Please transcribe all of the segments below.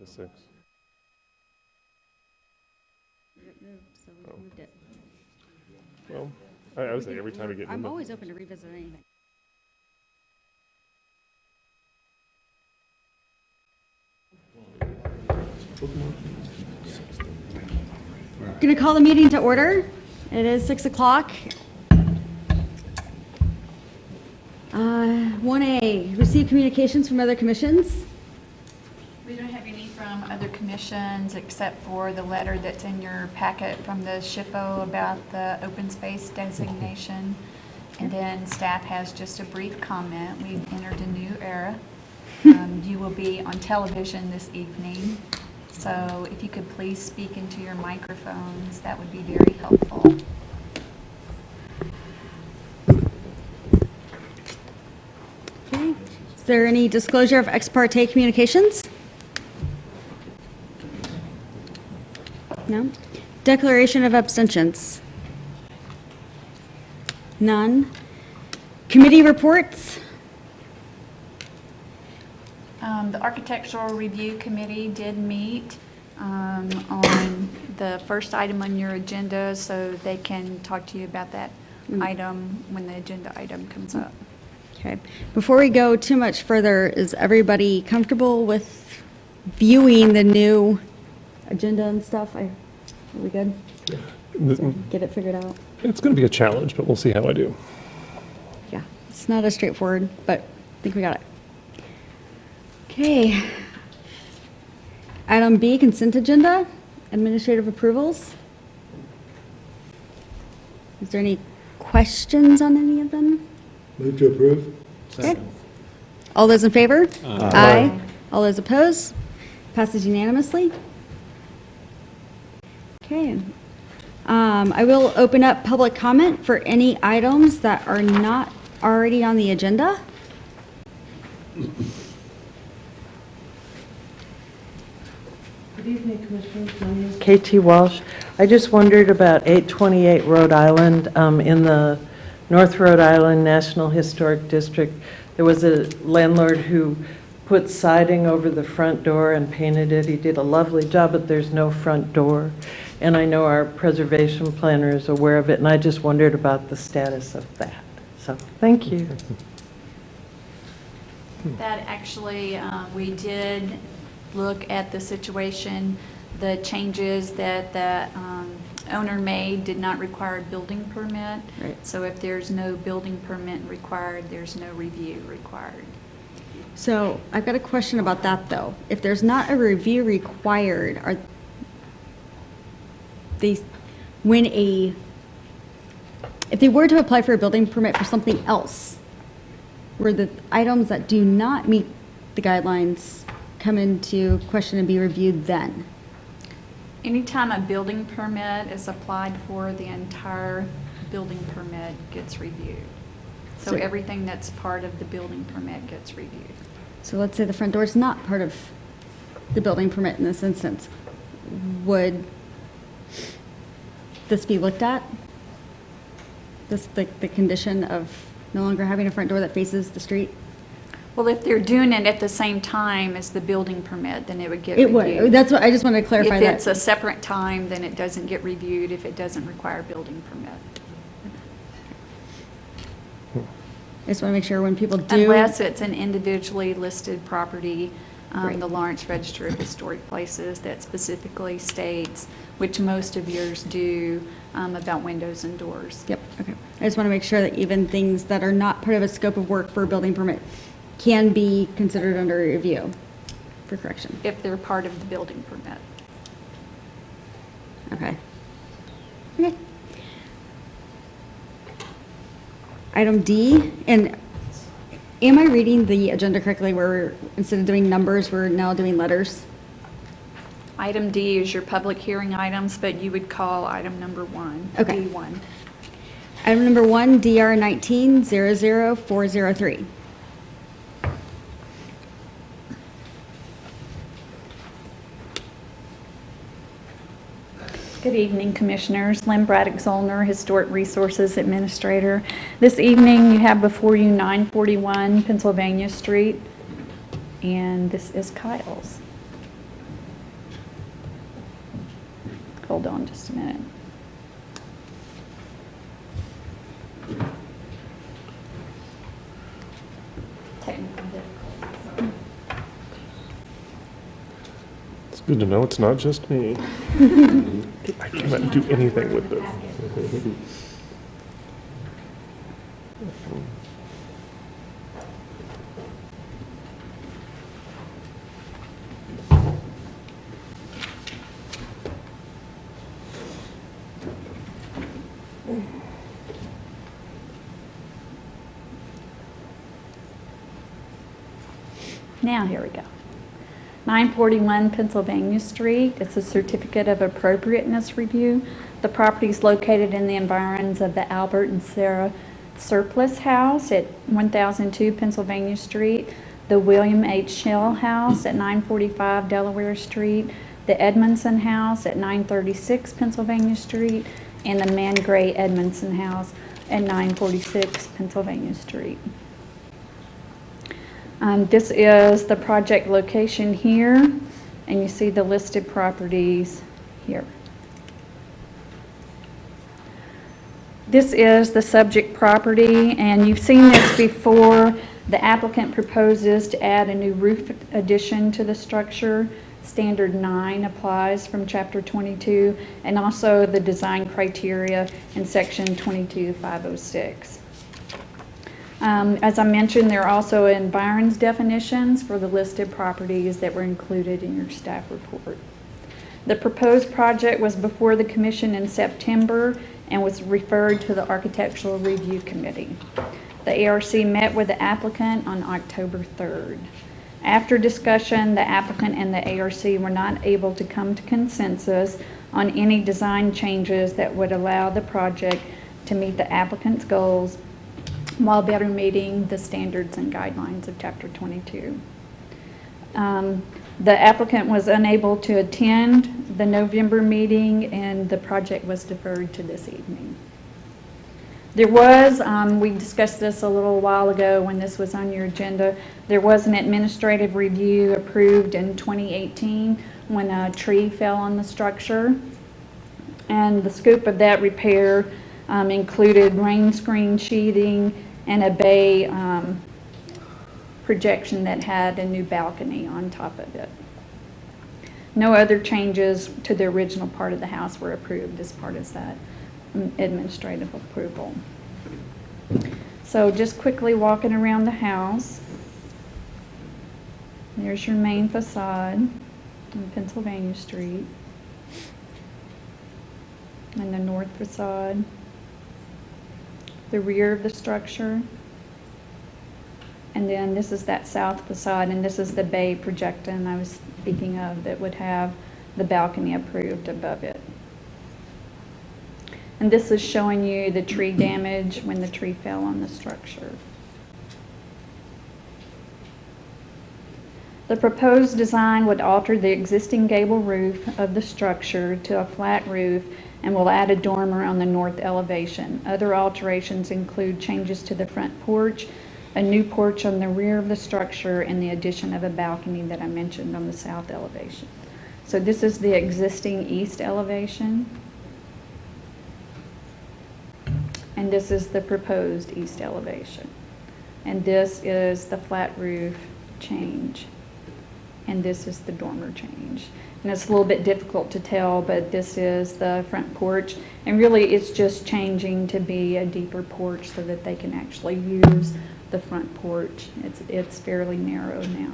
The 6th. It moved, so we moved it. Well, I was like, every time we get I'm movement. always open to revisit anything. Going to call the meeting to order. It is 6 o'clock. 1A, receive communications from other commissions. We don't have any from other commissions except for the letter that's in your packet from the SHPO about the open space designation. And then staff has just a brief comment. We've entered a new era. You will be on television this evening. So if you could please speak into your microphones, that would be very helpful. Okay. Is there any disclosure of ex parte communications? No. Declaration of abstentions? None. Committee reports? The Architectural Review Committee did meet on the first item on your agenda, so they can talk to you about that item when the agenda item comes up. Okay. Before we go too much further, is everybody comfortable with viewing the new agenda and stuff? Are we good? Get it figured out? It's going to be a challenge, but we'll see how I do. Yeah, it's not as straightforward, but I think we got it. Okay. Item B, consent agenda, administrative approvals. Is there any questions on any of them? Move to approve. Okay. All those in favor? Aye. All those opposed? Passes unanimously. Okay. I will open up public comment for any items that are not already on the agenda. Good evening, Commissioners. My name is KT Walsh. I just wondered about 828 Rhode Island in the North Rhode Island National Historic District. There was a landlord who put siding over the front door and painted it. He did a lovely job, but there's no front door. And I know our preservation planner is aware of it, and I just wondered about the status of that. So, thank you. That actually, we did look at the situation. The changes that the owner made did not require a building permit. Right. So if there's no building permit required, there's no review required. So I've got a question about that, though. If there's not a review required, are they, if they were to apply for a building permit for something else, were the items that do not meet the guidelines come into question and be reviewed then? Anytime a building permit is applied for, the entire building permit gets reviewed. So So- everything that's part of the building permit gets reviewed. So let's say the front door is not part of the building permit in this instance. Would this be looked at? This, the condition of no longer having a front door that faces the street? Well, if they're doing it at the same time as the building permit, then it would get It reviewed. would, that's what, I just wanted to clarify If that. it's a separate time, then it doesn't get reviewed if it doesn't require a building permit. I just want to make sure when people do. Unless it's an individually listed property, Right. the Lawrence Register of Historic Places that specifically states, which most of yours do, about windows and doors. Yep, okay. I just want to make sure that even things that are not part of a scope of work for a building permit can be considered under review for correction. If they're part of the building permit. Okay. Okay. Item D, and am I reading the agenda correctly where we're, instead of doing numbers, we're now doing letters? Item D is your public hearing items, but you would call item number 1. Okay. D1. Item number 1, DR 19-00403. Good evening, Commissioners. Lynn Braddock-Zollner, Historic Resources Administrator. This evening, you have before you 941 Pennsylvania Street, and this is Kyle's. hold on just a minute. Technical difficulties. It's good to know it's not just me. I cannot do anything with this. Now, here we go. 941 Pennsylvania Street. It's a Certificate of Appropriateness review. The property is located in the environs of the Albert and Sarah Surplus House at 1002 Pennsylvania Street, the William H. Shell House at 945 Delaware Street, the Edmondson House at 936 Pennsylvania Street, and the Man Gray Edmondson House at 946 Pennsylvania Street. This is the project location here, and you see the listed properties here. This is the subject property, and you've seen this before. The applicant proposes to add a new roof addition to the structure. Standard 9 applies from Chapter 22, and also the design criteria in Section 22506. As I mentioned, there are also environs definitions for the listed properties that were included in your staff report. The proposed project was before the commission in September and was referred to the Architectural Review Committee. The ARC met with the applicant on October 3rd. After discussion, the applicant and the ARC were not able to come to consensus on any design changes that would allow the project to meet the applicant's goals while better meeting the standards and guidelines of Chapter 22. The applicant was unable to attend the November meeting, and the project was deferred to this evening. There was, we discussed this a little while ago when this was on your agenda, there was an administrative review approved in 2018 when a tree fell on the structure. And the scope of that repair included rain screen sheathing and a bay projection that had a new balcony on top of it. No other changes to the original part of the house were approved as part of that administrative approval. So just quickly walking around the house. There's your main facade on Pennsylvania Street. And the north facade. The rear of the structure. And then this is that south facade, and this is the bay projecting I was speaking of that would have the balcony approved above it. And this is showing you the tree damage when the tree fell on the structure. The proposed design would alter the existing gable roof of the structure to a flat roof and will add a dormer on the north elevation. Other alterations include changes to the front porch, a new porch on the rear of the structure, and the addition of a balcony that I mentioned on the south elevation. So this is the existing east elevation. And this is the proposed east elevation. And this is the flat roof change. And this is the dormer change. And it's a little bit difficult to tell, but this is the front porch. And really it's just changing to be a deeper porch so that they can actually use the front porch. It's fairly narrow now.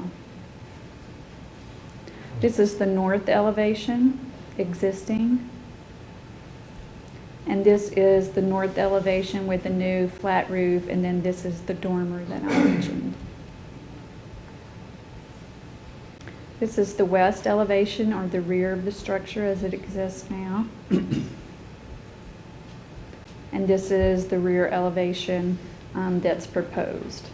This is the north elevation, existing. And this is the north elevation with a new flat roof, and then this is the dormer that I mentioned. This is the west elevation, or the rear of the structure as it exists now. And this is the rear elevation that's proposed.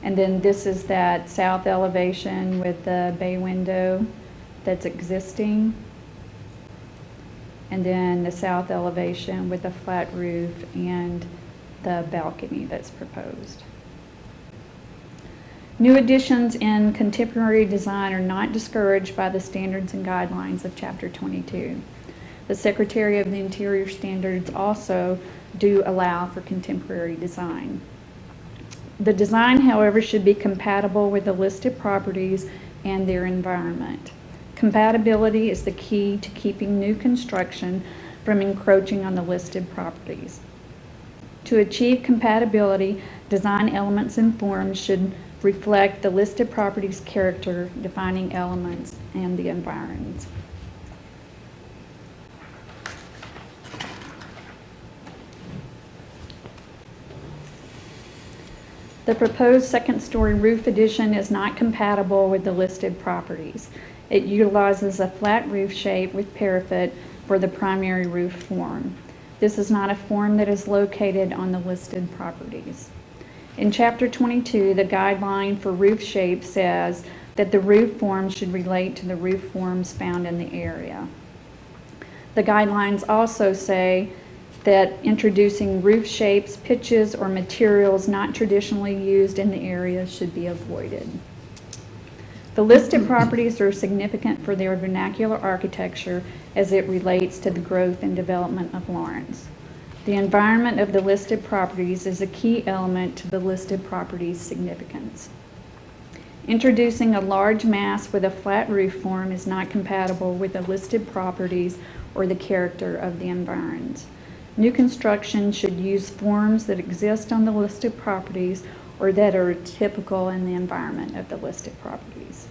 And then this is that south elevation with the bay window that's existing. And then the south elevation with a flat roof and the balcony that's proposed. New additions in contemporary design are not discouraged by the standards and guidelines of Chapter 22. The Secretary of the Interior standards also do allow for contemporary design. The design, however, should be compatible with the listed properties and their environment. Compatibility is the key to keeping new construction from encroaching on the listed properties. To achieve compatibility, design elements and forms should reflect the listed property's character, defining elements, and the environs. The proposed second-story roof addition is not compatible with the listed properties. It utilizes a flat roof shape with parapet for the primary roof form. This is not a form that is located on the listed properties. In Chapter 22, the guideline for roof shape says that the roof form should relate to the roof forms found in the area. The guidelines also say that introducing roof shapes, pitches, or materials not traditionally used in the area should be avoided. The listed properties are significant for their vernacular architecture as it relates to the growth and development of Lawrence. The environment of the listed properties is a key element to the listed properties' significance. Introducing a large mass with a flat roof form is not compatible with the listed properties or the character of the environs. New construction should use forms that exist on the listed properties or that are typical in the environment of the listed properties.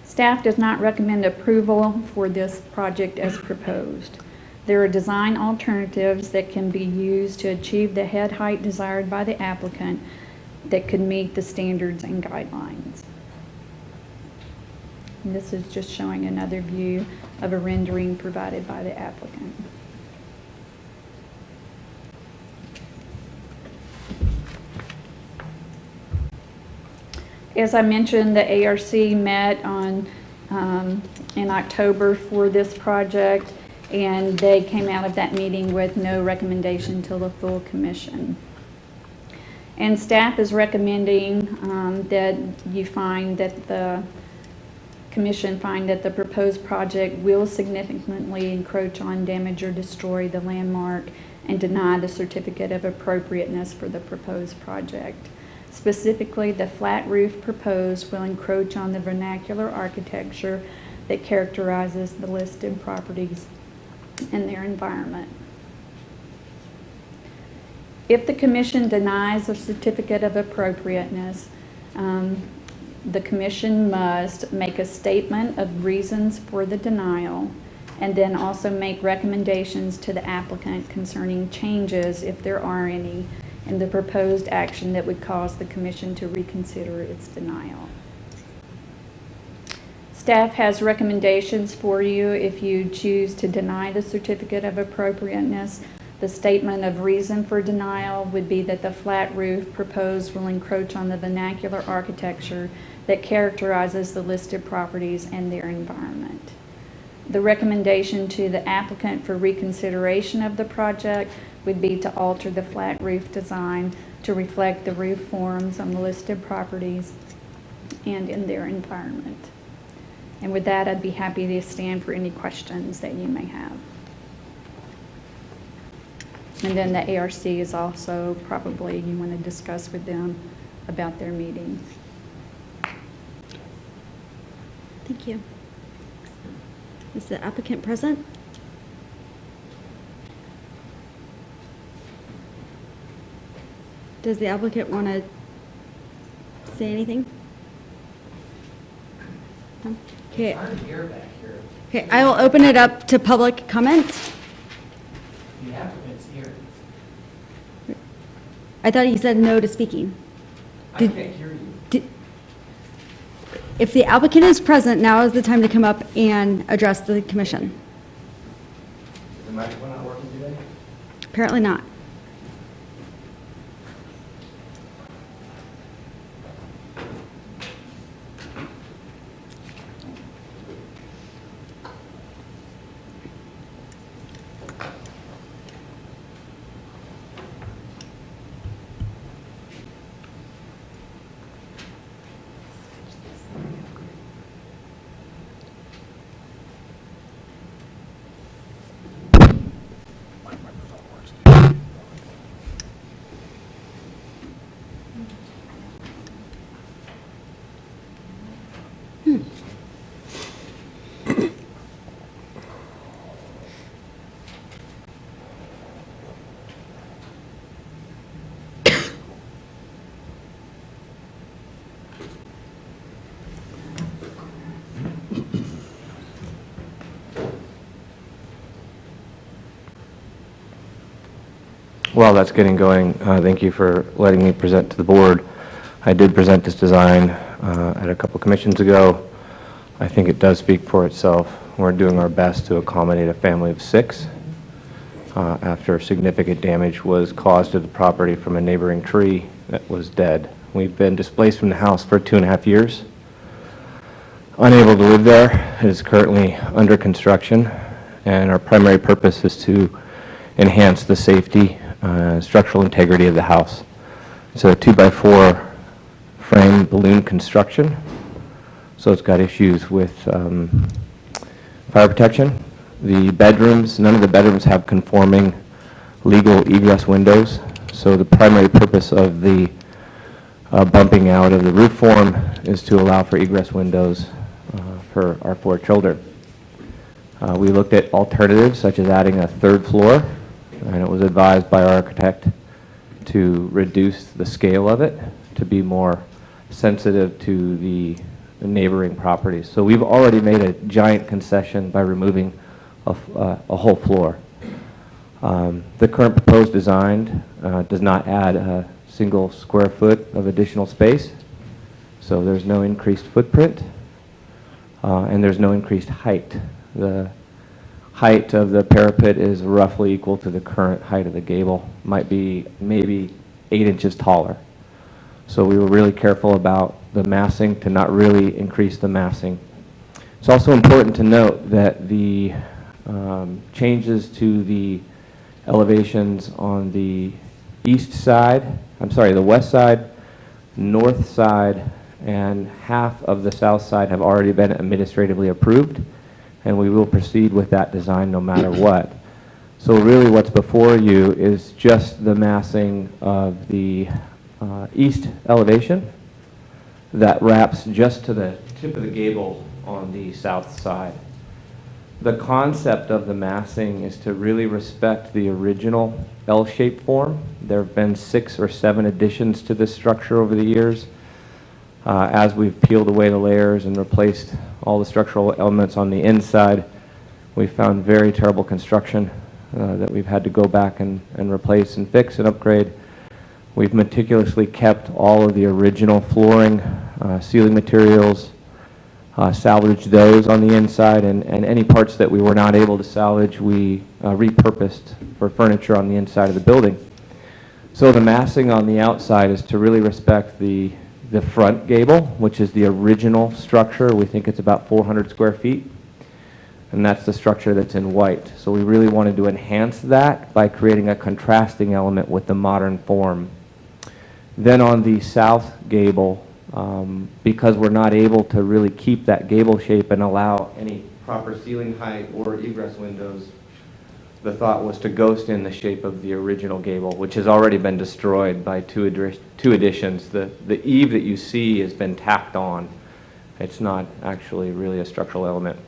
Staff does not recommend approval for this project as proposed. There are design alternatives that can be used to achieve the head height desired by the applicant that could meet the standards and guidelines. And this is just showing another view of a rendering provided by the applicant. As I mentioned, the ARC met in October for this project, and they came out of that meeting with no recommendation to the full commission. And staff is recommending that you find that the commission find that the proposed project will significantly encroach on, damage, or destroy the landmark and deny the certificate of appropriateness for the proposed project. Specifically, the flat roof proposed will encroach on the vernacular architecture that characterizes the listed properties and their environment. If the commission denies a certificate of appropriateness, the commission must make a statement of reasons for the denial and then also make recommendations to the applicant concerning changes, if there are any, in the proposed action that would cause the commission to reconsider its denial. Staff has recommendations for you if you choose to deny the certificate of appropriateness. The statement of reason for denial would be that the flat roof proposed will encroach on the vernacular architecture that characterizes the listed properties and their environment. The recommendation to the applicant for reconsideration of the project would be to alter the flat roof design to reflect the roof forms on the listed properties and in their environment. And with that, I'd be happy to stand for any questions that you may have. And then the ARC is also probably you want to discuss with them about their meeting. Thank you. Is the applicant present? Does the applicant want to say anything? No? Okay. Okay, I will open it up to public comment. The applicant's here. I thought he said no to speaking. I can't hear you. If the applicant is present, now is the time to come up and address the commission. Is the microphone not working today? Apparently not. While that's getting going, thank you for letting me present to the board. I did present this design at a couple commissions ago. I think it does speak for itself. We're doing our best to accommodate a family of 6 after significant damage was caused to the property from a neighboring tree that was dead. We've been displaced from the house for 2.5 years. Unable to live there. It is currently under construction, and our primary purpose is to enhance the safety, structural integrity of the house. It's a 2x4 frame balloon construction, so it's got issues with fire protection. The bedrooms, none of the bedrooms have conforming legal egress windows, so the primary purpose of the bumping out of the roof form is to allow for egress windows for our 4 children. We looked at alternatives such as adding a 3rd floor, and it was advised by our architect to reduce the scale of it to be more sensitive to the neighboring properties. So we've already made a giant concession by removing a whole floor. The current proposed design does not add a single square foot of additional space, so there's no increased footprint, and there's no increased height. The height of the parapet is roughly equal to the current height of the gable, might be maybe 8 inches taller. So we were really careful about the massing to not really increase the massing. It's also important to note that the changes to the elevations on the east side, the west side, north side, and half of the south side have already been administratively approved, and we will proceed with that design no matter what. So really what's before you is just the massing of the east elevation that wraps just to the tip of the gable on the south side. The concept of the massing is to really respect the original L-shaped form. There have been 6 or 7 additions to this structure over the years. As we've peeled away the layers and replaced all the structural elements on the inside, we found very terrible construction that we've had to go back and replace and fix and upgrade. We've meticulously kept all of the original flooring, ceiling materials, salvaged those on the inside, and any parts that we were not able to salvage, we repurposed for furniture on the inside of the building. So the massing on the outside is to really respect the front gable, which is the original structure. We think it's about 400 square feet, and that's the structure that's in white. So we really wanted to enhance that by creating a contrasting element with the modern form. Then on the south gable, because we're not able to really keep that gable shape and allow any proper ceiling height or egress windows, the thought was to ghost in the shape of the original gable, which has already been destroyed by two additions. The eave that you see has been tacked on. It's not actually really a structural element.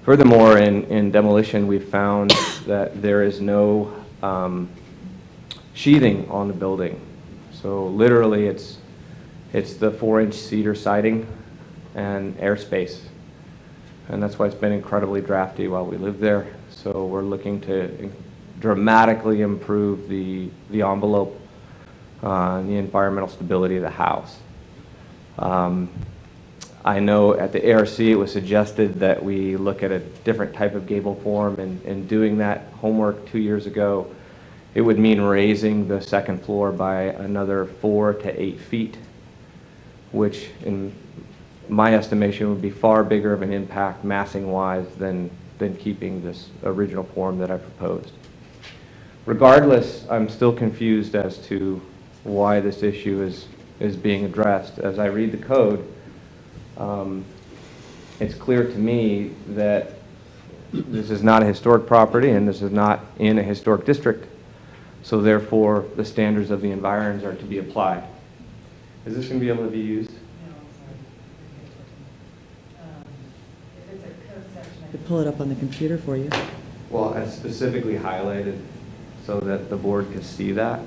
Furthermore, in demolition, we've found that there is no sheathing on the building. So literally it's the 4-inch cedar siding and airspace. And that's why it's been incredibly drafty while we live there. So we're looking to dramatically improve the envelope and the environmental stability of the house. I know at the ARC it was suggested that we look at a different type of gable form, and doing that homework 2 years ago, it would mean raising the second floor by another 4 to 8 feet, which in my estimation would be far bigger of an impact massing-wise than keeping this original form that I proposed. Regardless, I'm still confused as to why this issue is being addressed. As I read the code, it's clear to me that this is not a historic property and this is not in a historic district, so therefore the standards of the environs are to be applied. Is this going to be able to be used? I could pull it up on the computer for you. Well, I specifically highlighted so that the board can see that,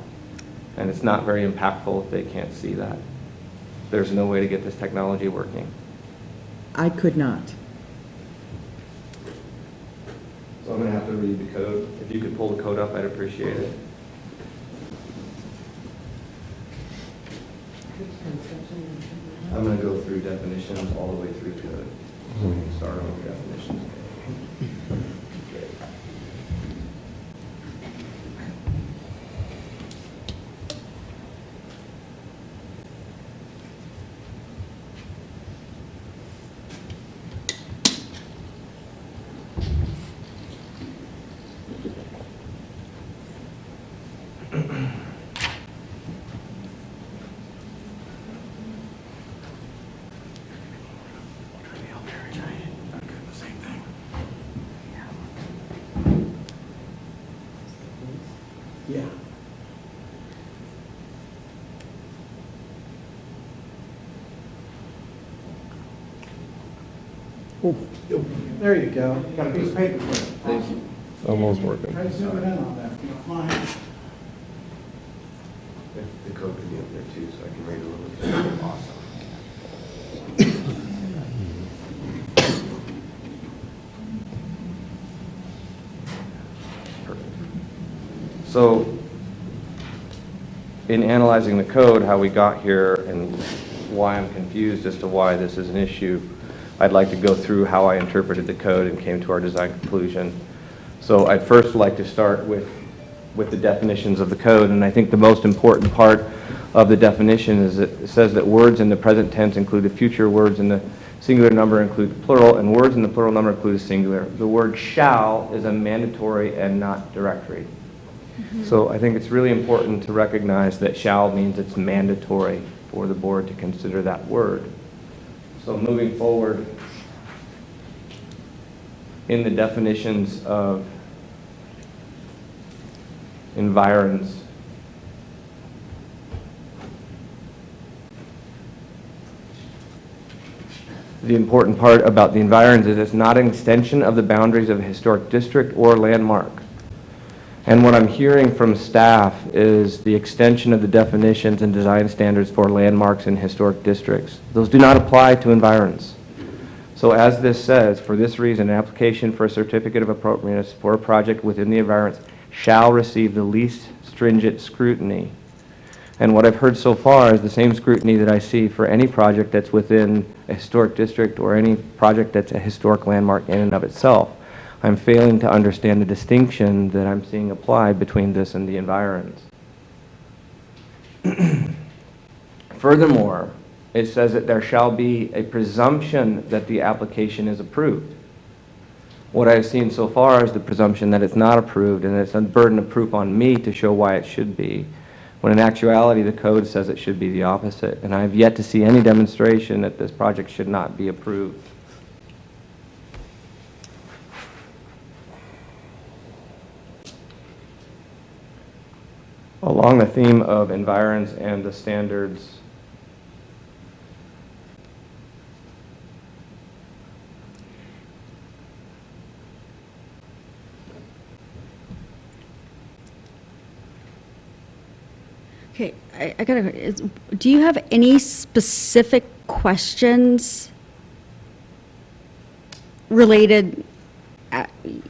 and it's not very impactful if they can't see that. There's no way to get this technology working. I could not. So I'm going to have to read the code. If you could pull the code up, I'd appreciate it. I'm going to go through definitions all the way through to it. So we can start on definitions. Yeah. There you go. Got a piece of paper for it. Thank you. Almost working. Try to zoom it in on that, if you don't mind. The code could be up there too, so I can read a little bit. Awesome. Perfect. So, in analyzing the code, how we got here and why I'm confused as to why this is an issue, I'd like to go through how I interpreted the code and came to our design conclusion. So I'd first like to start with the definitions of the code, and I think the most important part of the definition is that it says that words in the present tense include a future, words in the singular number include the plural, and words in the plural number include a singular. The word shall is a mandatory and not directory. So I think it's really important to recognize that shall means it's mandatory for the board to consider that word. So moving forward, in the definitions of environs, the important part about the environs is it's not an extension of the boundaries of a historic district or landmark. And what I'm hearing from staff is the extension of the definitions and design standards for landmarks in historic districts. Those do not apply to environs. So as this says, for this reason, an application for a certificate of appropriateness for a project within the environs shall receive the least stringent scrutiny. And what I've heard so far is the same scrutiny that I see for any project that's within a historic district or any project that's a historic landmark in and of itself. I'm failing to understand the distinction that I'm seeing applied between this and the environs. Furthermore, it says that there shall be a presumption that the application is approved. What I've seen so far is the presumption that it's not approved, and it's a burden of proof on me to show why it should be, when in actuality the code says it should be the opposite, and I have yet to see any demonstration that this project should not be approved. Along the theme of environs and the standards, Okay, I gotta, do you have any specific questions related,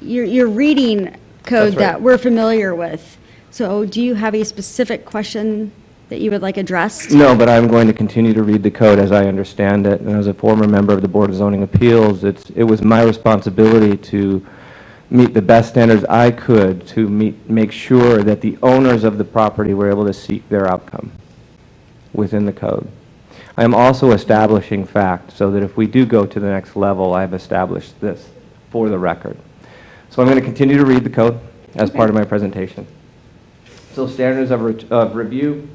you're reading code That's right. that we're familiar with. So do you have a specific question that you would like addressed? no, but I'm going to continue to read the code as I understand it. And as a former member of the Board of Zoning Appeals, it was my responsibility to meet the best standards I could to make sure that the owners of the property were able to seek their outcome within the code. I am also establishing fact so that if we do go to the next level, I've established this for the record. So I'm going to continue to read the code as part of my presentation. So standards of review,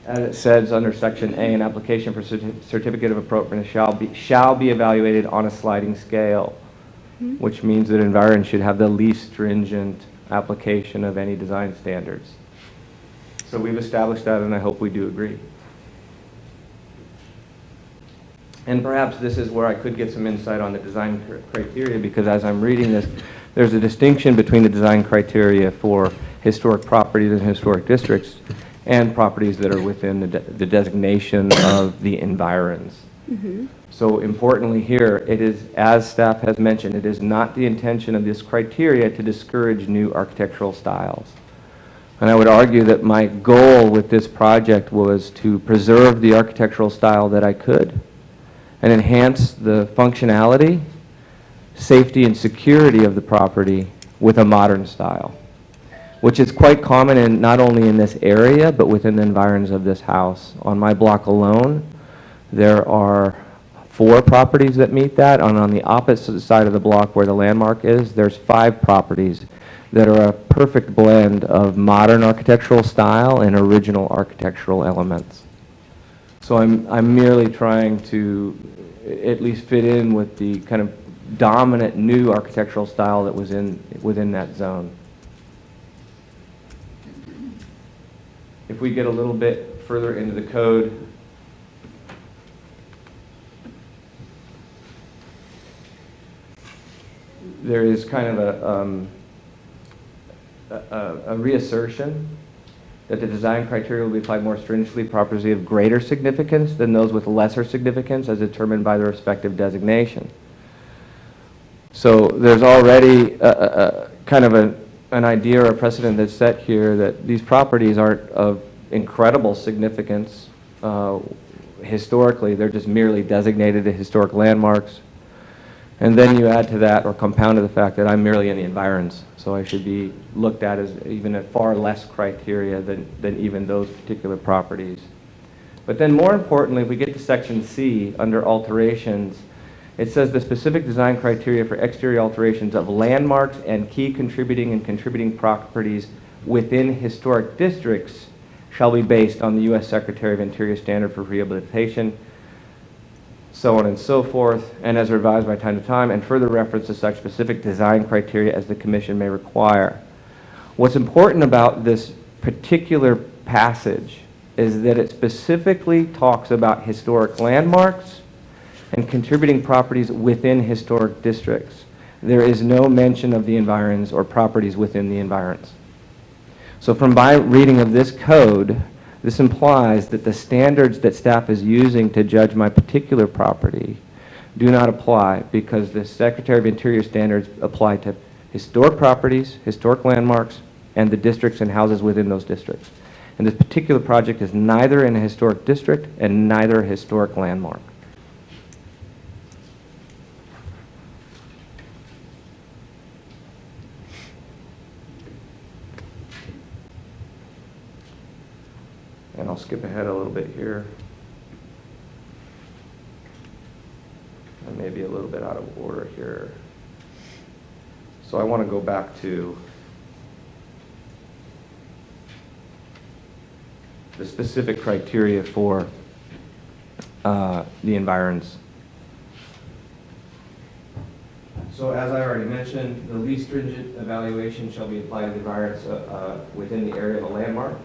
as it says under section A, an application for certificate of appropriateness shall be evaluated on a sliding scale, which means that environs should have the least stringent application of any design standards. So we've established that, and I hope we do agree. And perhaps this is where I could get some insight on the design criteria, because as I'm reading this, there's a distinction between the design criteria for historic properties and historic districts and properties that are within the designation of the environs. So importantly here, it is, as staff has mentioned, it is not the intention of this criteria to discourage new architectural styles. And I would argue that my goal with this project was to preserve the architectural style that I could and enhance the functionality, safety, and security of the property with a modern style, which is quite common in not only in this area, but within the environs of this house. On my block alone, there are 4 properties that meet that, and on the opposite side of the block where the landmark is, there's 5 properties that are a perfect blend of modern architectural style and original architectural elements. So I'm merely trying to at least fit in with the kind of dominant new architectural style that was within that zone. If we get a little bit further into the code, there is kind of a reassertion that the design criteria will be applied more stringently to properties of greater significance than those with lesser significance as determined by the respective designation. So there's already kind of an idea or a precedent that's set here that these properties aren't of incredible significance historically. They're just merely designated as historic landmarks. And then you add to that or compound to the fact that I'm merely in the environs, so I should be looked at as even at far less criteria than even those particular properties. But then more importantly, if we get to section C under alterations, it says the specific design criteria for exterior alterations of landmarks and key contributing properties within historic districts shall be based on the U.S. Secretary of Interior Standard for Rehabilitation, so on and so forth, and as revised by time to time, and further reference to such specific design criteria as the Commission may require. What's important about this particular passage is that it specifically talks about historic landmarks and contributing properties within historic districts. There is no mention of the environs or properties within the environs. So from my reading of this code, this implies that the standards that staff is using to judge my particular property do not apply because the Secretary of Interior standards apply to historic properties, historic landmarks, and the districts and houses within those districts. And this particular project is neither in a historic district and neither a historic landmark. And I'll skip ahead a little bit here. I may be a little bit out of order here. So I want to go back to the specific criteria for the environs. So as I already mentioned, the least stringent evaluation shall be applied to the environs within the area of a landmark.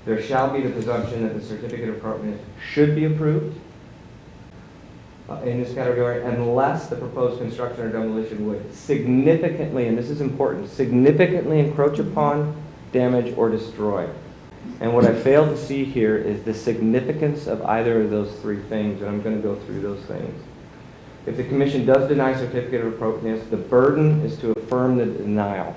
There shall be the presumption that the Certificate of Appropriateness should be approved in this category unless the proposed construction or demolition would significantly, and this is important, significantly encroach upon, damage, or destroy. And what I failed to see here is the significance of either of those 3 things, and I'm going to go through those things. If the Commission does deny Certificate of Appropriateness, the burden is to affirm the denial.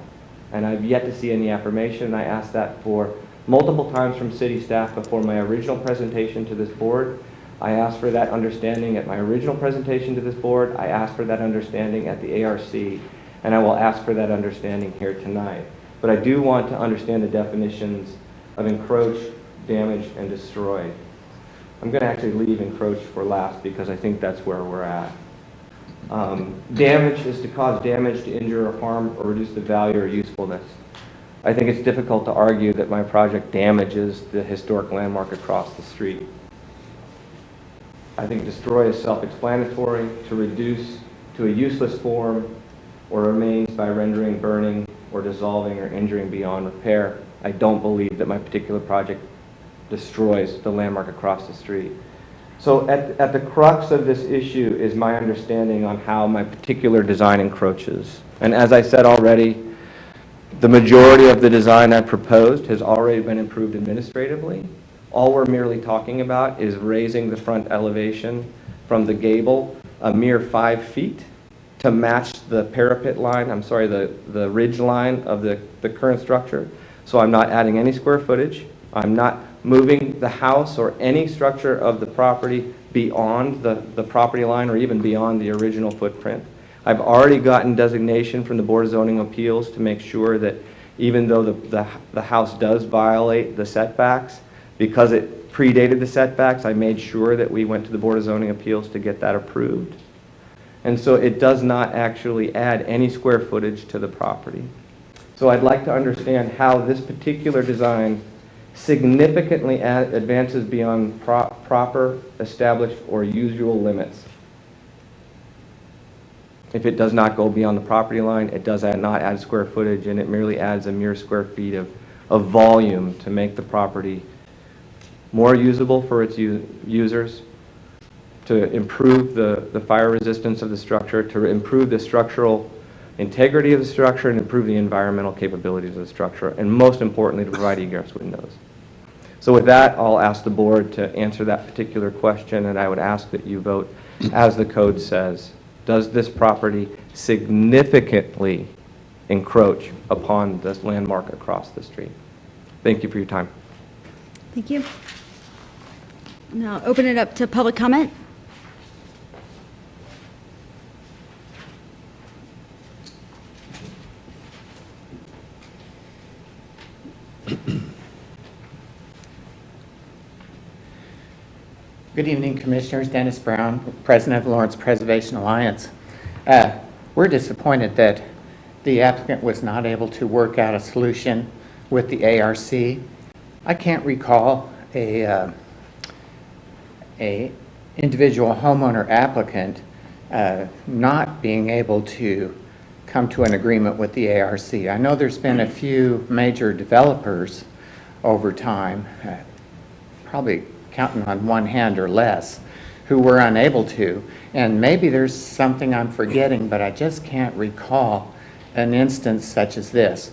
And I've yet to see any affirmation, and I asked that for multiple times from city staff before my original presentation to this board. I asked for that understanding at my original presentation to this board. I asked for that understanding at the ARC, and I will ask for that understanding here tonight. But I do want to understand the definitions of encroach, damage, and destroy. I'm going to actually leave encroach for last because I think that's where we're at. Damage is to cause damage, to injure or harm or reduce the value or usefulness. I think it's difficult to argue that my project damages the historic landmark across the street. I think destroy is self-explanatory, to reduce to a useless form or remains by rendering, burning, or dissolving or injuring beyond repair. I don't believe that my particular project destroys the landmark across the street. So at the crux of this issue is my understanding on how my particular design encroaches. And as I said already, the majority of the design I've proposed has already been improved administratively. All we're merely talking about is raising the front elevation from the gable a mere 5 feet to match the parapet line, the ridge line of the current structure. So I'm not adding any square footage. I'm not moving the house or any structure of the property beyond the property line or even beyond the original footprint. I've already gotten designation from the Board of Zoning Appeals to make sure that even though the house does violate the setbacks, because it predated the setbacks, I made sure that we went to the Board of Zoning Appeals to get that approved. And so it does not actually add any square footage to the property. So I'd like to understand how this particular design significantly advances beyond proper, established, or usual limits. If it does not go beyond the property line, it does not add square footage, and it merely adds a mere square feet of volume to make the property more usable for its users, to improve the fire resistance of the structure, to improve the structural integrity of the structure, and improve the environmental capabilities of the structure, and most importantly, to provide egress windows. So with that, I'll ask the board to answer that particular question, and I would ask that you vote as the code says. Does this property significantly encroach upon this landmark across the street? Thank you for your time. Thank you. Now open it up to public comment. Good evening, Commissioners. Dennis Brown, President of Lawrence Preservation Alliance. We're disappointed that the applicant was not able to work out a solution with the ARC. I can't recall a individual homeowner applicant not being able to come to an agreement with the ARC. I know there's been a few major developers over time, probably counting on one hand or less, who were unable to. And maybe there's something I'm forgetting, but I just can't recall an instance such as this.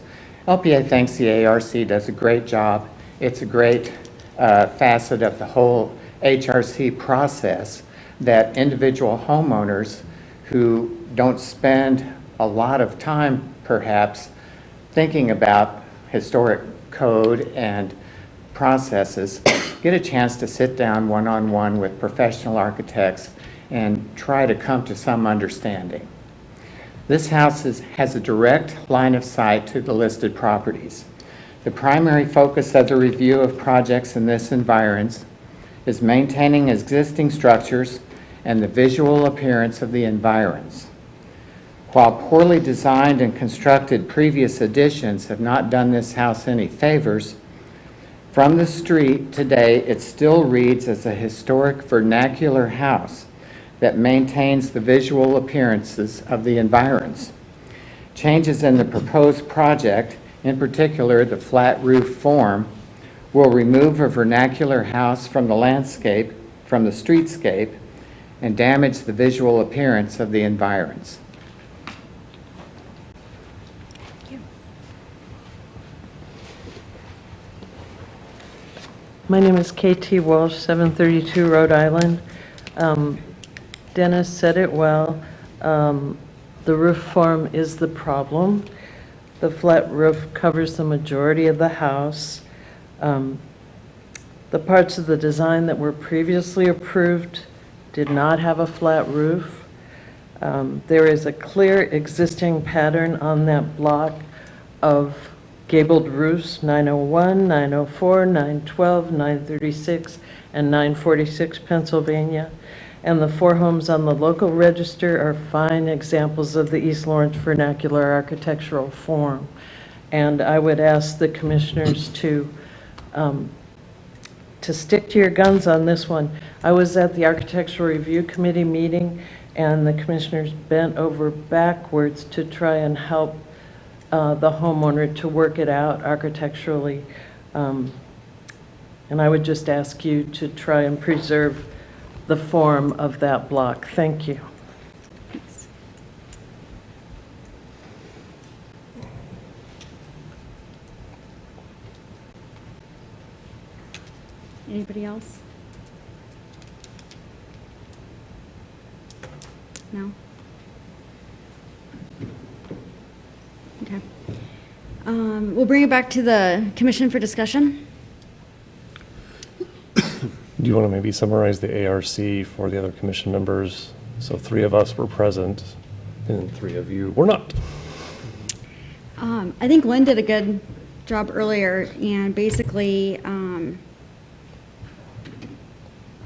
LPA thinks the ARC does a great job. It's a great facet of the whole HRC process that individual homeowners who don't spend a lot of time, perhaps, thinking about historic code and processes get a chance to sit down one-on-one with professional architects and try to come to some understanding. This house has a direct line of sight to the listed properties. The primary focus of the review of projects in this environs is maintaining existing structures and the visual appearance of the environs. While poorly designed and constructed previous additions have not done this house any favors, from the street today, it still reads as a historic vernacular house that maintains the visual appearances of the environs. Changes in the proposed project, in particular the flat roof form, will remove a vernacular house from the landscape, from the streetscape, and damage the visual appearance of the environs. My name is KT Walsh, 732 Rhode Island. Dennis said it well. The roof form is the problem. The flat roof covers the majority of the house. The parts of the design that were previously approved did not have a flat roof. There is a clear existing pattern on that block of gabled roofs, 901, 904, 912, 936, and 946 Pennsylvania. And the 4 homes on the local register are fine examples of the East Lawrence vernacular architectural form. And I would ask the commissioners to stick to your guns on this one. I was at the Architectural Review Committee meeting, and the commissioners bent over backwards to try and help the homeowner to work it out architecturally. And I would just ask you to try and preserve the form of that block. Thank you. Thanks. Anybody else? No? Okay. We'll bring it back to the commission for discussion. Do you want to maybe summarize the ARC for the other commission members? So 3 of us were present, and 3 of you were not. I think Lynn did a good job earlier, and basically,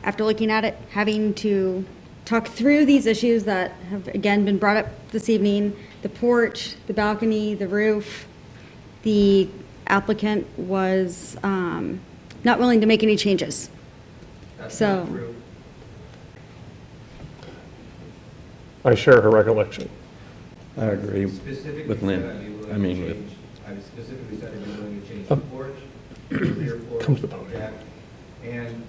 after looking at it, having to talk through these issues that have, again, been brought up this evening, the porch, the balcony, the roof, the applicant was not willing to make any changes. So, I share her recollection. I agree Specifically with said Lynn. I'd be willing I mean, to with, change- I specifically said I'd be willing to change the porch, the rear porch, Come to the the podium. deck, and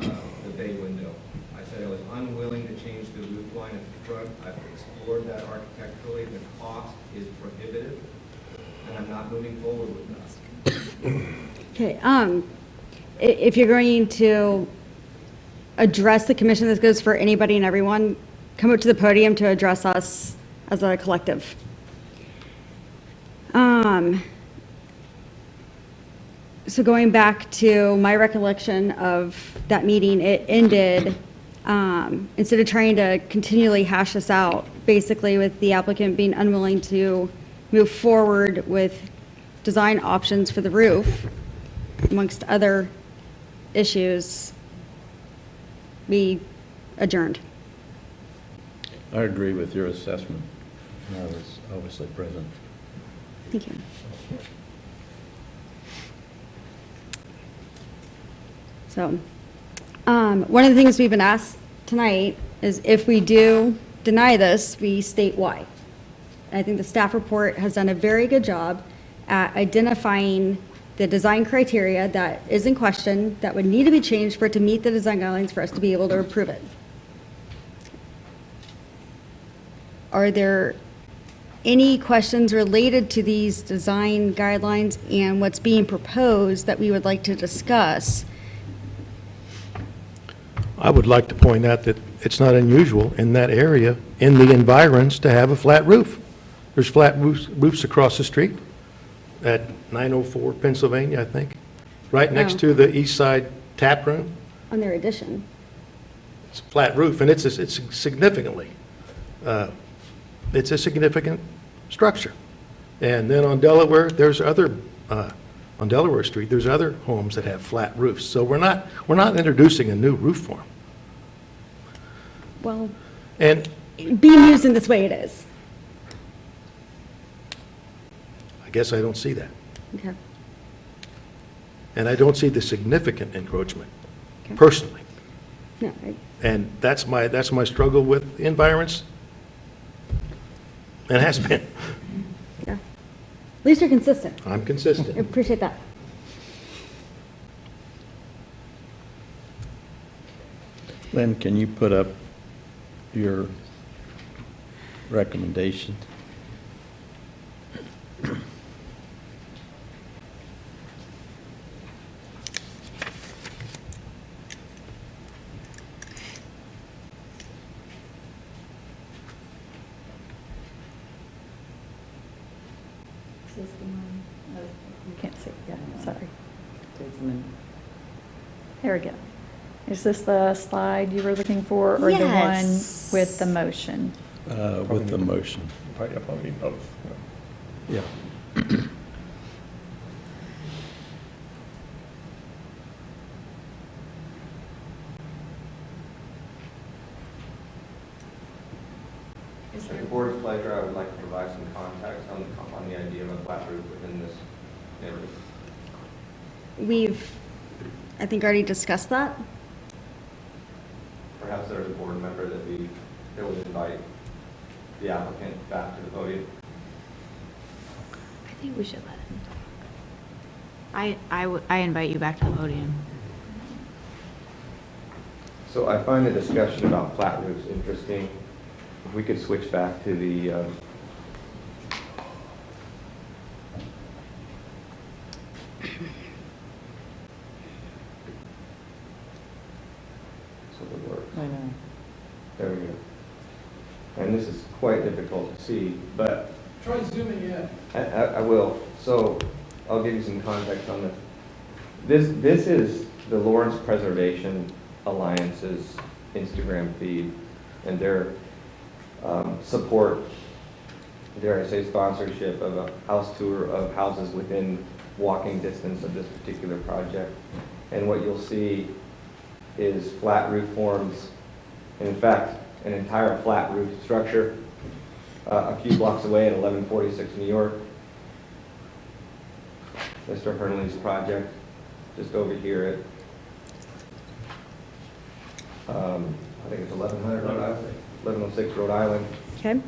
the bay window. I said I was unwilling to change the roof line at the front. I've explored that architecturally. The cost is prohibitive, and I'm not moving forward with that. okay, if you're going to address the commission, this goes for anybody and everyone, come up to the podium to address us as a collective. So going back to my recollection of that meeting, it ended, instead of trying to continually hash this out, basically with the applicant being unwilling to move forward with design options for the roof, amongst other issues, we adjourned. I agree with your assessment. I was obviously present. Thank you. So, one of the things we've been asked tonight is if we do deny this, we state why. And I think the staff report has done a very good job at identifying the design criteria that is in question, that would need to be changed for it to meet the design guidelines for us to be able to approve it. Are there any questions related to these design guidelines and what's being proposed that we would like to discuss? I would like to point out that it's not unusual in that area, in the environs, to have a flat roof. There's flat roofs across the street at 904 Pennsylvania, I think, right next to the east side tap room. On their addition. It's a flat roof, and it's significantly, it's a significant structure. And then on Delaware, there's other, on Delaware Street, there's other homes that have flat roofs. So we're not introducing a new roof form. Well, And being used in this way, it is. I guess I don't see that. Okay. And I don't see the significant encroachment, Okay. personally. No, And that's my struggle with environs. And has been. yeah. At least you're consistent. I'm I consistent. appreciate that. Lynn, can you put up your recommendation? This is the one, you can't see, yeah, sorry. There we go. Is this the slide you were looking for, or the one Yes. with the motion? With the motion. Probably probably need both. Yeah. With the board's pleasure, I would like to provide some context on the idea of a flat roof within this neighborhood. We've, I think, already discussed that. Perhaps there's a board member that would invite the applicant back to the podium. I think we should let him talk. I invite you back to the podium. So I find the discussion about flat roofs interesting. If we could switch back to the so it works. I know. There we go. And this is quite difficult to see, but Try zooming in. I will. So I'll give you some context on this. This is the Lawrence Preservation Alliance's Instagram feed and their support, dare I say, sponsorship of a house tour of houses within walking distance of this particular project. And what you'll see is flat roof forms, and in fact, an entire flat roof structure a few blocks away at 1146 New York. Mr. Hernley's project, just over here at, I think it's 1100 Rhode Island, 1106 Rhode Island. Okay.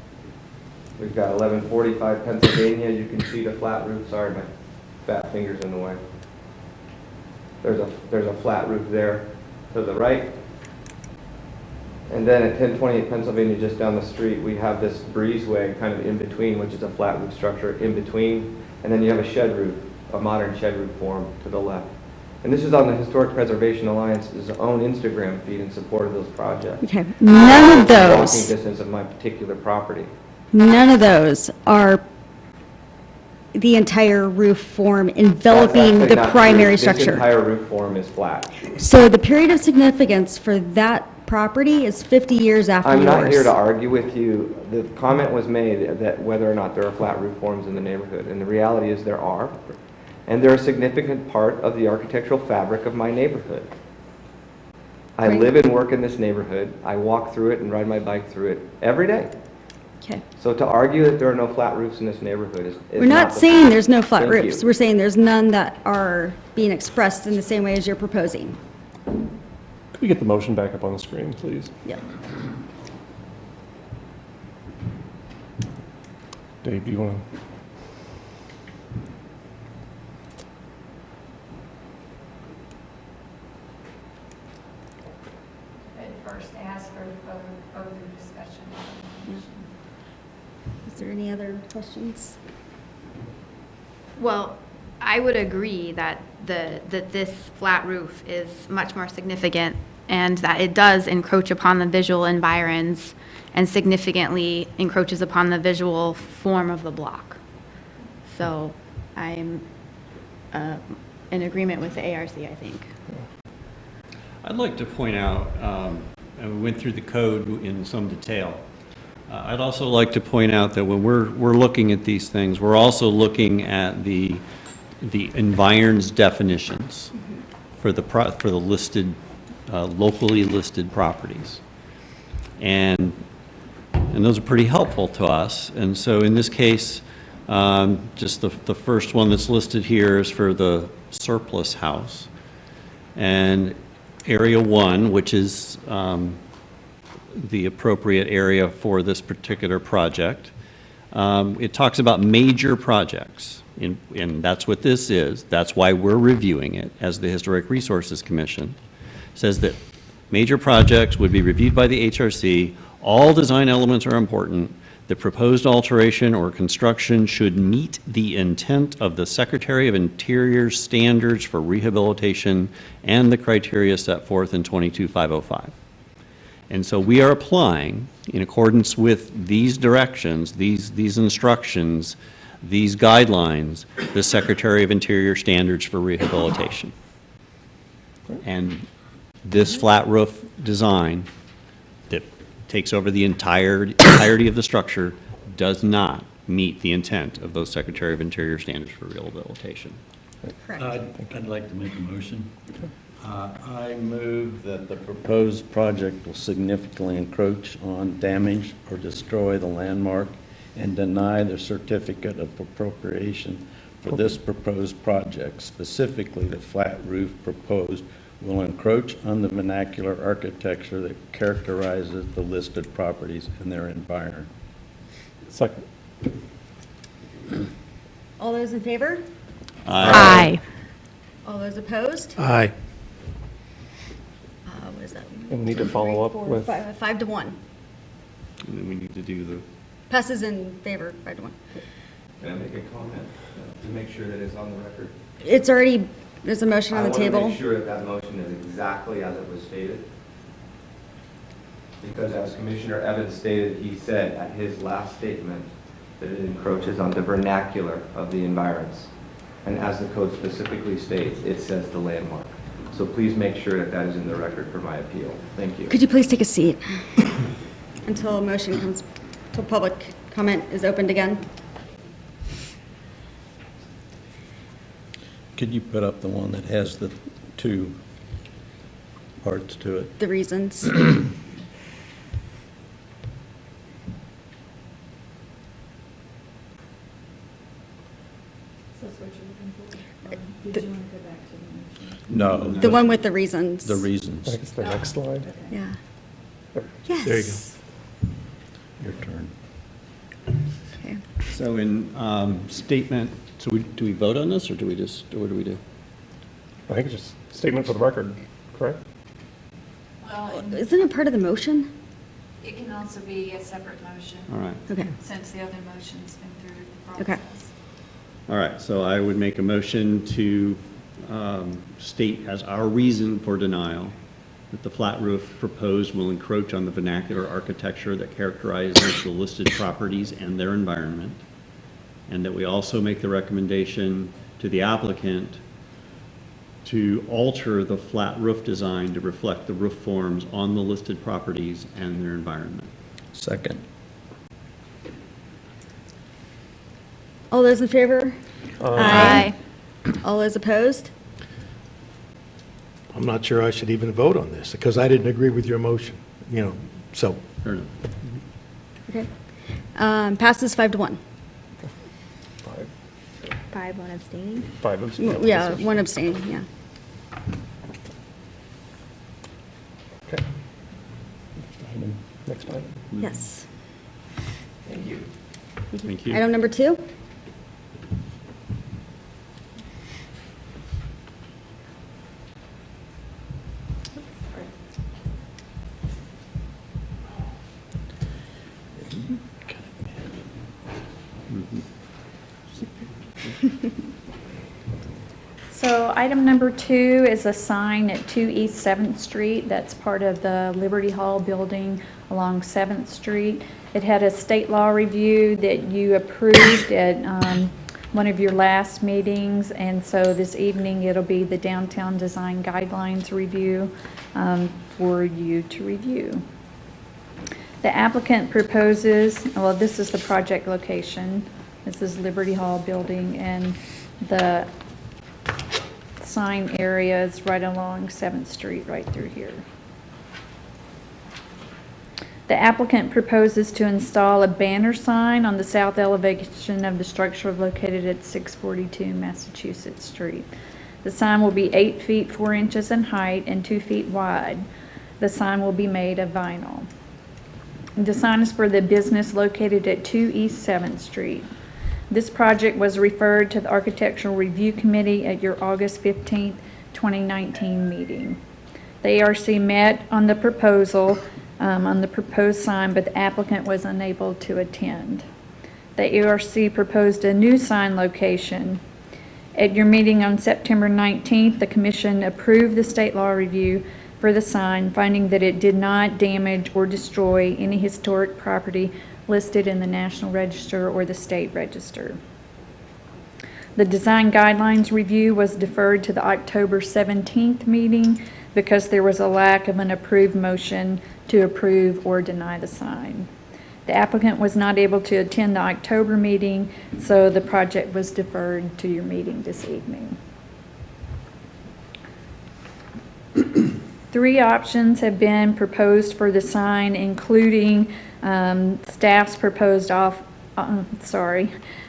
We've got 1145 Pennsylvania. You can see the flat roof. Sorry, my fat finger's in the way. There's a flat roof there to the right. And then at 1028 Pennsylvania, just down the street, we have this breezeway kind of in between, which is a flat roof structure in between. And then you have a shed roof, a modern shed roof form to the left. And this is on the Historic Preservation Alliance's own Instagram feed in support of those projects. Okay, none of Walking those, distance of my particular property. none of those are the entire roof form enveloping That's actually the not primary true. This structure. entire roof form is flat. So the period of significance for that property is 50 years after yours. I'm not here to argue with you. The comment was made that whether or not there are flat roof forms in the neighborhood, and the reality is there are, and they're a significant part of the architectural fabric of my neighborhood. I Right. live and work in this neighborhood. I walk through it and ride my bike through it every day. Okay. So to argue that there are no flat roofs in this neighborhood is We're not the saying truth. there's no flat Thank roofs. you. We're saying there's none that are being expressed in the same way as you're proposing. Could we get the motion back up on the screen, please? Yep. Dave, do you want to? But first ask for further discussion. Is there any other questions? Well, I would agree that that this flat roof is much more significant and that it does encroach upon the visual environs and significantly encroaches upon the visual form of the block. So I'm in agreement with the ARC, I think. I'd like to point out, and we went through the code in some detail. I'd also like to point out that when we're looking at these things, we're also looking at the environs definitions for the listed, locally listed properties. And those are pretty helpful to us. And so in this case, just the first one that's listed here is for the surplus house. And Area 1, which is the appropriate area for this particular project, it talks about major projects. And that's what this is. That's why we're reviewing it as the Historic Resources Commission. It says that major projects would be reviewed by the HRC. All design elements are important. The proposed alteration or construction should meet the intent of the Secretary of Interior's standards for rehabilitation and the criteria set forth in 22505. And so we are applying, in accordance with these directions, these instructions, these guidelines, the Secretary of Interior standards for rehabilitation. And this flat roof design that takes over the entirety of the structure does not meet the intent of those Secretary of Interior standards for rehabilitation. Correct. I'd like to make a motion. I move that the proposed project will significantly encroach on, damage, or destroy the landmark and deny the certificate of appropriation for this proposed project. Specifically, the flat roof proposed will encroach on the vernacular architecture that characterizes the listed properties and their environment. Second. All those in favor? Aye. All those opposed? Aye. What is that? And we need to follow up 3, 4, with- 5 to 1. And then we need to do the Passes in favor, 5 to 1. Can I make a comment to make sure that it's on the record? It's already, there's a motion on the I table. want to make sure that that motion is exactly as it was stated. Because as Commissioner Evans stated, he said at his last statement that it encroaches on the vernacular of the environs. And as the code specifically states, it says the landmark. So please make sure that that is in the record for my appeal. Thank you. Could you please take a seat until a motion comes, until public comment is opened again? Could you put up the one that has the two parts to it? The reasons. No. The one with the reasons. The I reasons. think it's the next slide. Yeah. There you go. Yes. Your turn. Okay. So in statement, so do we vote on this, or do we just, or what do we do? I think it's just statement for the record, correct? Well, and Isn't it part of the motion? it can also be a separate motion, All right. Okay. since the other motion's been through the Okay. process. All right, so I would make a motion to state as our reason for denial that the flat roof proposed will encroach on the vernacular architecture that characterizes the listed properties and their environment, and that we also make the recommendation to the applicant to alter the flat roof design to reflect the roof forms on the listed properties and their environment. Second. All those in favor? Aye. All those opposed? I'm not sure I should even vote on this, because I didn't agree with your motion, so. Fair enough. Okay. Passes 5-1. 5, 1 abstaining. 5 abstentions. Yeah, one abstain, yeah. Okay. Next item. Yes. Thank you. Thank you. Item number 2? So item number 2 is a sign at 2 East 7th Street. That's part of the Liberty Hall building along 7th Street. It had a state law review that you approved at one of your last meetings, and so this evening it'll be the Downtown Design Guidelines review for you to review. The applicant proposes, well, this is the project location. This is Liberty Hall building, and the sign area is right along 7th Street, right through here. The applicant proposes to install a banner sign on the south elevation of the structure located at 642 Massachusetts Street. The sign will be 8 feet 4 inches in height and 2 feet wide. The sign will be made of vinyl. The sign is for the business located at 2 East 7th Street. This project was referred to the Architectural Review Committee at your August 15th, 2019 meeting. The ARC met on the proposal, on the proposed sign, but the applicant was unable to attend. The ARC proposed a new sign location. At your meeting on September 19th, the commission approved the state law review for the sign, finding that it did not damage or destroy any historic property listed in the National Register or the State Register. The design guidelines review was deferred to the October 17th meeting because there was a lack of an approved motion to approve or deny the sign. The applicant was not able to attend the October meeting, so the project was deferred to your meeting this evening. 3 options have been proposed for the sign, including staff's proposed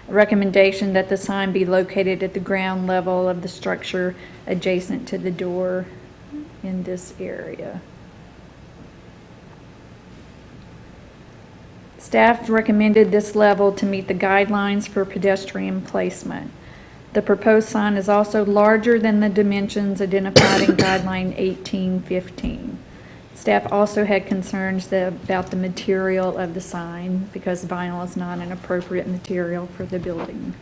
recommendation that the sign be located at the ground level of the structure adjacent to the door in this area. Staff recommended this level to meet the guidelines for pedestrian placement. The proposed sign is also larger than the dimensions identified in Guideline 1815. Staff also had concerns about the material of the sign because vinyl is not an appropriate material for the building.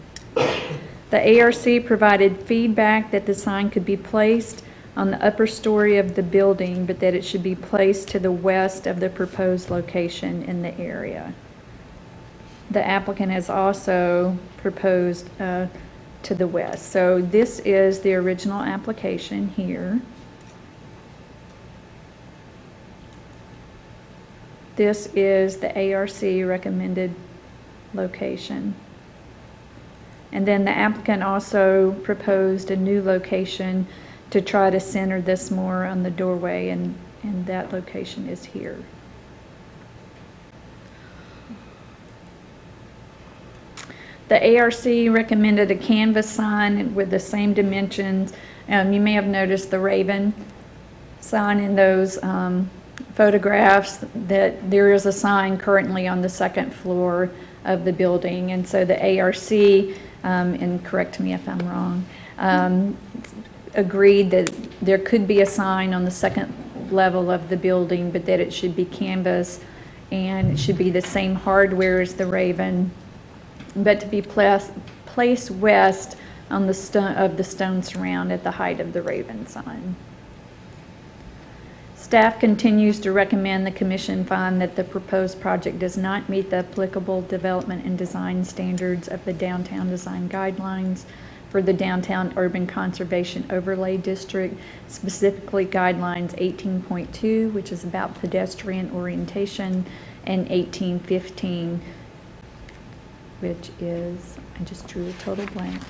The ARC provided feedback that the sign could be placed on the upper story of the building, but that it should be placed to the west of the proposed location in the area. the applicant has also proposed to the west. So this is the original application here. This is the ARC recommended location. And then the applicant also proposed a new location to try to center this more on the doorway, and that location is here. The ARC recommended a canvas sign with the same dimensions. You may have noticed the Raven sign in those photographs, that there is a sign currently on the second floor of the building. And so the ARC, and correct me if I'm wrong, agreed that there could be a sign on the second level of the building, but that it should be canvas and it should be the same hardware as the Raven, but to be placed west on the stone surround at the height of the Raven sign. Staff continues to recommend the commission find that the proposed project does not meet the applicable development and design standards of the downtown design guidelines for the downtown urban conservation overlay district, specifically guidelines 18.2, which is about pedestrian orientation, and 1815, which is, I just drew a total blank.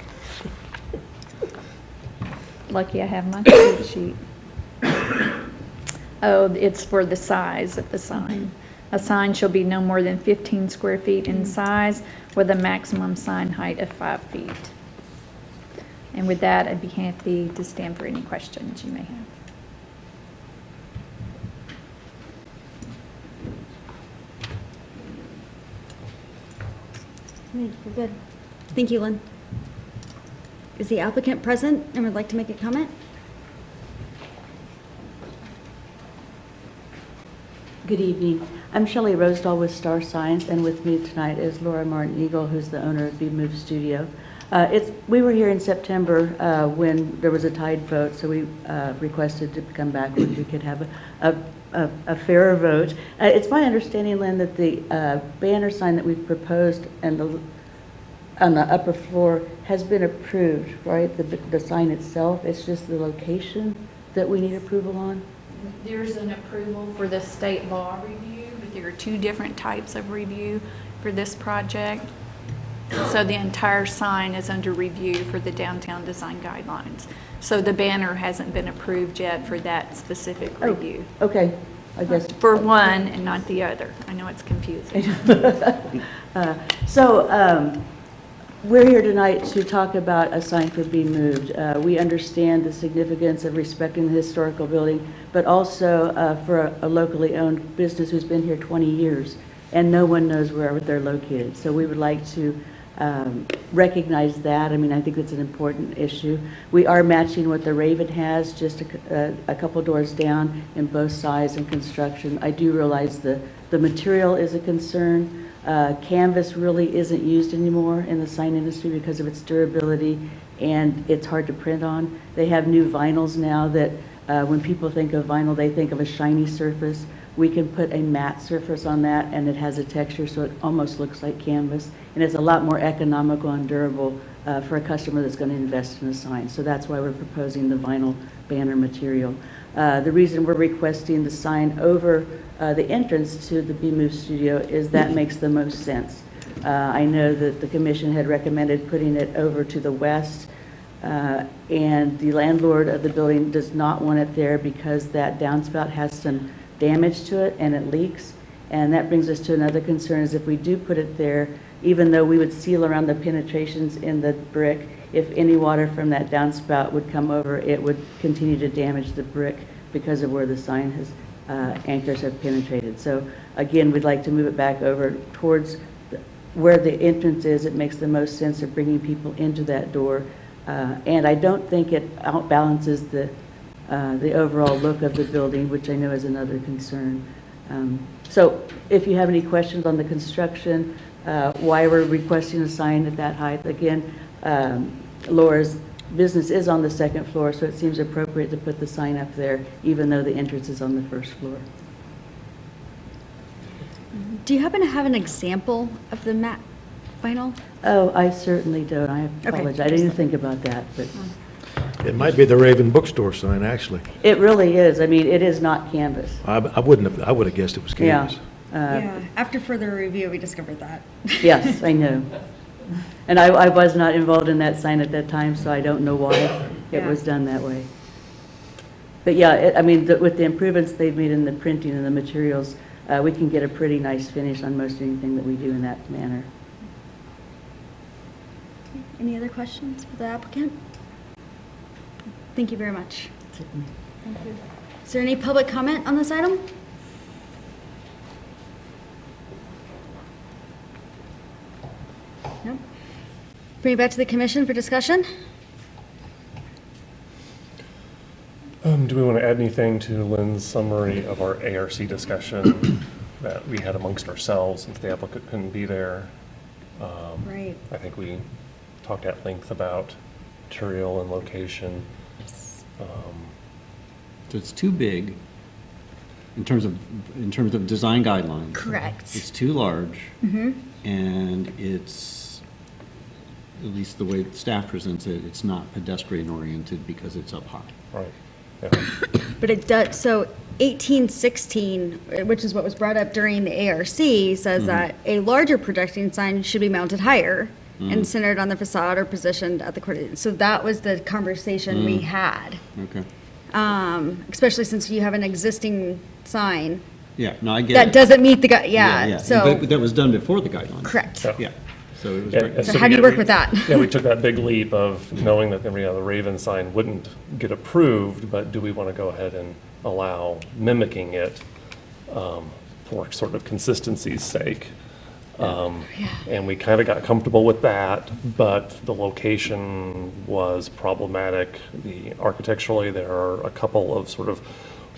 Lucky I have my cheat sheet. Oh, it's for the size of the sign. A sign shall be no more than 15 square feet in size with a maximum sign height of 5 feet. And with that, I'd be happy to stand for any questions you may have. We're good. Thank you, Lynn. Is the applicant present and would like to make a comment? Good evening. I'm Shelley Rosedall with Star Signs, and with me tonight is Laura Martin-Eagle, who's the owner of Be Move Studio. We were here in September when there was a tied vote, so we requested to come back when we could have a fairer vote. It's my understanding, Lynn, that the banner sign that we've proposed and on the upper floor has been approved, right? The sign itself, it's just the location that we need approval on? There's an approval for the state law review, but there are two different types of review for this project. So the entire sign is under review for the downtown design guidelines. So the banner hasn't been approved yet for that specific review. Okay, I guess. For one and not the other. I know it's confusing. We're here tonight to talk about a sign for Be Moved. We understand the significance of respecting the historical building, but also for a locally owned business who's been here 20 years, and no one knows where they're located. So we would like to recognize that. I mean, I think it's an important issue. We are matching what the Raven has, just a couple doors down in both size and construction. I do realize the material is a concern. Canvas really isn't used anymore in the sign industry because of its durability, and it's hard to print on. They have new vinyls now that when people think of vinyl, they think of a shiny surface. We can put a matte surface on that, and it has a texture, so it almost looks like canvas. And it's a lot more economical and durable for a customer that's going to invest in a sign. So that's why we're proposing the vinyl banner material. The reason we're requesting the sign over the entrance to the Be Move Studio is that makes the most sense. I know that the commission had recommended putting it over to the west, and the landlord of the building does not want it there because that downspout has some damage to it and it leaks. And that brings us to another concern, is if we do put it there, even though we would seal around the penetrations in the brick, if any water from that downspout would come over, it would continue to damage the brick because of where the sign has, anchors have penetrated. So again, we'd like to move it back over towards where the entrance is. It makes the most sense of bringing people into that door. And I don't think it outbalances the overall look of the building, which I know is another concern. So if you have any questions on the construction, why we're requesting a sign at that height, again, Laura's business is on the second floor, so it seems appropriate to put the sign up there, even though the entrance is on the first floor. Do you happen to have an example of the vinyl? Oh, I certainly don't. I apologize. I didn't think about that, but It might be the Raven Bookstore sign, actually. it really is. I mean, it is not canvas. I would have guessed it was Yeah. canvas. Yeah, after further review, we discovered that. Yes, I know. And I was not involved in that sign at that time, so I don't know why it Yeah. was done that way. But yeah, I mean, with the improvements they've made in the printing and the materials, we can get a pretty nice finish on most anything that we do in that manner. Any other questions for the applicant? Thank you very much. Is there any public comment on this item? Nope. Bring it back to the commission for discussion? Do we want to add anything to Lynn's summary of our ARC discussion that we had amongst ourselves since the applicant couldn't be there? Right. I think we talked at length about material and location. So it's too big in terms of design guidelines. Correct. It's too large. Mm-hmm. And it's, at least the way staff presents it, it's not pedestrian oriented because it's up high. Right. Yeah. But it does, so 1816, which is what was brought up during the ARC, says that a larger projecting sign should be mounted higher and centered on the facade or positioned at the coordinate. So that was the conversation we had. Okay. Especially since you have an existing sign Yeah, no, I get it. that doesn't meet the, yeah, so, But that was done before the guidelines. correct. Yeah, so it was. Yeah, right. So how do you work with that? Yeah, we took that big leap of knowing that the Raven sign wouldn't get approved, but do we want to go ahead and allow mimicking it for sort of consistency's sake? And we kind of got comfortable with that, but the location was problematic. Architecturally, there are a couple of sort of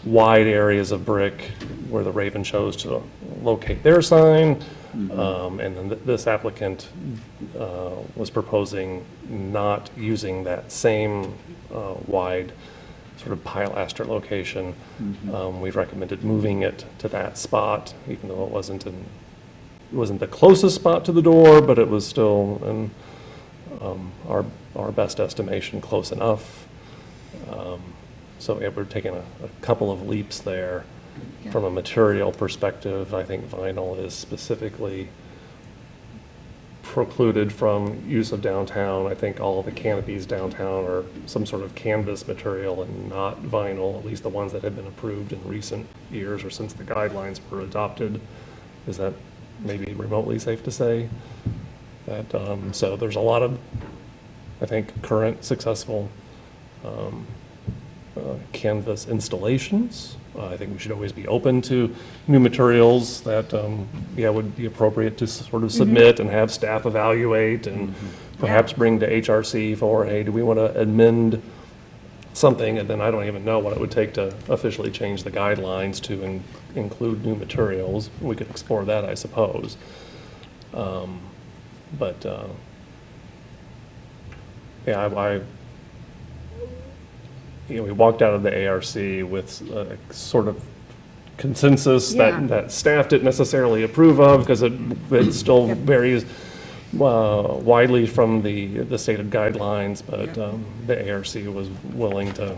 wide areas of brick where the Raven chose to locate their sign. And then this applicant was proposing not using that same wide sort of pilaster location. We've recommended moving it to that spot, even though it wasn't the closest spot to the door, but it was still in our best estimation close enough. So yeah, we're taking a couple of leaps there. From a material perspective, I think vinyl is specifically precluded from use of downtown. I think all of the canopies downtown are some sort of canvas material and not vinyl, at least the ones that have been approved in recent years or since the guidelines were adopted. Is that maybe remotely safe to say? That, so there's a lot of, I think, current successful canvas installations. I think we should always be open to new materials that, would be appropriate to sort of submit and have staff evaluate and perhaps bring to HRC for, hey, do we want to amend something? And then I don't even know what it would take to officially change the guidelines to include new materials. We could explore that, I suppose. We walked out of the ARC with a sort of consensus that staff didn't necessarily approve of because it still varies widely from the stated guidelines, but the ARC was willing to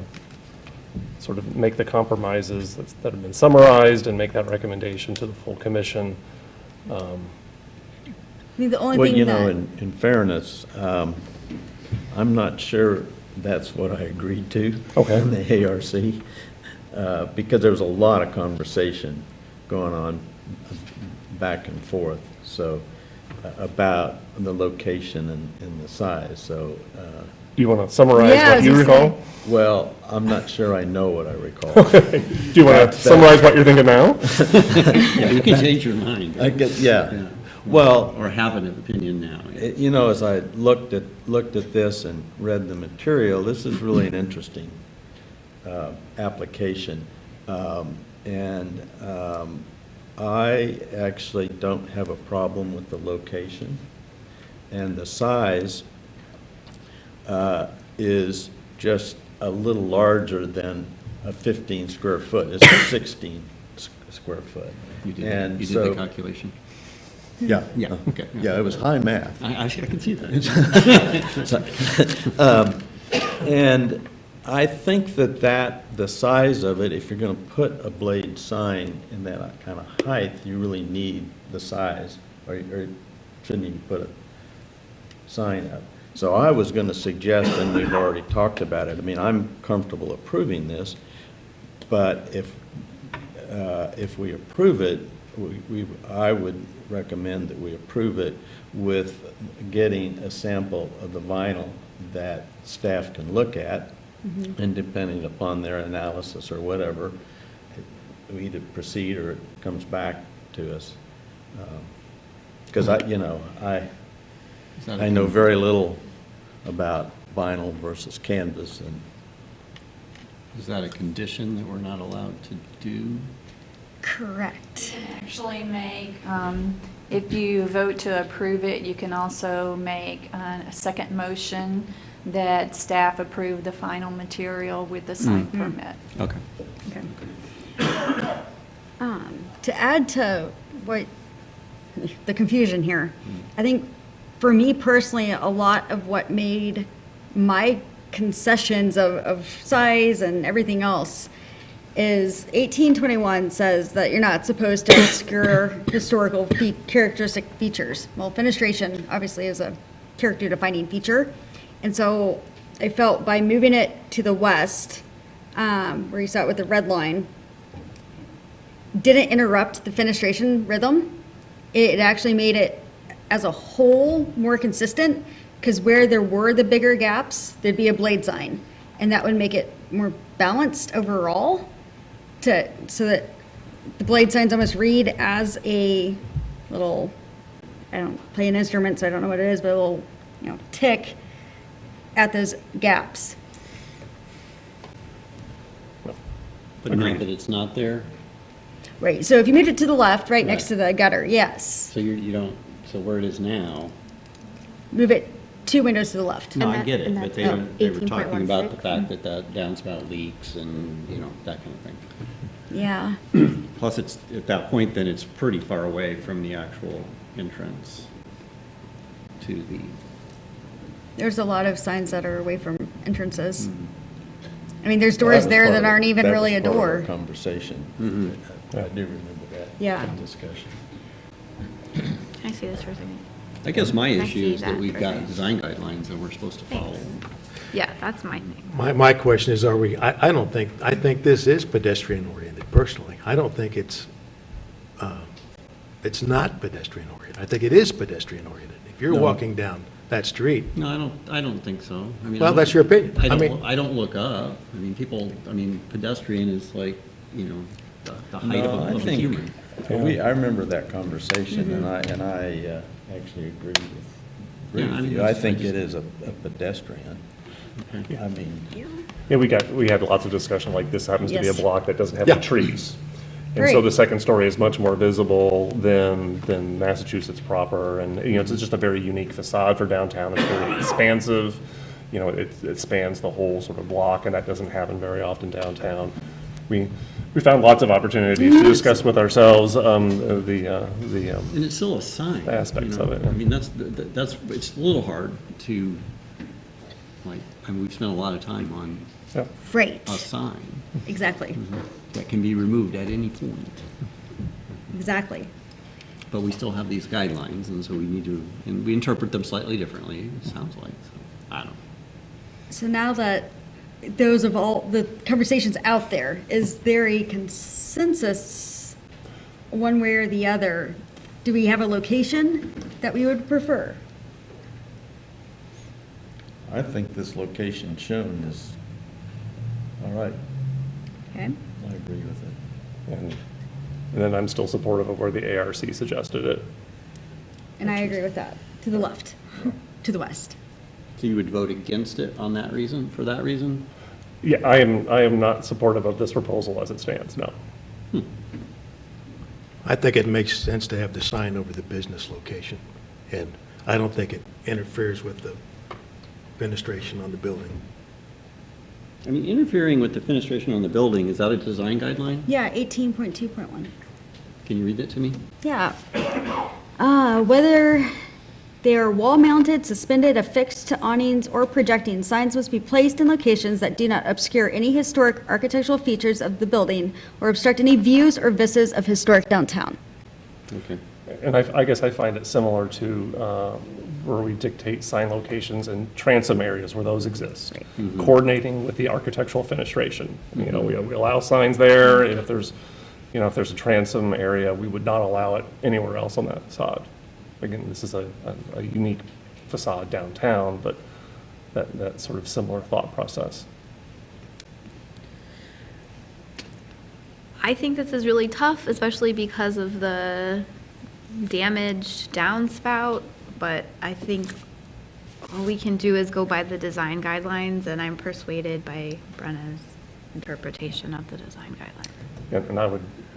sort of make the compromises that have been summarized and make that recommendation to the full commission. I think the only Well, thing you that. know, in fairness, I'm not sure that's what I agreed to. Okay. In the ARC, because there was a lot of conversation going on back and forth, so, about the location and the size, so, Do you want to summarize what you recall? well, I'm not sure I know what I recall. Do you want to summarize what you're thinking now? Yeah, you can change your mind. I guess, yeah. Well, Or have an opinion now. you know, as I looked at this and read the material, this is really an interesting application. I actually don't have a problem with the location. And the size is just a little larger than a 15 square foot. It's a 16 square foot. You did And the so- calculation. Yeah. Yeah, okay. Yeah, it was high math. I can see that. And I think the size of it, if you're going to put a blade sign in that kind of height, you really need the size, or shouldn't even put a sign up. So I was going to suggest, and we've already talked about it, I mean, I'm comfortable approving this, but if we approve it, I would recommend that we approve it with getting a sample of the vinyl that staff can look at, and depending upon their analysis or whatever, we either proceed or it comes back to us. Because I know very little about vinyl versus canvas, and Is that a condition that we're not allowed to do? Correct. Actually make, if you vote to approve it, you can also make a second motion that staff approve the final material with the sign permit. Okay. Okay. To add to what, the confusion here, I think for me personally, a lot of what made my concessions of size and everything else is 1821 says that you're not supposed to obscure historical characteristic features. Well, fenestration obviously is a character defining feature. And so I felt by moving it to the west, where you saw it with the red line, didn't interrupt the fenestration rhythm. It actually made it as a whole more consistent, because where there were the bigger gaps, there'd be a blade sign. And that would make it more balanced overall, so that the blade signs almost read as a little, I don't play an instrument, so I don't know what it is, but a little, tick at those gaps. But not that it's not there? Right, so if you moved it to the left, right next to the gutter, yes. So you don't, so where it is now? Move it 2 windows to the left. No, I that- get it, and but that's they were talking about the 18.16, fact that that downspout leaks and, that kind of thing. Yeah, Plus, it's, at that point, then it's pretty far away from the actual entrance to the, there's a lot of signs that are away from entrances. I mean, there's doors there that aren't even really a That was part of door. our conversation. I do remember that. Yeah. Discussion. Can I see this for a second? I guess my I issue see is that that we've for got sure. design guidelines that we're supposed to follow. Thanks. Yeah, that's my thing. My question is, I think this is pedestrian-oriented, personally. I don't think it's not pedestrian-oriented. I think it is pedestrian-oriented. If you're No. walking down that street, No, I don't think so. I mean, well, that's your opinion. I don't look up. I mean, pedestrian is like, the height No, I of a think- human. I remember that conversation, and I actually agree Yeah, I with mean, you. I I think just- it is a pedestrian. I mean, Yeah, we had lots of discussion, like this happens to be a Yes. block that doesn't have Yeah. the trees. And so Right. the second story is much more visible than Massachusetts proper, and, it's just a very unique facade for downtown. It's very expansive, it spans the whole sort of block, and that doesn't happen very often downtown. We found lots of opportunities to discuss with ourselves, And it's still a sign. Aspects of it. I mean, it's a little hard to, we've spent a lot of time on Right, a sign exactly, that can be removed at any point. exactly. But we still have these guidelines, and so we need to, and we interpret them slightly differently, it sounds like, so, I don't know. So now that those of all the conversations out there, is there a consensus one way or the other? Do we have a location that we would prefer? I think this location shown is, all right, Okay, I agree with it. And then I'm still supportive of where the ARC suggested it. and I agree with that, to the left, to the west. So you would vote against it on that reason, for that reason? Yeah, I am not supportive of this proposal as it stands, no. I think it makes sense to have the sign over the business location, and I don't think it interferes with the fenestration on the building. I mean, interfering with the fenestration on the building, is that a design guideline? Yeah, 18.2.1. Can you read that to me? Yeah. Whether they are wall-mounted, suspended, affixed to awnings, or projecting, signs must be placed in locations that do not obscure any historic architectural features of the building or obstruct any views or vistas of historic downtown. Okay. And I guess I find it similar to where we dictate sign locations in transom areas where those exist. Coordinating with the architectural fenestration. You know, we allow signs there, and if there's a transom area, we would not allow it anywhere else on that facade. Again, this is a unique facade downtown, but that sort of similar thought process. I think this is really tough, especially because of the damaged downspout, but I think all we can do is go by the design guidelines, and I'm persuaded by Brenna's interpretation of the design guidelines. And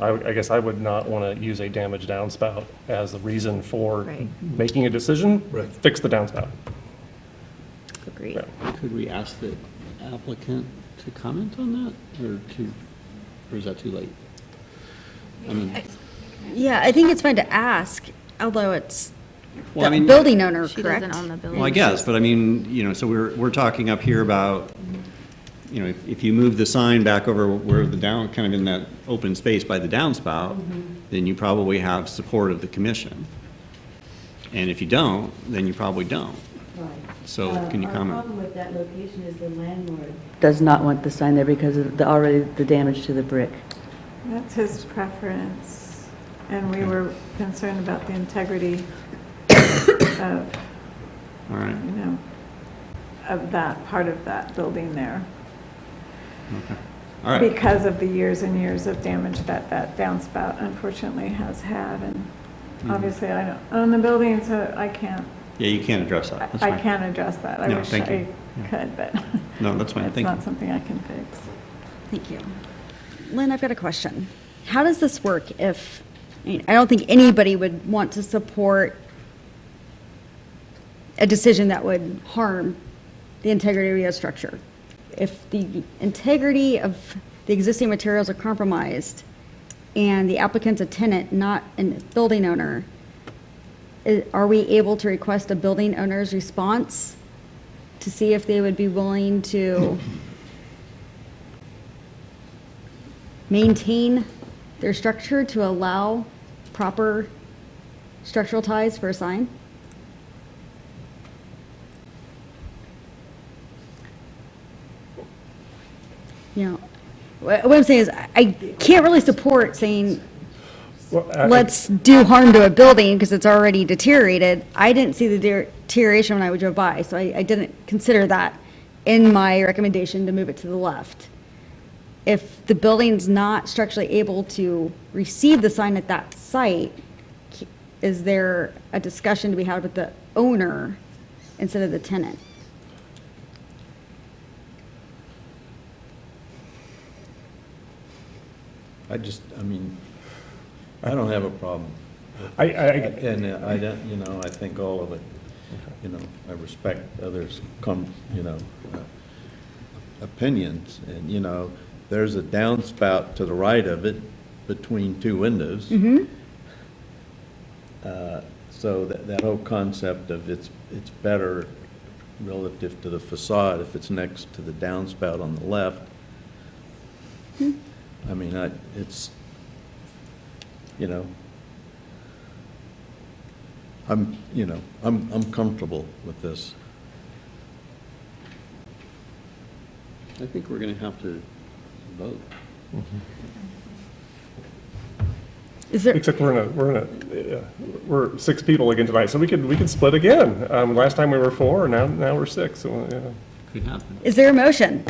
I guess I would not want to use a damaged downspout as the reason for Right. making a decision. Fix the downspout. Agreed. Yeah. Could we ask the applicant to comment on that, or is that too late? I mean, Yeah, I think it's fine to ask, although it's Well, I the mean- building owner, She correct? doesn't own the building. well, I guess, but I mean, so we're talking up here about, if you move the sign back over where the kind of in that open space by the downspout, then you probably have support of the commission. And if you don't, then you probably don't. So can you comment? Our problem with that location is the landlord does not want the sign there because of the damage to the brick. That's his preference, and we were concerned about the integrity of, All right, of that part of that building there. okay. All right, Because of the years and years of damage that downspout unfortunately has had, and obviously I don't own the building, so I can't, yeah, you can't address that. That's I fine. can't address that. I No, wish thank I you. Yeah. could, but No, that's fine, it's thank not you. something I can fix. Thank you. Lynn, I've got a question. How does this work if, I don't think anybody would want to support a decision that would harm the integrity of a structure. If the integrity of the existing materials are compromised and the applicant's a tenant, not a building owner, are we able to request a building owner's response to see if they would be willing to maintain their structure to allow proper structural ties for a sign? What I'm saying is, I can't really support saying, let's do harm to a building because it's already deteriorated. I didn't see the deterioration when I drove by, so I didn't consider that in my recommendation to move it to the left. If the building's not structurally able to receive the sign at that site, is there a discussion to be had with the owner instead of the tenant? I don't have a problem. And I don't, I think all of it, I respect others' opinions. And, there's a downspout to the right of it between two windows. So that whole concept of it's better relative to the facade if it's next to the downspout on the left. I mean, it's, I'm comfortable with this. I think we're going to have to vote. Is there, Except we're 6 people again tonight, so we could split again. Last time we were 4, and now we're 6, so, yeah. Could happen. is there a motion?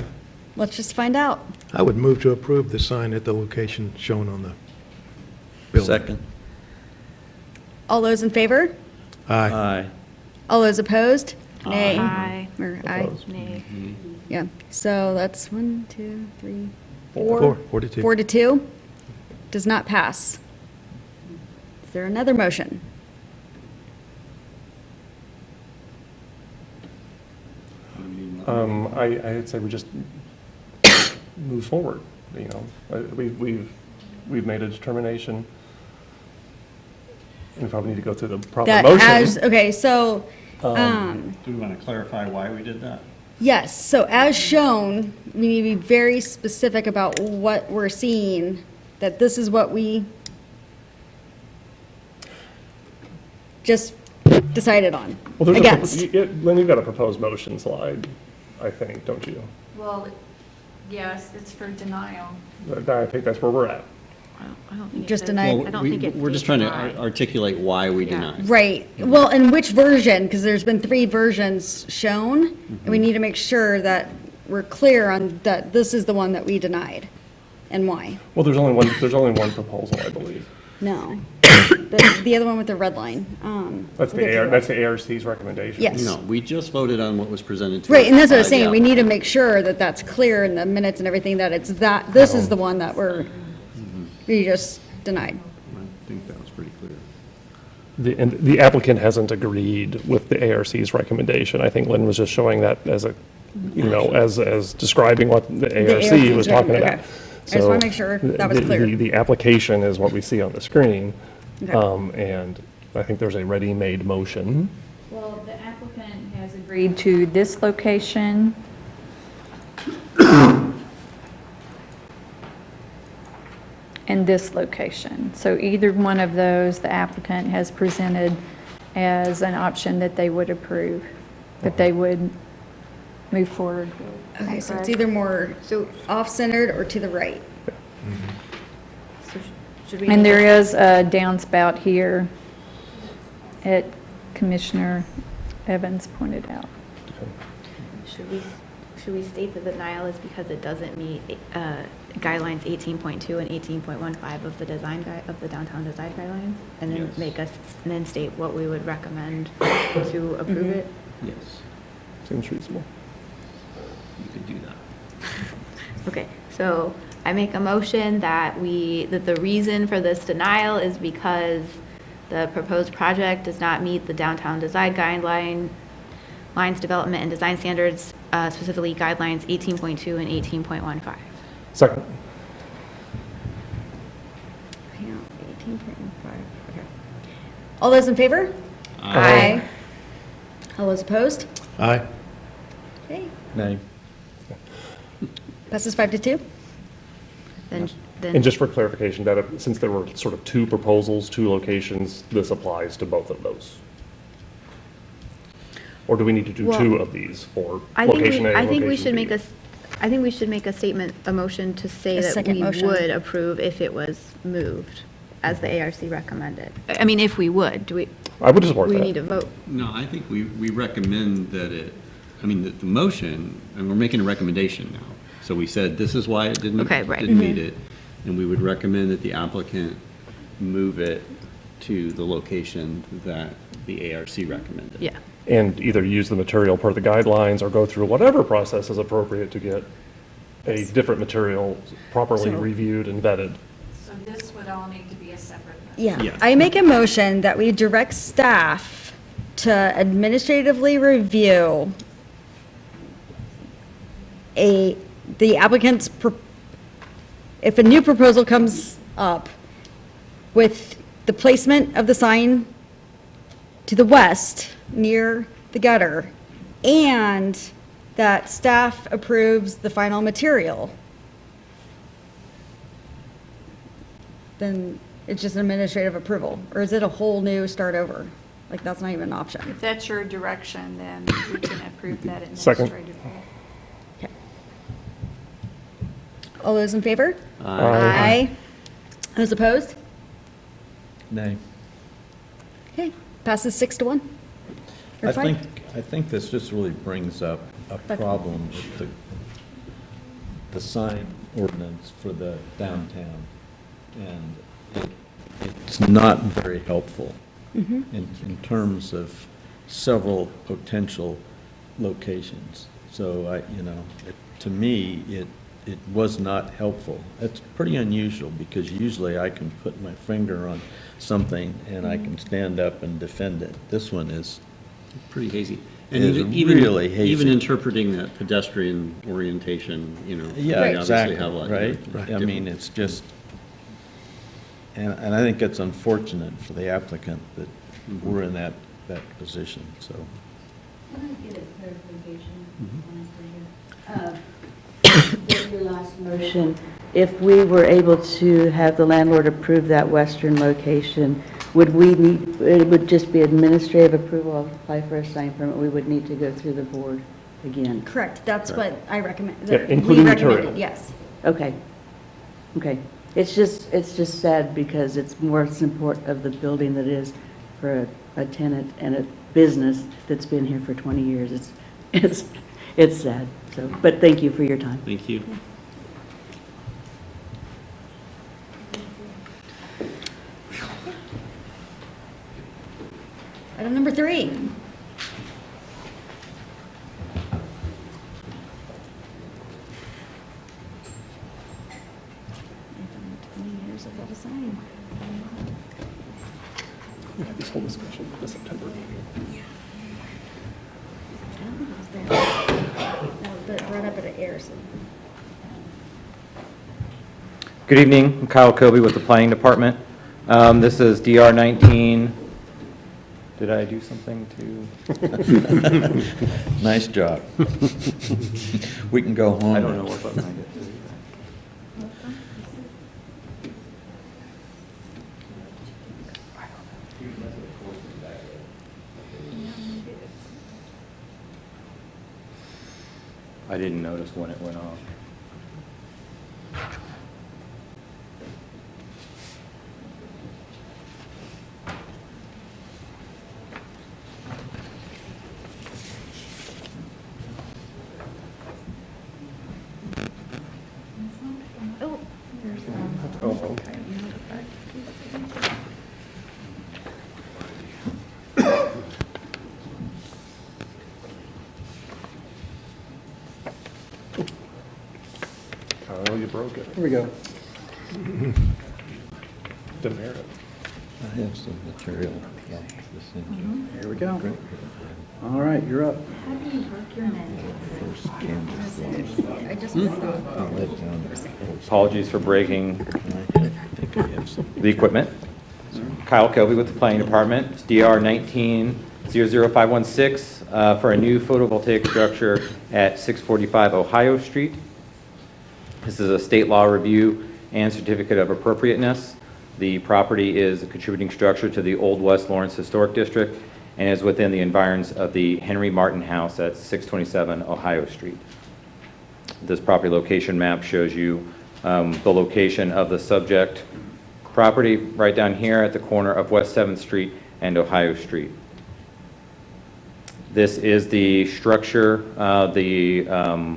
Let's just find out. I would move to approve the sign at the location shown on the building. Second. All those in favor? Aye. Aye. All those opposed? Nay. Aye. Or aye? Opposed. Nay. Yeah, so that's 1, 2, 3, 4 4. to 2. 4 to 2. Does not pass. Is there another motion? I'd say we just move forward, We've made a determination. We probably need to go through the proper that motion. okay, so, Do we want to clarify why we did that? yes, so as shown, we need to be very specific about what we're seeing, that this is what we just decided on, Well, against. Lynn, you've got a proposed motion slide, I think, don't you? Well, yes, it's for denial. I think that's where we're at. I don't think it Just says- denied. I don't think it We're just states trying to why. articulate why we denied. Right, well, and which version, because there's been 3 versions shown, and we need to make sure that we're clear on that this is the one that we denied, and why. Well, there's only one proposal, I believe. No, the other one with the red line. That's the ARC's recommendation. Yes. No, we just voted on what was presented to us. Right, and that's what I was by the saying, we need to applicant. make sure that that's clear in the minutes and everything, that it's that, this is the one that we just denied. I think that was pretty clear. And the applicant hasn't agreed with the ARC's recommendation. I think Lynn was just showing that as a, as describing what the ARC ARC was talking okay. about. I just want to make sure that was clear. The application is what we see on the screen. Okay. And I think there's a ready-made motion. Well, the applicant has agreed to this location. And this location. So either one of those, the applicant has presented as an option that they would approve, that they would move forward with. Okay, so it's either more off-centered or to the right. Should we And make there a- is a downspout here at Commissioner Evans pointed out. Should we state that the denial is because it doesn't meet guidelines 18.2 and 18.15 of the design of the downtown design guidelines? And then and then state what we would recommend to approve it? Yes, Seems reasonable. you could do that. Okay, so I make a motion that that the reason for this denial is because the proposed project does not meet the downtown design lines, development and design standards, specifically guidelines 18.2 and 18.15. Second. 18.15, okay. All those in favor? Aye. All those opposed? Aye. Okay, Nay. passes 5-2. And just for clarification, that since there were sort of 2 proposals, 2 locations, this applies to both of those? Or do we need to do 2 of these for location A and I think we location should B? make a statement, a motion to say A that second we motion. would approve if it was moved, as the ARC recommended. I mean, if we would, I would support we that. need to vote? No, I think we recommend that the motion, and we're making a recommendation now. So we said, this is why it didn't Okay, right. meet it, and we would recommend that the applicant move it to the location that the ARC recommended. Yeah. And either use the material per the guidelines or go through whatever process is appropriate to get a different material properly reviewed and vetted. So this would all need to be a separate motion. Yeah, Yes. I make a motion that we direct staff to administratively review the applicant's, if a new proposal comes up with the placement of the sign to the west near the gutter, and that staff approves the final material, then it's just an administrative approval? Or is it a whole new start over? Like, that's not even an option. If that's your direction, then we can approve that Second. administratively. Okay. All those in favor? Aye. Those opposed? Nay. Okay, passes 6-1. Or I five. think this just really brings up a problem with the sign ordinance for the downtown. And it's not very helpful in terms of several potential locations. So to me, it was not helpful. It's pretty unusual because usually I can put my finger on something and I can stand up and defend it. This one is Pretty hazy. It is really hazy. Even interpreting that pedestrian orientation, Yeah, they obviously exactly, have a lot of right? different- I mean, it's just, And I think it's unfortunate for the applicant that we're in that position, so. Can I get a clarification? With your last motion, if we were able to have the landlord approve that western location, would we need, it would just be administrative approval, I'll apply for a sign permit, we would need to go through the board again? Correct, that's what I recommend. Yeah, that we including recommended, material. yes. Okay. Okay. It's just sad because it's more support of the building that is for a tenant and a business that's been here for 20 years. It's sad. So, but thank you for your time. Thank you. Item number 3. 20 years of that sign. We had this whole discussion in the September meeting. I don't think it was there. No, but it brought up at an air, so. Good evening, I'm Kyle Kobe with the Planning Department. This is DR 19. Did I do something to? Nice job. We can go home I don't now. know what button I hit. I didn't notice when it went off. Oh, there's, Oh, okay. Oh, you broke it. Here we go. Demerit. I have some material. Here we go. All right, you're up. how do you work your name? First canvas. I just. I'll let down. Apologies for breaking I think I have some. the equipment. Kyle Kelby with the Planning Department. It's DR 19-00516 for a new photovoltaic structure at 645 Ohio Street. This is a state law review and certificate of appropriateness. The property is a contributing structure to the Old West Lawrence Historic District and is within the environs of the Henry Martin House at 627 Ohio Street. This property location map shows you the location of the subject property right down here at the corner of West 7th Street and Ohio Street. This is the structure, the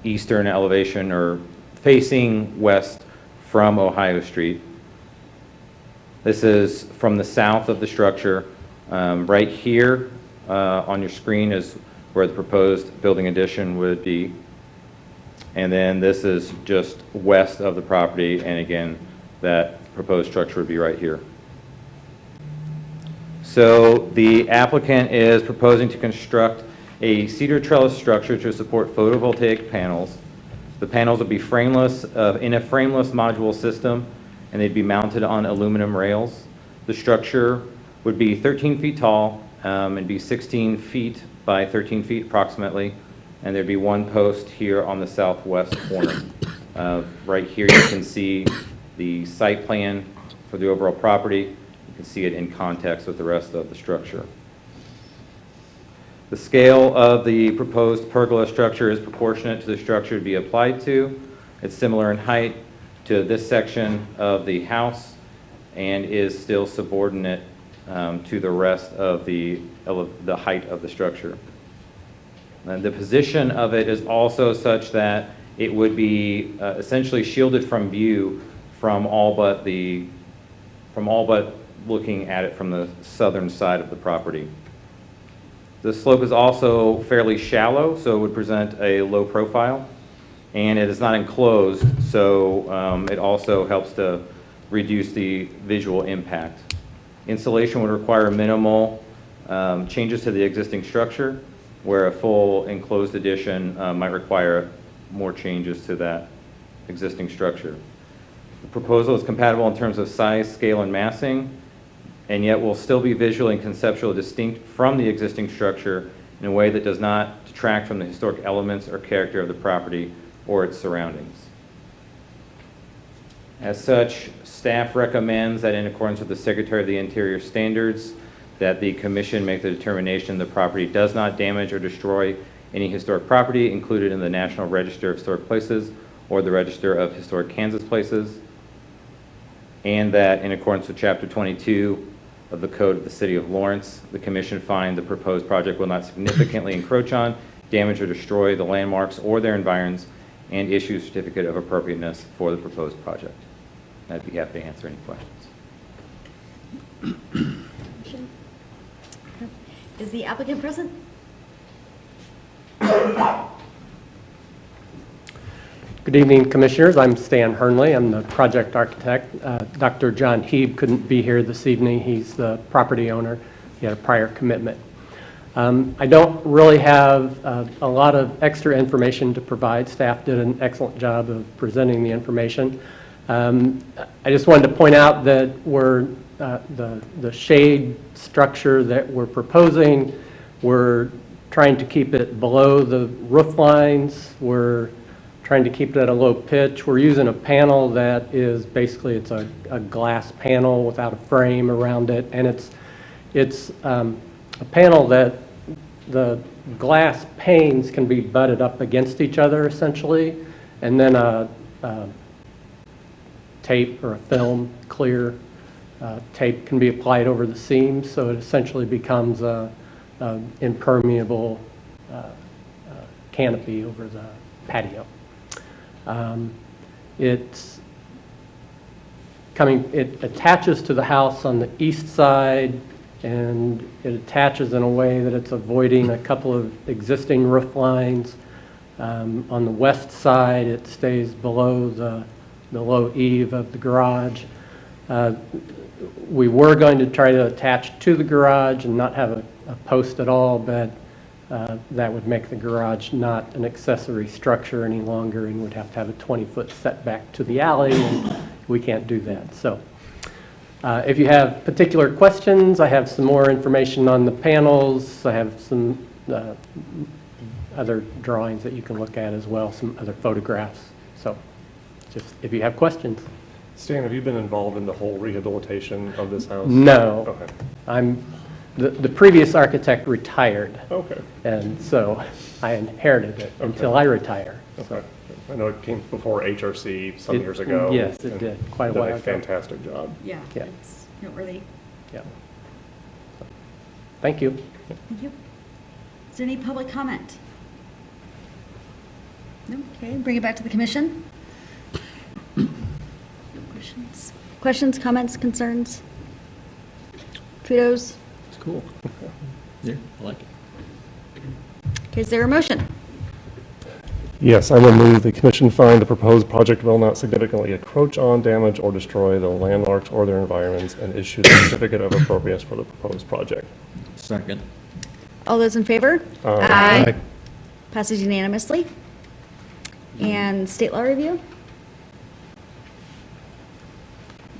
eastern elevation or facing west from Ohio Street. This is from the south of the structure. Right here on your screen is where the proposed building addition would be. And then this is just west of the property, and again, that proposed structure would be right here. So the applicant is proposing to construct a cedar trellis structure to support photovoltaic panels. The panels would be frameless, in a frameless module system, and they'd be mounted on aluminum rails. The structure would be 13 feet tall and be 16 feet by 13 feet approximately, and there'd be one post here on the southwest corner. Right here you can see the site plan for the overall property. You can see it in context with the rest of the structure. The scale of the proposed pergola structure is proportionate to the structure to be applied to. It's similar in height to this section of the house and is still subordinate to the rest of the height of the structure. And the position of it is also such that it would be essentially shielded from view from all but looking at it from the southern side of the property. The slope is also fairly shallow, so it would present a low profile, and it is not enclosed, so it also helps to reduce the visual impact. Installation would require minimal changes to the existing structure, where a full enclosed addition might require more changes to that existing structure. The proposal is compatible in terms of size, scale, and massing, and yet will still be visually and conceptually distinct from the existing structure in a way that does not detract from the historic elements or character of the property or its surroundings. As such, staff recommends that in accordance with the Secretary of the Interior standards, that the commission make the determination the property does not damage or destroy any historic property included in the National Register of Historic Places or the Register of Historic Kansas Places, and that in accordance with Chapter 22 of the Code of the City of Lawrence, the commission find the proposed project will not significantly encroach on, damage, or destroy the landmarks or their environs, and issue a certificate of appropriateness for the proposed project. I'd be happy to answer any questions. Is the applicant present? Good evening, Commissioners. I'm Stan Hernley. I'm the project architect. Dr. John Heeb couldn't be here this evening. He's the property owner. He had a prior commitment. I don't really have a lot of extra information to provide. Staff did an excellent job of presenting the information. I just wanted to point out that the shade structure that we're proposing, we're trying to keep it below the roof lines. We're trying to keep it at a low pitch. We're using a panel that is basically, it's a glass panel without a frame around it, and it's a panel that the glass panes can be butted up against each other essentially, and then a tape or a film, clear tape can be applied over the seams, so it essentially becomes a impermeable canopy over the patio. It attaches to the house on the east side, and it attaches in a way that it's avoiding a couple of existing roof lines. On the west side, it stays below the low eave of the garage. We were going to try to attach to the garage and not have a post at all, but that would make the garage not an accessory structure any longer, and would have to have a 20-foot setback to the alley, and we can't do that. So if you have particular questions, I have some more information on the panels. I have some other drawings that you can look at as well, some other photographs. So just if you have questions. Stan, have you been involved in the whole rehabilitation of this house? No. Okay. The previous architect retired. Okay. And so I inherited it until I retire. Okay. I know it came before HRC some years ago. Yes, it did, quite a while ago. Did a fantastic job. Yeah. Yeah. It's really. Yeah. Thank you. Thank you. Is there any public comment? No? Okay, bring it back to the commission. No questions? Questions, comments, concerns? Kudos? It's cool. Yeah, I like it. Okay, is there a motion? Yes, I will move the commission find the proposed project will not significantly encroach on, damage, or destroy the landmarks or their environs, and issue the certificate of appropriateness for the proposed project. Second. All those in favor? Aye. Passes unanimously. And state law review?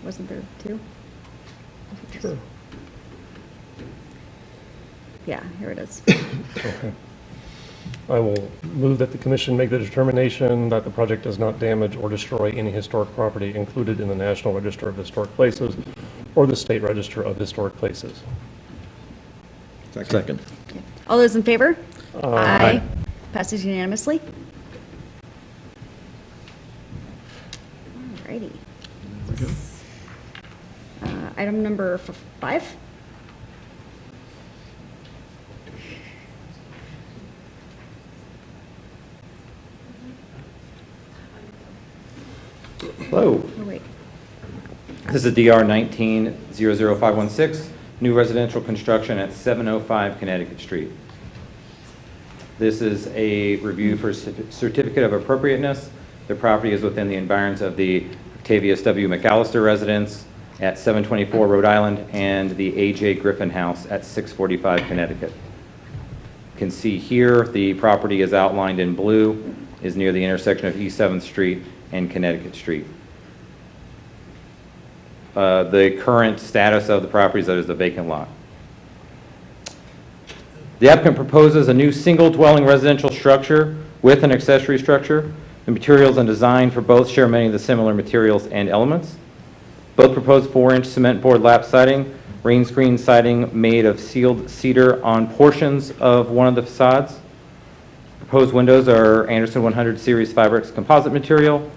Wasn't there two? Sure. Yeah, here it is. Okay. I will move that the commission make the determination that the project does not damage or destroy any historic property included in the National Register of Historic Places or the State Register of Historic Places. Second. All those in favor? Aye. Passes unanimously. Alrighty. Item number 5. Hello. Oh, wait. This is DR 19-00516, new residential construction at 705 Connecticut Street. This is a review for Certificate of Appropriateness. The property is within the environs of the Octavius W. McAllister Residence at 724 Rhode Island and the A.J. Griffin House at 645 Connecticut. You can see here the property is outlined in blue, is near the intersection of East 7th Street and Connecticut Street. the current status of the properties, that is the vacant lot. The applicant proposes a new single-dwelling residential structure with an accessory structure. The materials and design for both share many of the similar materials and elements. Both propose 4-inch cement board lap siding, rain screen siding made of sealed cedar on portions of one of the facades. Proposed windows are Anderson 100 series Fibrex composite material,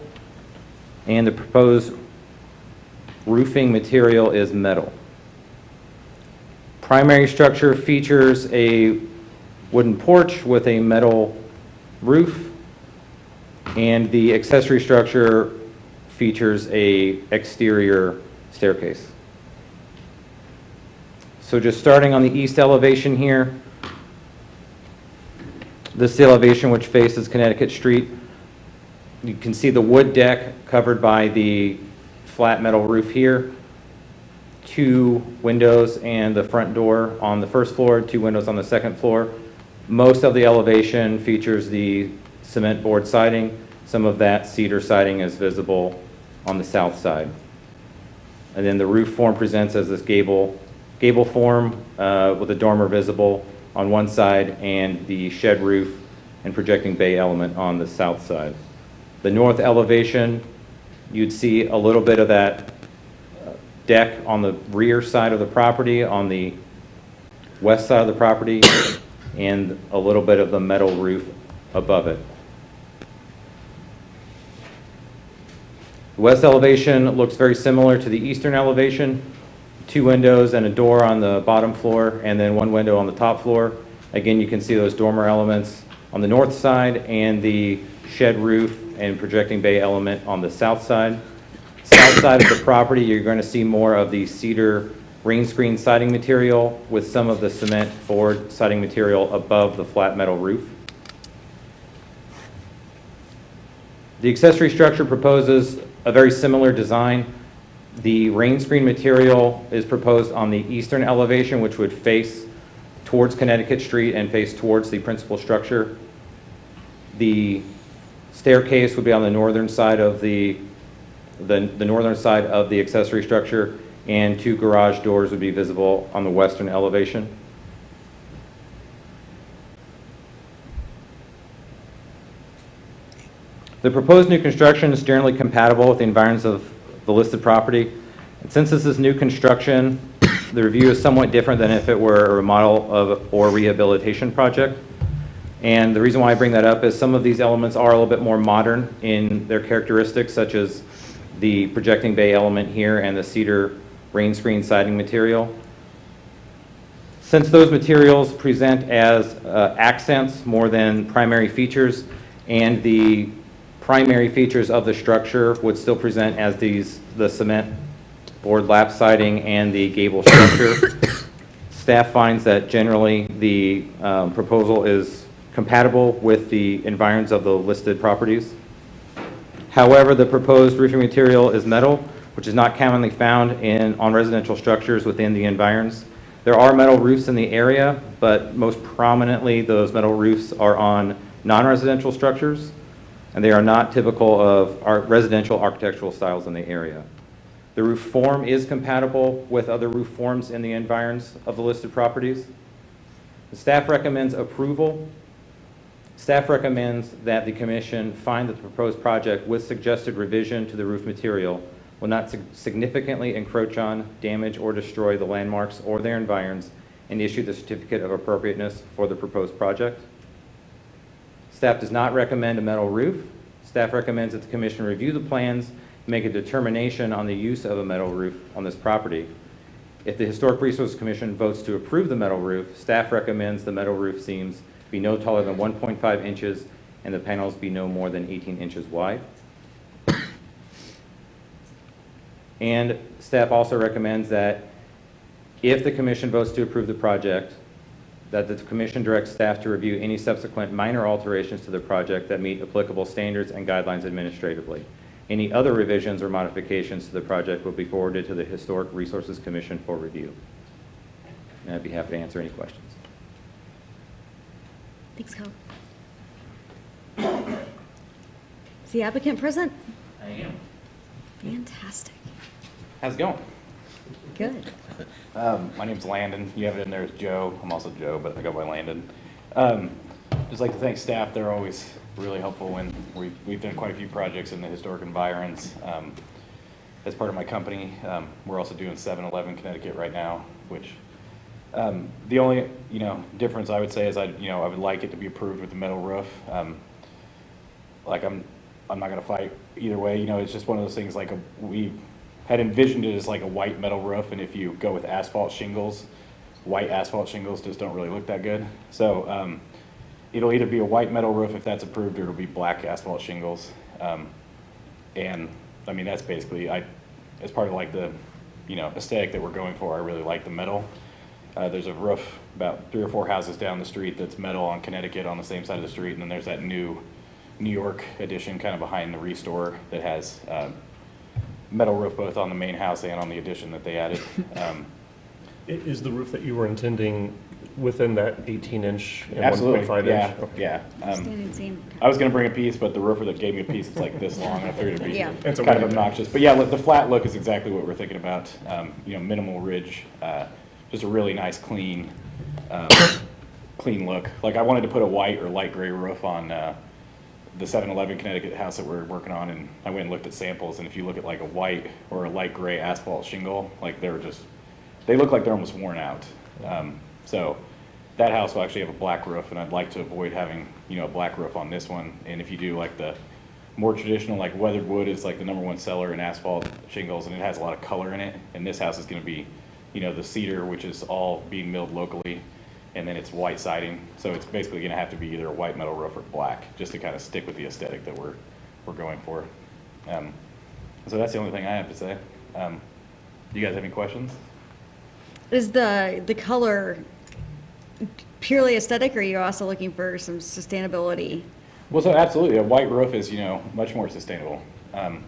and the proposed roofing material is metal. Primary structure features a wooden porch with a metal roof, and the accessory structure features a exterior staircase. So just starting on the east elevation here, this is the elevation which faces Connecticut Street. You can see the wood deck covered by the flat metal roof here. 2 windows and the front door on the first floor, 2 windows on the second floor. Most of the elevation features the cement board siding. Some of that cedar siding is visible on the south side. And then the roof form presents as this gable form with a dormer visible on one side and the shed roof and projecting bay element on the south side. The north elevation, you'd see a little bit of that deck on the rear side of the property, on the west side of the property, and a little bit of the metal roof above it. The west elevation looks very similar to the eastern elevation. 2 windows and a door on the bottom floor, and then 1 window on the top floor. Again, you can see those dormer elements on the north side and the shed roof and projecting bay element on the south side. South side of the property, you're going to see more of the cedar rain screen siding material with some of the cement board siding material above the flat metal roof. The accessory structure proposes a very similar design. The rain screen material is proposed on the eastern elevation, which would face towards Connecticut Street and face towards the principal structure. The staircase would be on the northern side of the northern side of the accessory structure, and 2 garage doors would be visible on the western elevation. The proposed new construction is generally compatible with the environs of the listed property. And since this is new construction, the review is somewhat different than if it were a remodel or rehabilitation project. And the reason why I bring that up is some of these elements are a little bit more modern in their characteristics, such as the projecting bay element here and the cedar rain screen siding material. Since those materials present as accents more than primary features, and the primary features of the structure would still present as the cement board lap siding and the gable structure, staff finds that generally the proposal is compatible with the environs of the listed properties. However, the proposed roofing material is metal, which is not commonly found on residential structures within the environs. There are metal roofs in the area, but most prominently those metal roofs are on non-residential structures, and they are not typical of our residential architectural styles in the area. The roof form is compatible with other roof forms in the environs of the listed properties. The staff recommends approval. Staff recommends that the commission find that the proposed project with suggested revision to the roof material will not significantly encroach on, damage, or destroy the landmarks or their environs, and issue the certificate of appropriateness for the proposed project. Staff does not recommend a metal roof. Staff recommends that the commission review the plans and make a determination on the use of a metal roof on this property. If the Historic Resources Commission votes to approve the metal roof, staff recommends the metal roof seams be no taller than 1.5 inches and the panels be no more than 18 inches wide. And staff also recommends that if the commission votes to approve the project, that the commission directs staff to review any subsequent minor alterations to the project that meet applicable standards and guidelines administratively. Any other revisions or modifications to the project will be forwarded to the Historic Resources Commission for review. And I'd be happy to answer any questions. Thanks, Kyle. Is the applicant present? I am. Fantastic. How's it going? Good. My name's Landon. You have it in there as Joe. I'm also Joe, but I go by Landon. Just like to thank staff. They're always really helpful when we've done quite a few projects in the historic environs. As part of my company, we're also doing 7-Eleven Connecticut right now, which the only difference I would say is I would like it to be approved with the metal roof. Like I'm not gonna fight either way. It's just one of those things. Like we had envisioned it as like a white metal roof, and if you go with asphalt shingles, white asphalt shingles just don't really look that good. So it'll either be a white metal roof if that's approved, or it'll be black asphalt shingles. And I mean that's basically as part of like the aesthetic that we're going for. I really like the metal. There's a roof about 3 or 4 houses down the street that's metal on Connecticut on the same side of the street, and then there's that new New York addition kind of behind the Restore that has metal roof both on the main house and on the addition that they added. Is the roof that you were intending within that 18-inch and Absolutely, 1.5 inch? yeah. Standing seam. I was going to bring a piece, but the roofer that gave me a piece, it's like this long. I figured it'd be Yeah. It's a kind of wing. obnoxious. But yeah, look, the flat look is exactly what we're thinking about. Minimal ridge, just a really nice, clean look. Like I wanted to put a white or light gray roof on the 7-Eleven Connecticut house that we're working on, and I went and looked at samples. And if you look at like a white or a light gray asphalt shingle, like they look like they're almost worn out. So that house will actually have a black roof, and I'd like to avoid having a black roof on this one. And if you do like the more traditional, like weathered wood is like the #1 seller in asphalt shingles, and it has a lot of color in it. And this house is going to be, the cedar, which is all being milled locally, and then it's white siding. So it's basically going to have to be either a white metal roof or black, just to kind of stick with the aesthetic that we're going for. So that's the only thing I have to say. Do you guys have any questions? Is the color purely aesthetic, or are you also looking for some sustainability? Well, so absolutely, a white roof is, much more sustainable. And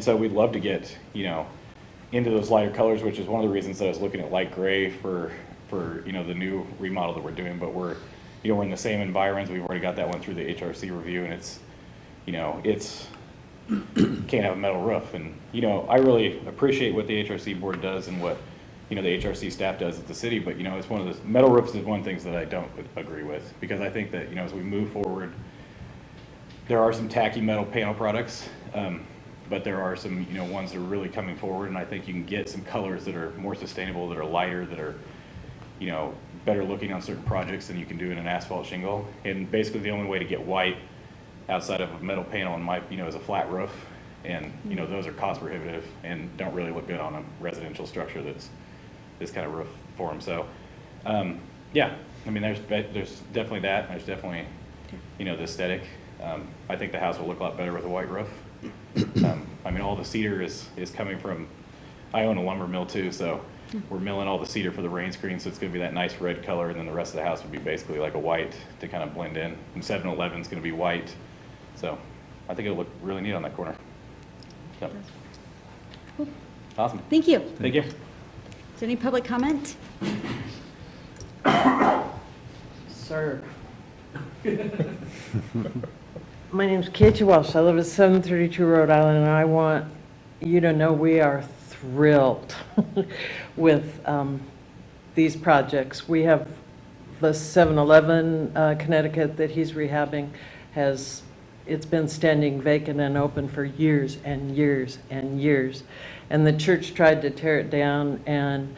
so we'd love to get, into those lighter colors, which is one of the reasons that I was looking at light gray for the new remodel that we're doing. But we're in the same environs. We've already got that one through the HRC review, and it's can't have a metal roof. And, I really appreciate what the HRC board does and what, the HRC staff does at the city, but, it's one of those, metal roofs is one of the things that I don't agree with, because I think that, as we move forward, there are some tacky metal panel products, but there are some, ones that are really coming forward, and I think you can get some colors that are more sustainable, that are lighter, that are, better looking on certain projects than you can do in an asphalt shingle. And basically the only way to get white outside of a metal panel is a flat roof, and, those are cost prohibitive and don't really look good on a residential structure that's this kind of roof form. So, yeah, I mean, there's definitely that. And there's definitely, the aesthetic. I think the house will look a lot better with a white roof. I mean, all the cedar is coming from, I own a lumber mill too, so we're milling all the cedar for the rain screen, so it's going to be that nice red color, and then the rest of the house would be basically like a white to kind of blend in. And 7-Eleven's going to be white, so I think it'll look really neat on that corner. Yep. Cool. Awesome. Thank you. Thank you. Is there any public comment? Sir. My name's Katie Walsh. I live at 732 Rhode Island, and I want you to know we are thrilled with these projects. We have the 7-Eleven Connecticut that he's rehabbing it's been standing vacant and open for years and years and years. And the church tried to tear it down, and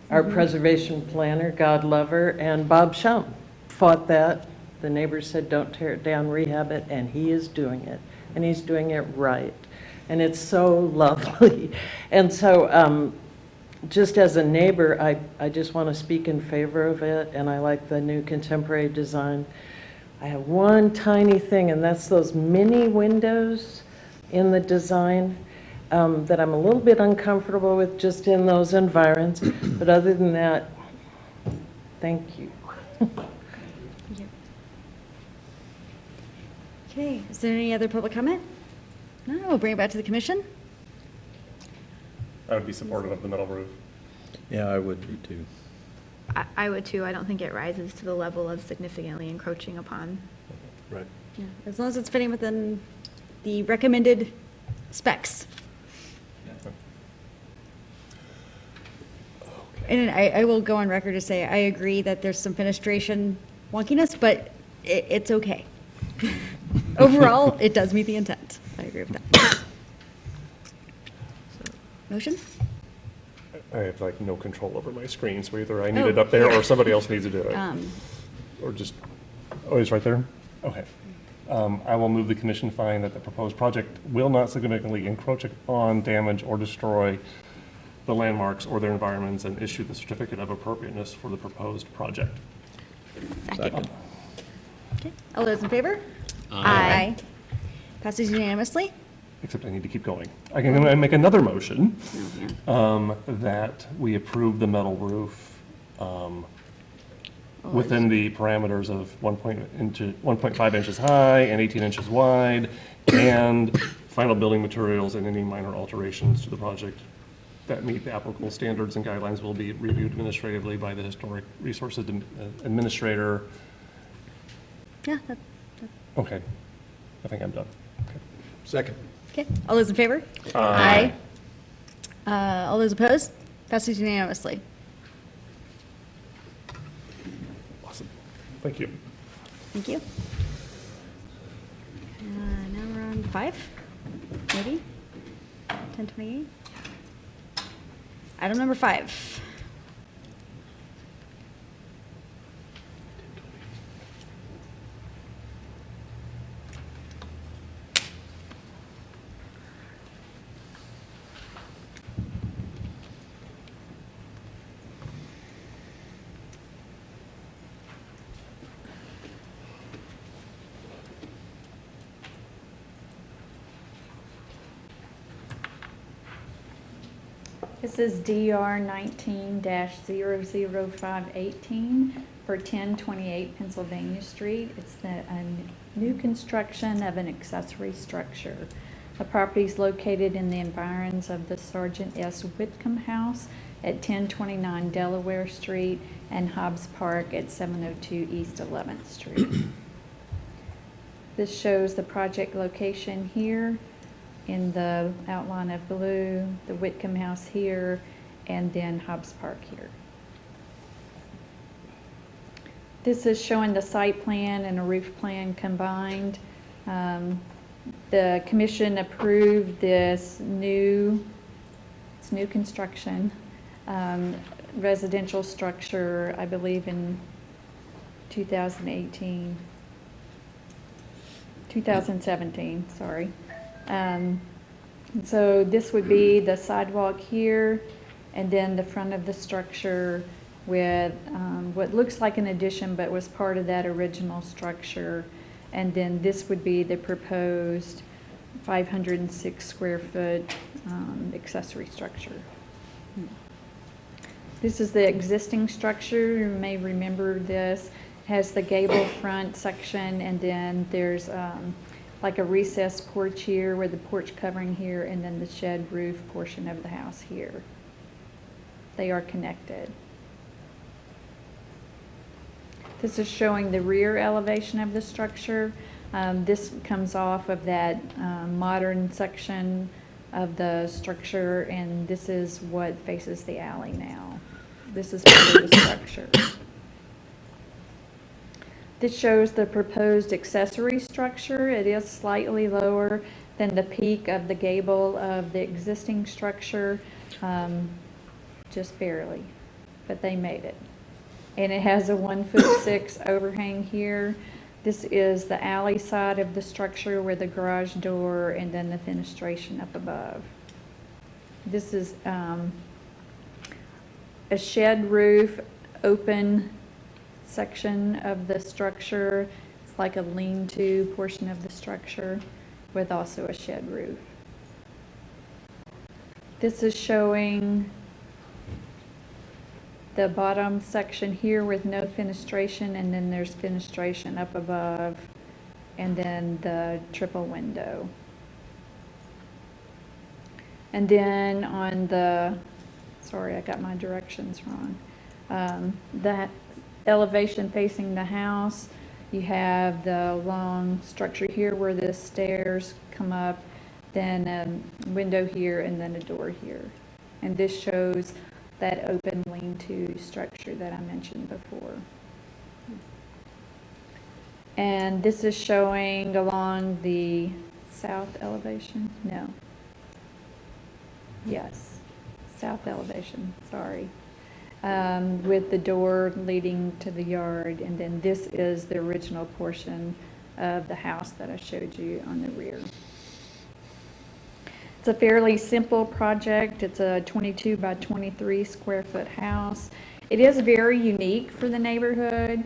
our preservation planner, God love her, and Bob Shum fought that. The neighbors said, don't tear it down, rehab it, and he is doing it, and he's doing it right. And it's so lovely. And so just as a neighbor, I just want to speak in favor of it, and I like the new contemporary design. I have one tiny thing, and that's those mini windows in the design that I'm a little bit uncomfortable with just in those environs. But other than that, thank you. Okay, is there any other public comment? No, we'll bring it back to the commission. I would be supportive of the metal roof. Yeah, I would be too. I would too. I don't think it rises to the level of significantly encroaching upon. Right. Yeah, as long as it's fitting within the recommended specs. and I will go on record to say, I agree that there's some fenestration wonkiness, but it's okay. Overall, it does meet the intent. I agree with that. Motion? I have like no control over my screen, so either I need it up there or somebody else needs to do it. Or just, oh, it's right there? Okay. I will move the commission find that the proposed project will not significantly encroach on, damage, or destroy the landmarks or their environments, and issue the certificate of appropriateness for the proposed project. Second. Okay, all those in favor? Aye. Passes unanimously. Except I need to keep going. I can make another motion that we approve the metal roof within the parameters of 1.5 inches high and 18 inches wide, and final building materials and any minor alterations to the project that meet the applicable standards and guidelines will be reviewed administratively by the Historic Resources Administrator. Yeah. Okay, I think I'm done. Okay. Second. Okay, all those in favor? Aye. All those opposed? Passes unanimously. Awesome. Thank you. Thank you. Now we're on 5, maybe? 1028? Item number 5. This is DR 19-00518 for 1028 Pennsylvania Street. It's a new construction of an accessory structure. The property is located in the environs of the Sargent S. Whitcomb House at 1029 Delaware Street and Hobbs Park at 702 East 11th Street. This shows the project location here in the outline of blue, the Whitcomb House here, and then Hobbs Park here. This is showing the site plan and a roof plan combined. The commission approved this new construction residential structure, I believe in 2017, sorry. So this would be the sidewalk here, and then the front of the structure with what looks like an addition but was part of that original structure. And then this would be the proposed 506 square foot accessory structure. This is the existing structure. You may remember this. It has the gable front section, and then there's like a recessed porch here with the porch covering here, and then the shed roof portion of the house here. They are connected. This is showing the rear elevation of the structure. This comes off of that modern section of the structure, and this is what faces the alley now. This is part of the structure. This shows the proposed accessory structure. It is slightly lower than the peak of the gable of the existing structure, just barely, but they made it. And it has a 1'6" overhang here. This is the alley side of the structure where the garage door and then the fenestration up above. This is a shed roof, open section of the structure. It's like a lean-to portion of the structure with also a shed roof. This is showing the bottom section here with no fenestration, and then there's fenestration up above, and then the triple window. And then on the, sorry, I got my directions wrong. That elevation facing the house, you have the long structure here where the stairs come up, then a window here, and then a door here. And this shows that open lean-to structure that I mentioned before. And this is showing along the south elevation? No. Yes, south elevation, sorry. With the door leading to the yard, and then this is the original portion of the house that I showed you on the rear. It's a fairly simple project. It's a 22 by 23 square foot house. It is very unique for the neighborhood.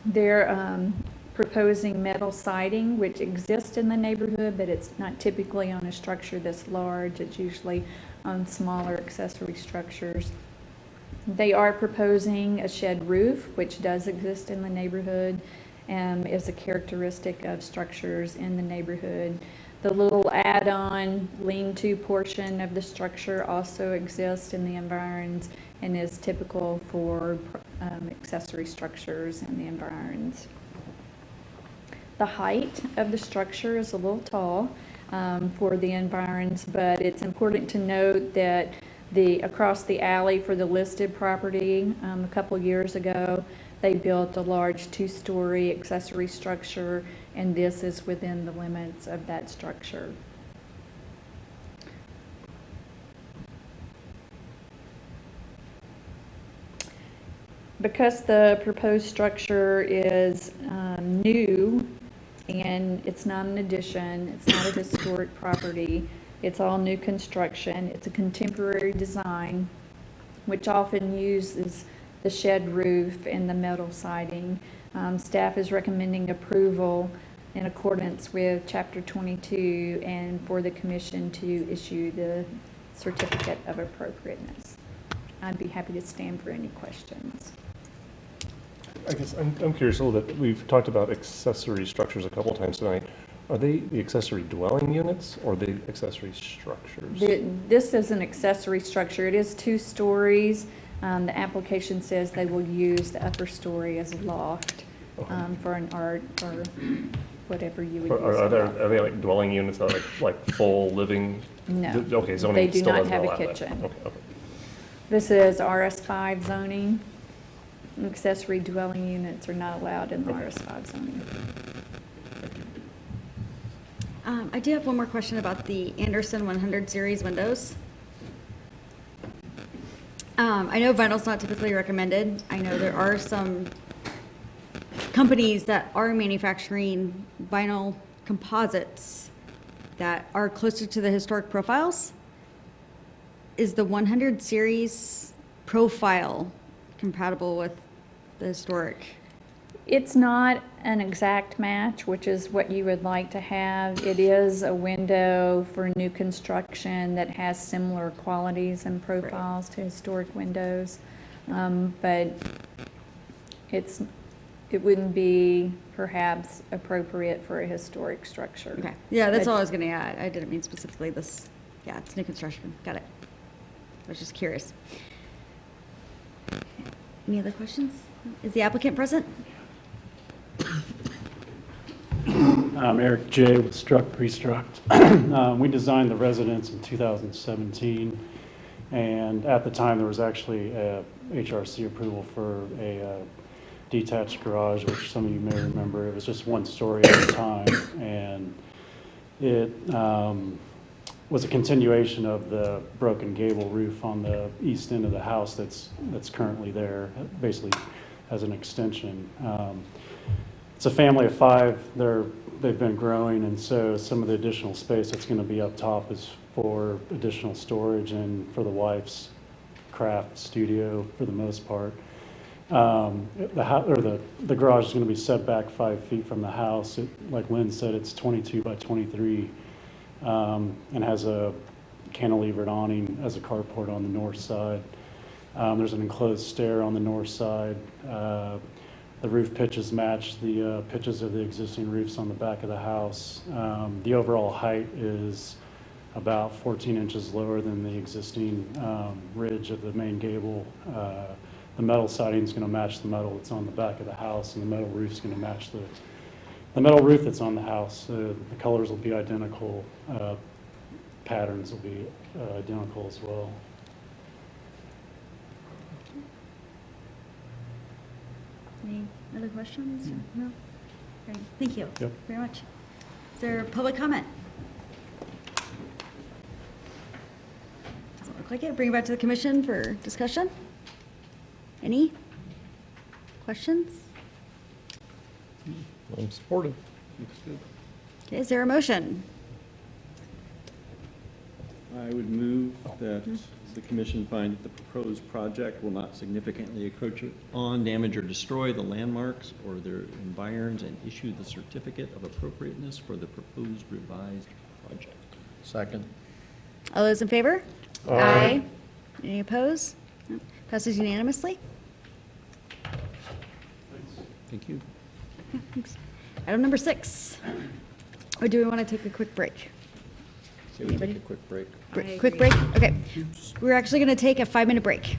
They're proposing metal siding, which exists in the neighborhood, but it's not typically on a structure this large. It's usually on smaller accessory structures. They are proposing a shed roof, which does exist in the neighborhood and is a characteristic of structures in the neighborhood. The little add-on lean-to portion of the structure also exists in the environs and is typical for accessory structures in the environs. The height of the structure is a little tall for the environs, but it's important to note that across the alley for the listed property a couple years ago, they built a large 2-story accessory structure, and this is within the limits of that structure. Because the proposed structure is new and it's not an addition, it's not a historic property, it's all new construction, it's a contemporary design, which often uses the shed roof and the metal siding. Staff is recommending approval in accordance with Chapter 22 and for the Commission to issue the Certificate of Appropriateness. I'd be happy to stand for any questions. I guess I'm curious a little bit. We've talked about accessory structures a couple times tonight. Are they the accessory dwelling units or the accessory structures? This is an accessory structure. It is 2 stories. The application says they will use the upper story as a loft for an art or whatever you would use. Are they like dwelling units that are like full living? No. Okay, zoning They do still not doesn't have a allow that. kitchen. Okay. This is RS5 zoning. Accessory dwelling units are not allowed in the RS5 zoning. I do have one more question about the Anderson 100 series windows. I know vinyl's not typically recommended. I know there are some companies that are manufacturing vinyl composites that are closer to the historic profiles. Is the 100 series profile compatible with the historic? It's not an exact match, which is what you would like to have. It is a window for new construction that has similar qualities and profiles to historic windows, but it wouldn't be perhaps appropriate for a historic structure. Okay. Yeah, that's all I was going to add. I didn't mean specifically this. Yeah, it's new construction. Got it. I was just curious. Any other questions? Is the applicant present? I'm Eric J. with Struck Restruct. We designed the residence in 2017, and at the time there was actually a HRC approval for a detached garage, which some of you may remember. It was just 1 story at the time, and it was a continuation of the broken gable roof on the east end of the house that's currently there, basically as an extension. It's a family of 5. They've been growing, and so some of the additional space that's going to be up top is for additional storage and for the wife's craft studio for the most part. The garage is going to be set back 5 feet from the house. Like Lynn said, it's 22 by 23 and has a cantilevered awning as a carport on the north side. There's an enclosed stair on the north side. The roof pitches match the pitches of the existing roofs on the back of the house. The overall height is about 14 inches lower than the existing ridge of the main gable. The metal siding is going to match the metal that's on the back of the house, and the metal roof is going to match the metal roof that's on the house. The colors will be identical. Patterns will be identical as well. Any other questions? No? Great, thank you Yep. very much. Is there public comment? Doesn't look like it. Bring it back to the commission for discussion. Any questions? I'm supportive. Okay, is there a motion? I would move that the commission find that the proposed project will not significantly encroach on, damage, or destroy the landmarks or their environs, and issue the certificate of appropriateness for the proposed revised project. Second. All those in favor? Aye. Any opposed? No. Passes unanimously. Thank you. Thanks. Item number 6. Or do we want to take a quick break? Say we take a quick break. Quick break? Okay. We're actually going to take a 5-minute break.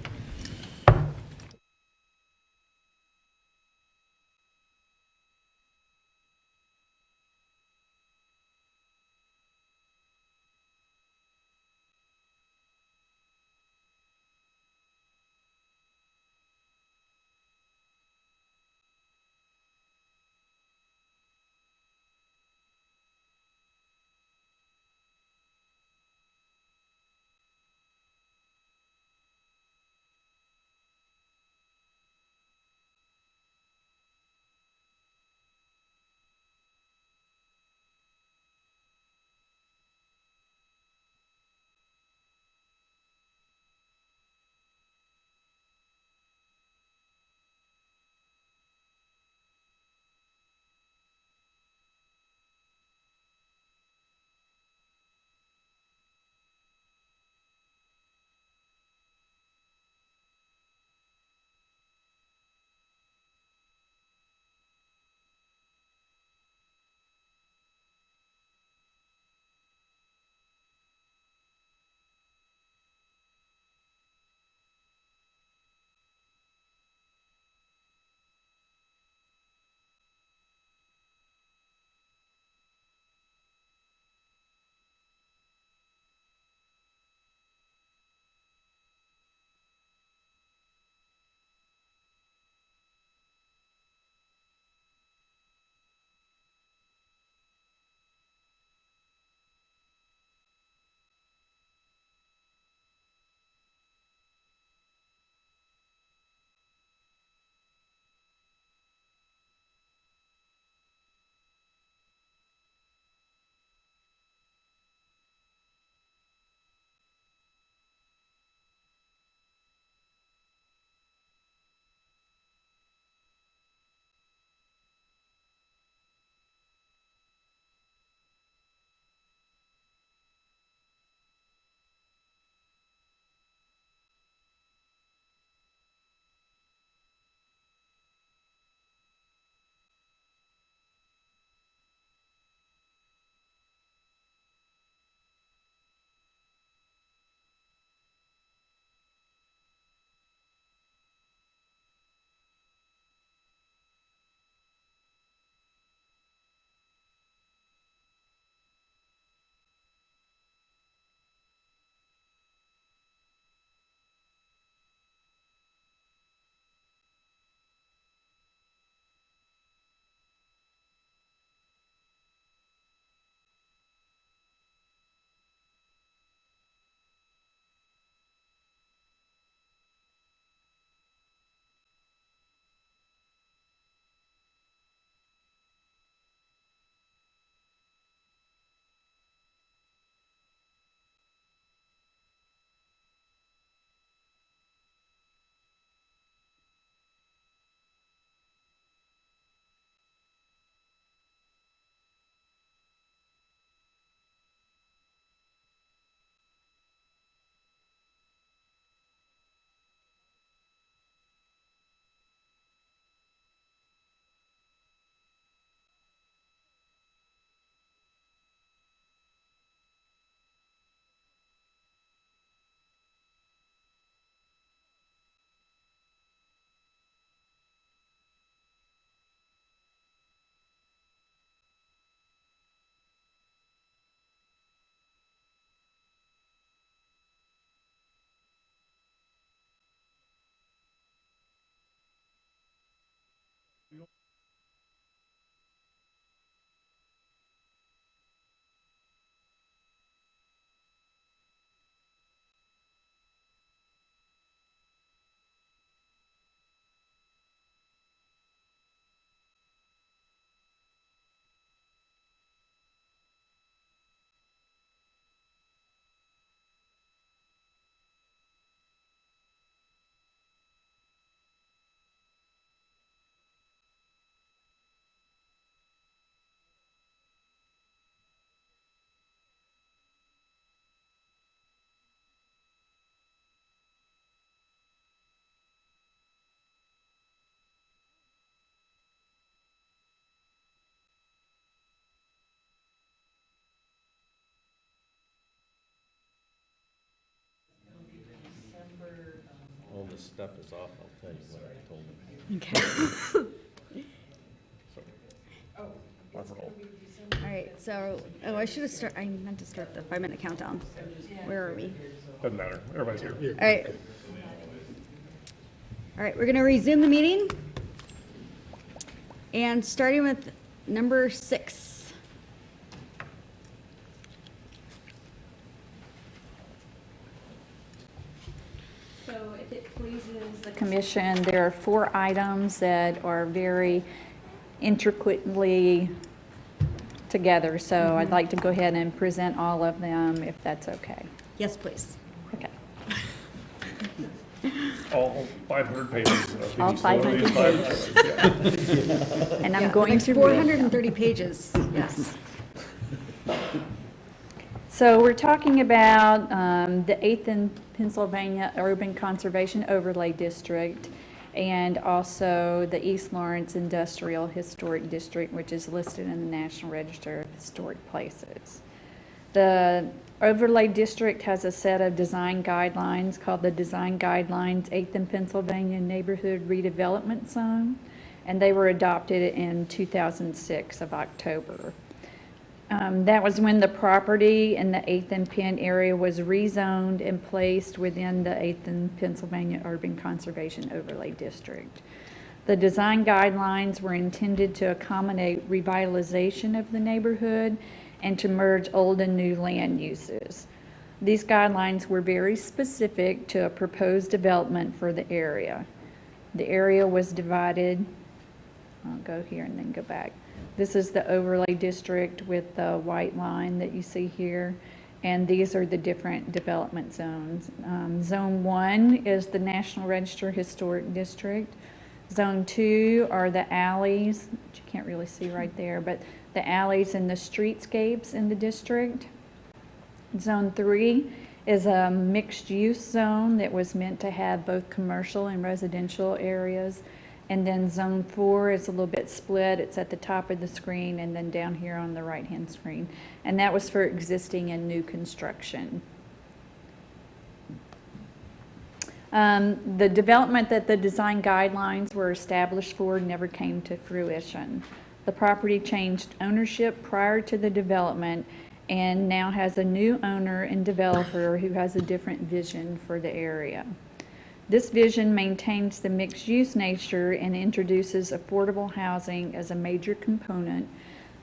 stuff is off, I'll tell you what I told him. Okay. Overall. All right, so, I should have I meant to start the 5-minute countdown. Where are we? Doesn't matter, everybody's here. All right. All right, we're going to resume the meeting. And starting with number 6. So if it pleases the commission, there are 4 items that are very intricately together. So I'd like to go ahead and present all of them, if that's okay. Yes, please. Okay. All 500 pages. All 500 pages. Yeah. And I'm going to read 430 pages, yes. So we're talking about the 8th and Pennsylvania Urban Conservation Overlay District and also the East Lawrence Industrial Historic District, which is listed in the National Register of Historic Places. The overlay district has a set of design guidelines called the Design Guidelines 8th and Pennsylvania Neighborhood Redevelopment Zone, and they were adopted in 2006 of October. That was when the property in the 8th and Penn area was rezoned and placed within the 8th and Pennsylvania Urban Conservation Overlay District. The design guidelines were intended to accommodate revitalization of the neighborhood and to merge old and new land uses. These guidelines were very specific to a proposed development for the area. The area was divided, I'll go here and then go back. This is the overlay district with the white line that you see here, and these are the different development zones. Zone 1 is the National Register Historic District. Zone 2 are the alleys, which you can't really see right there, but the alleys and the streetscapes in the district. Zone 3 is a mixed-use zone that was meant to have both commercial and residential areas. And then Zone 4 is a little bit split. It's at the top of the screen and then down here on the right-hand screen. And that was for existing and new construction. The development that the design guidelines were established for never came to fruition. The property changed ownership prior to the development and now has a new owner and developer who has a different vision for the area. This vision maintains the mixed-use nature and introduces affordable housing as a major component,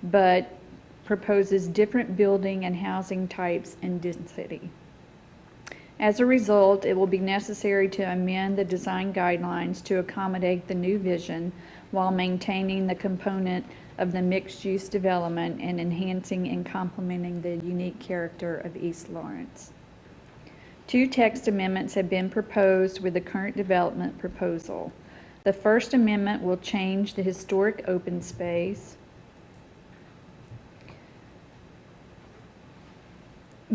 but proposes different building and housing types and density. As a result, it will be necessary to amend the design guidelines to accommodate the new vision while maintaining the component of the mixed-use development and enhancing and complementing the unique character of East Lawrence. 2 text amendments have been proposed with the current development proposal. The first amendment will change the historic open space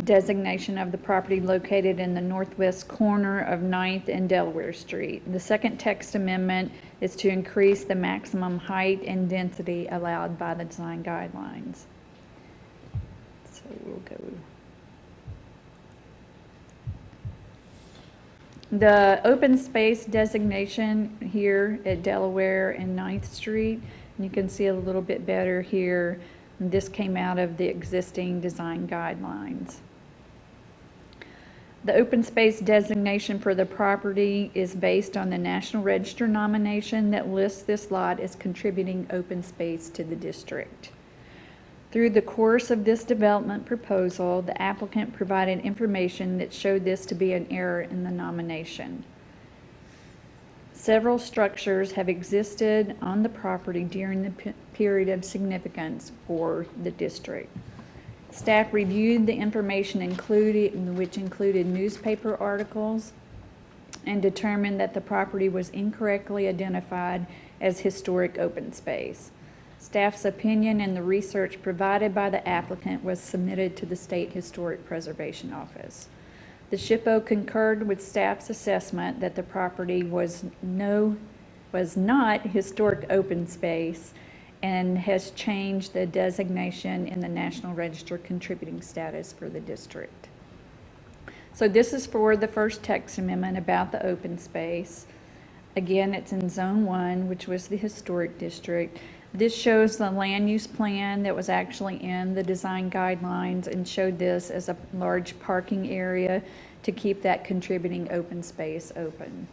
designation of the property located in the northwest corner of 9th and Delaware Street. The second text amendment is to increase the maximum height and density allowed by the design guidelines. So we'll go. The open space designation here at Delaware and 9th Street, and you can see a little bit better here. This came out of the existing design guidelines. The open space designation for the property is based on the National Register nomination that lists this lot as contributing open space to the district. Through the course of this development proposal, the applicant provided information that showed this to be an error in the nomination. Several structures have existed on the property during the period of significance for the district. Staff reviewed the information which included newspaper articles and determined that the property was incorrectly identified as historic open space. Staff's opinion and the research provided by the applicant was submitted to the State Historic Preservation Office. The SHPO concurred with staff's assessment that the property was not historic open space and has changed the designation in the National Register contributing status for the district. So this is for the first text amendment about the open space. Again, it's in Zone 1, which was the historic district. This shows the land use plan that was actually in the design guidelines and showed this as a large parking area to keep that contributing open space open.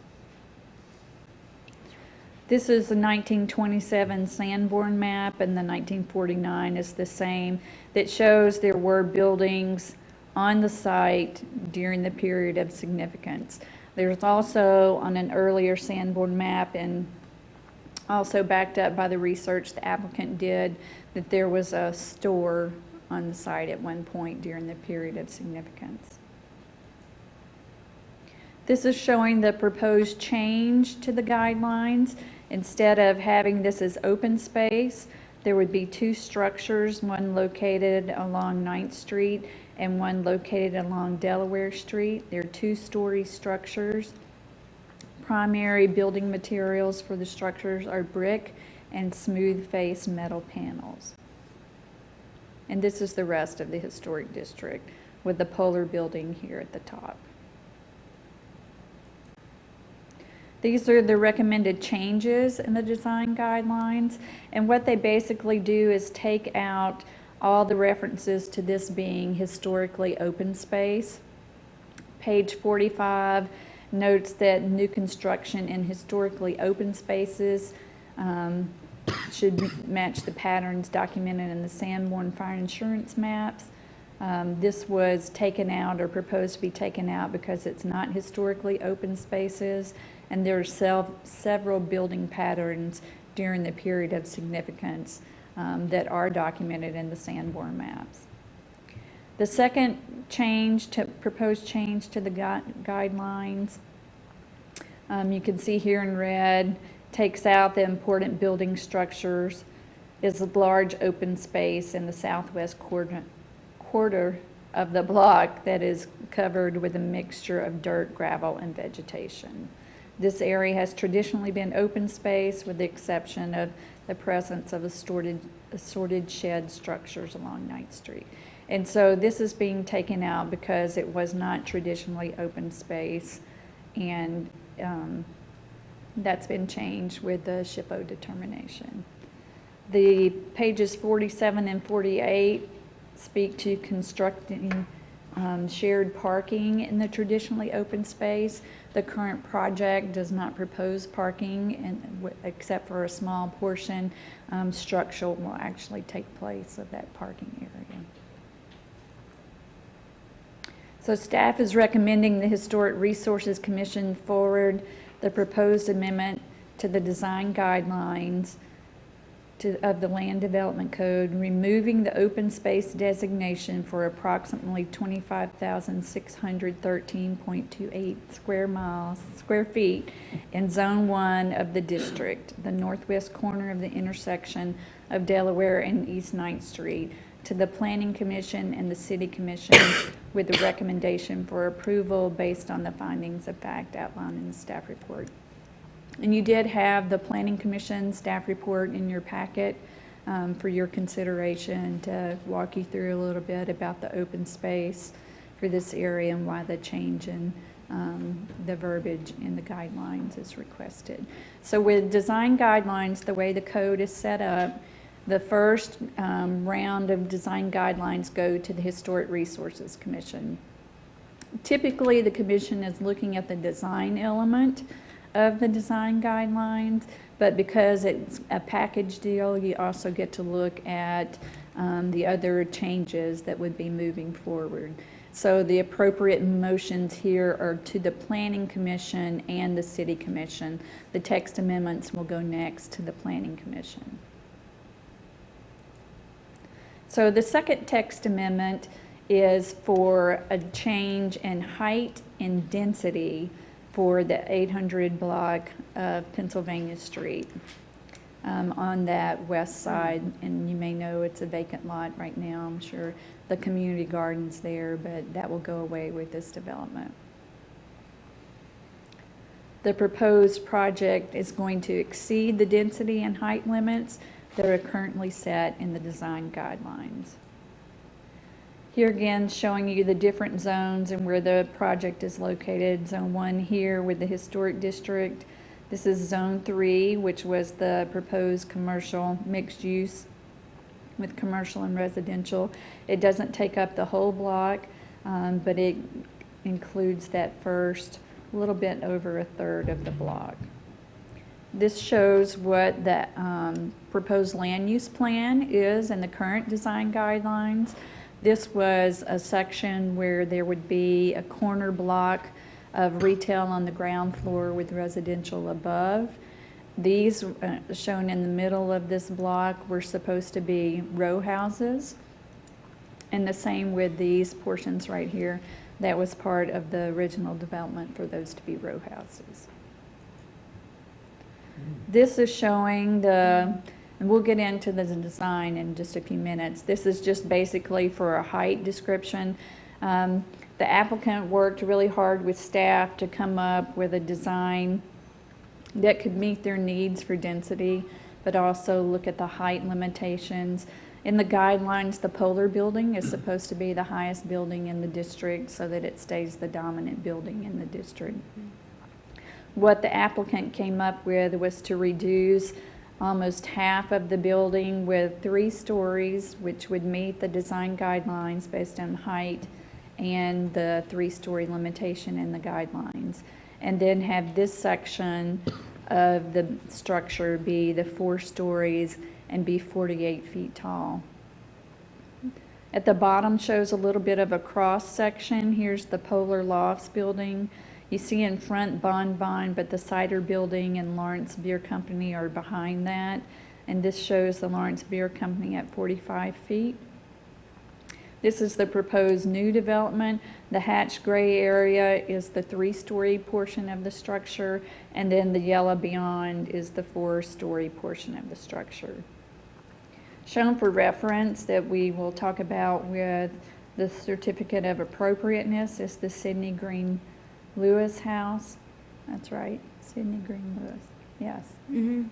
This is the 1927 Sanborn map, and the 1949 is the same, that shows there were buildings on the site during the period of significance. There's also on an earlier Sanborn map, and also backed up by the research the applicant did, that there was a store on the site at one point during the period of significance. This is showing the proposed change to the guidelines. Instead of having this as open space, there would be two structures, one located along 9th Street and one located along Delaware Street. They're two-story structures. Primary building materials for the structures are brick and smooth-face metal panels. And this is the rest of the historic district with the Polar building here at the top. These are the recommended changes in the design guidelines, and what they basically do is take out all the references to this being historically open space. Page 45 notes that new construction in historically open spaces should match the patterns documented in the Sanborn fire insurance maps. This was taken out or proposed to be taken out because it's not historically open spaces, and there are several building patterns during the period of significance that are documented in the Sanborn maps. The second proposed change to the guidelines, you can see here in red, takes out the important building structures, is a large open space in the southwest quarter of the block that is covered with a mixture of dirt, gravel, and vegetation. This area has traditionally been open space with the exception of the presence of assorted shed structures along 9th Street. And so this is being taken out because it was not traditionally open space, and that's been changed with the SHPO determination. The pages 47 and 48 speak to constructing shared parking in the traditionally open space. The current project does not propose parking, except for a small portion. Structural will actually take place of that parking area. So staff is recommending the Historic Resources Commission forward the proposed amendment to the design guidelines of the Land Development Code, removing the open space designation for approximately 25,613.28 square feet in Zone 1 of the district, the northwest corner of the intersection of Delaware and East 9th Street, to the Planning Commission and the City Commission with a recommendation for approval based on the findings of fact outlined in the staff report. And you did have the Planning Commission staff report in your packet for your consideration, to walk you through a little bit about the open space for this area and why the change in the verbiage in the guidelines is requested. So with design guidelines, the way the code is set up, the first round of design guidelines go to the Historic Resources Commission. Typically, the commission is looking at the design element of the design guidelines, but because it's a package deal, you also get to look at the other changes that would be moving forward. So the appropriate motions here are to the Planning Commission and the City Commission. The text amendments will go next to the Planning Commission. So the second text amendment is for a change in height and density for the 800 block of Pennsylvania Street on that west side. And you may know it's a vacant lot right now. I'm sure the community garden's there, but that will go away with this development. The proposed project is going to exceed the density and height limits that are currently set in the design guidelines. Here again, showing you the different zones and where the project is located. Zone 1 here with the historic district. This is Zone 3, which was the proposed commercial mixed use with commercial and residential. It doesn't take up the whole block, but it includes that first little bit over a third of the block. This shows what the proposed land use plan is and the current design guidelines. This was a section where there would be a corner block of retail on the ground floor with residential above. These, shown in the middle of this block, were supposed to be row houses. And the same with these portions right here. That was part of the original development for those to be row houses. This is showing the, and we'll get into the design in just a few minutes. This is just basically for a height description. The applicant worked really hard with staff to come up with a design that could meet their needs for density, but also look at the height limitations. In the guidelines, the Polar building is supposed to be the highest building in the district so that it stays the dominant building in the district. What the applicant came up with was to reduce almost half of the building with 3 stories, which would meet the design guidelines based on height and the 3-story limitation in the guidelines. And then have this section of the structure be the 4 stories and be 48 feet tall. At the bottom shows a little bit of a cross section. Here's the Polar Lofts building. You see in front Bonbon, but the Cider building and Lawrence Beer Company are behind that. And this shows the Lawrence Beer Company at 45 feet. This is the proposed new development. The hatched gray area is the 3-story portion of the structure, and then the yellow beyond is the 4-story portion of the structure. Shown for reference that we will talk about with the Certificate of Appropriateness is the Sidney Green Lewis house. That's right, Sidney Green Lewis. Yes. You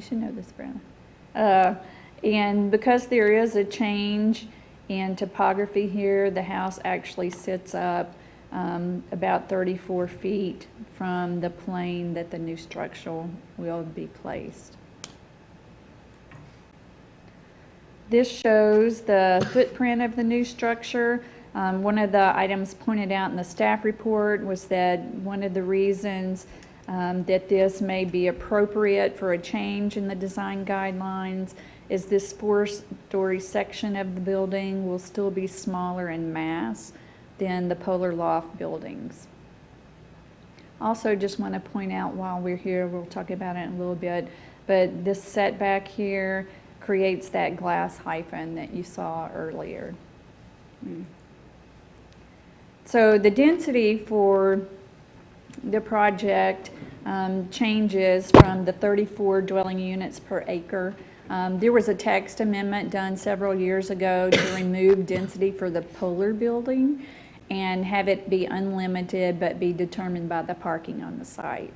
should know this, Brenda. And because there is a change in topography here, the house actually sits up about 34 feet from the plane that the new structure will be placed. This shows the footprint of the new structure. One of the items pointed out in the staff report was that one of the reasons that this may be appropriate for a change in the design guidelines is this 4-story section of the building will still be smaller in mass than the Polar Loft buildings. Also, just want to point out while we're here, we'll talk about it in a little bit, but this setback here creates that glass hyphen that you saw earlier. So the density for the project changes from the 34 dwelling units per acre. There was a text amendment done several years ago to remove density for the Polar building and have it be unlimited but be determined by the parking on the site.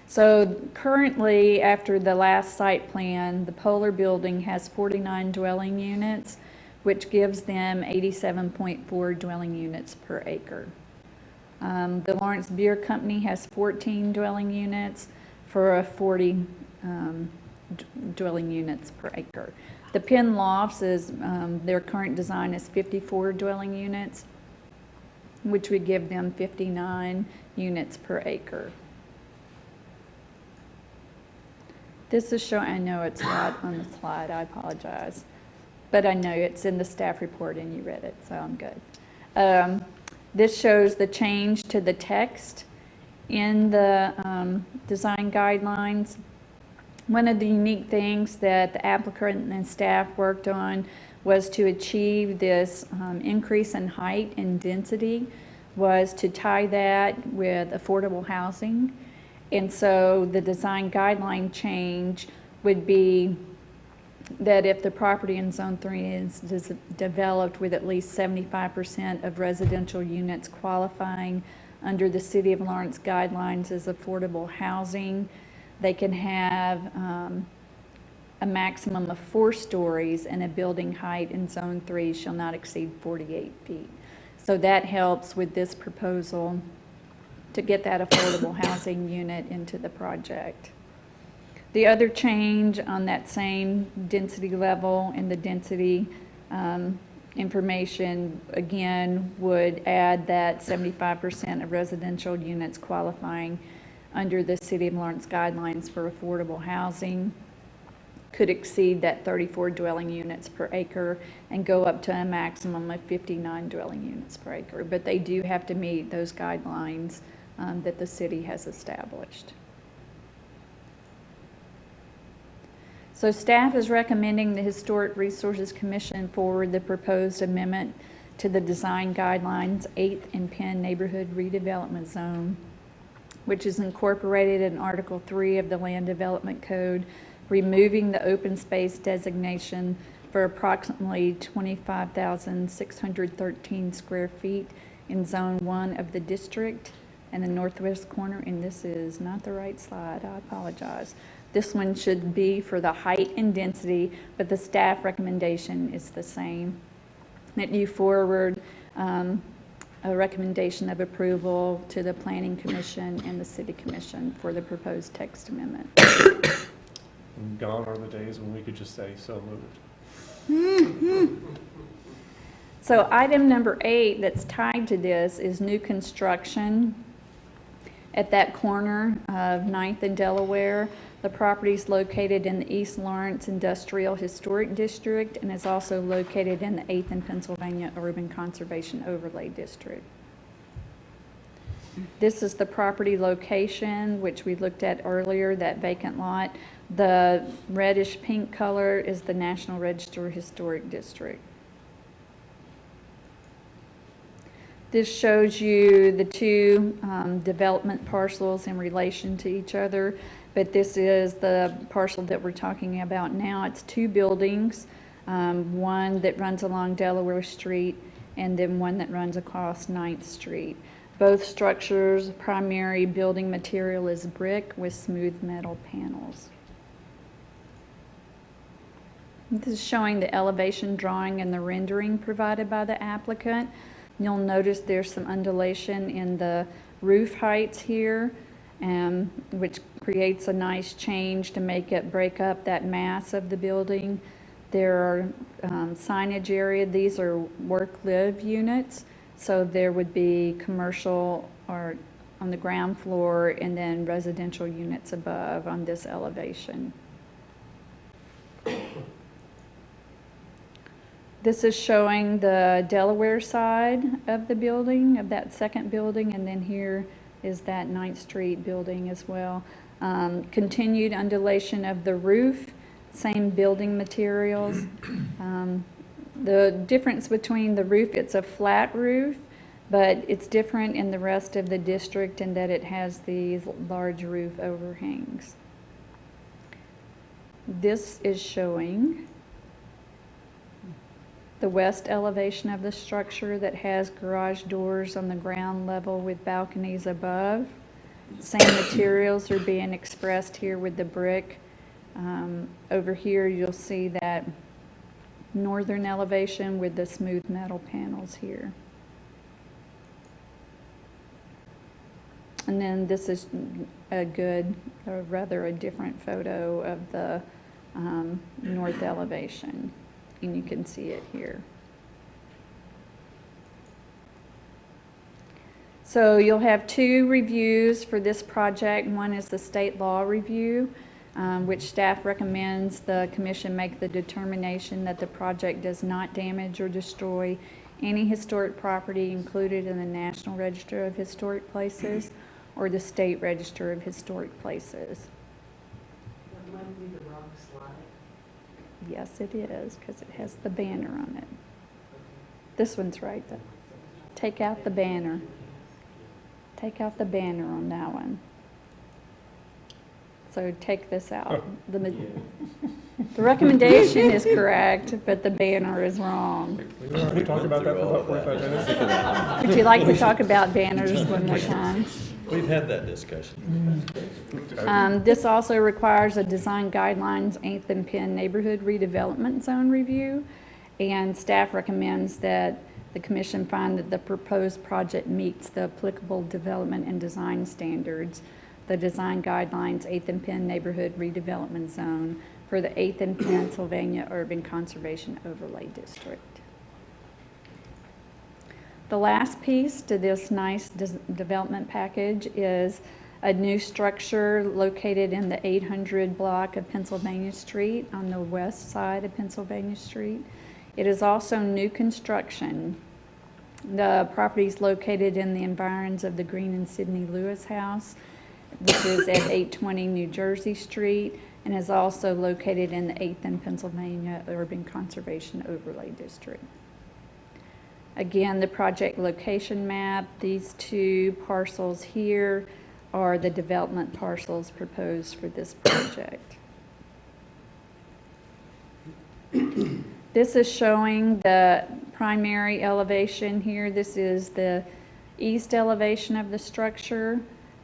So currently, after the last site plan, the Polar building has 49 dwelling units, which gives them 87.4 dwelling units per acre. The Lawrence Beer Company has 14 dwelling units for a 40 dwelling units per acre. The Penn Lofts is, their current design is 54 dwelling units, which would give them 59 units per acre. This is showing, I know it's not on the slide, I apologize, but I know it's in the staff report and you read it, so I'm good. This shows the change to the text in the design guidelines. One of the unique things that the applicant and staff worked on was to achieve this increase in height and density, was to tie that with affordable housing. And so the design guideline change would be that if the property in Zone 3 is developed with at least 75% of residential units qualifying under the City of Lawrence guidelines as affordable housing, they can have a maximum of 4 stories, and a building height in Zone 3 shall not exceed 48 feet. So that helps with this proposal to get that affordable housing unit into the project. The other change on that same density level and the density information, again, would add that 75% of residential units qualifying under the City of Lawrence guidelines for affordable housing could exceed that 34 dwelling units per acre and go up to a maximum of 59 dwelling units per acre. But they do have to meet those guidelines that the city has established. So staff is recommending the Historic Resources Commission forward the proposed amendment to the design guidelines 8th and Penn Neighborhood Redevelopment Zone, which is incorporated in Article 3 of the Land Development Code, removing the open space designation for approximately 25,613 square feet in Zone 1 of the district in the northwest corner, and this is not the right slide, I apologize. This one should be for the height and density, but the staff recommendation is the same. That you forward a recommendation of approval to the Planning Commission and the City Commission for the proposed text amendment. Gone are the days when we could just say, so moved. So item number 8 that's tied to this is new construction at that corner of 9th and Delaware. The property is located in the East Lawrence Industrial Historic District and is also located in the 8th and Pennsylvania Urban Conservation Overlay District. This is the property location, which we looked at earlier, that vacant lot. The reddish pink color is the National Register Historic District. This shows you the two development parcels in relation to each other, but this is the parcel that we're talking about now. It's 2 buildings, one that runs along Delaware Street and then one that runs across 9th Street. Both structures' primary building material is brick with smooth metal panels. This is showing the elevation drawing and the rendering provided by the applicant. You'll notice there's some undulation in the roof heights here, which creates a nice change to make it break up that mass of the building. There are signage area. These are work-live units, so there would be commercial or on the ground floor and then residential units above on this elevation. This is showing the Delaware side of the building, of that second building, and then here is that 9th Street building as well. Continued undulation of the roof, same building materials. The difference between the roof, it's a flat roof, but it's different in the rest of the district in that it has these large roof overhangs. This is showing the west elevation of the structure that has garage doors on the ground level with balconies above. Same materials are being expressed here with the brick. Over here you'll see that northern elevation with the smooth metal panels here. And then this is a different photo of the north elevation. And you can see it here. So you'll have 2 reviews for this project. One is the state law review, which staff recommends the commission make the determination that the project does not damage or destroy any historic property included in the National Register of Historic Places or the State Register of Historic Places. That might be the wrong slide. Yes, it is, because it has the banner on it. This one's right, though. Take out the banner. Take out the banner on that one. So take this out. The recommendation is correct, but the banner is wrong. We already talked about that for about 45 minutes. Would you like to talk about banners one more time? We've had that discussion. This also requires a design guidelines 8th and Penn Neighborhood Redevelopment Zone review, and staff recommends that the commission find that the proposed project meets the applicable development and design standards, the design guidelines 8th and Penn Neighborhood Redevelopment Zone for the 8th and Pennsylvania Urban Conservation Overlay District. The last piece to this nice development package is a new structure located in the 800 block of Pennsylvania Street on the west side of Pennsylvania Street. It is also new construction. The property is located in the environs of the Green and Sidney Lewis House, which is at 820 New Jersey Street, and is also located in the 8th and Pennsylvania Urban Conservation Overlay District. Again, the project location map, these two parcels here are the development parcels proposed for this project. This is showing the primary elevation here. This is the east elevation of the structure.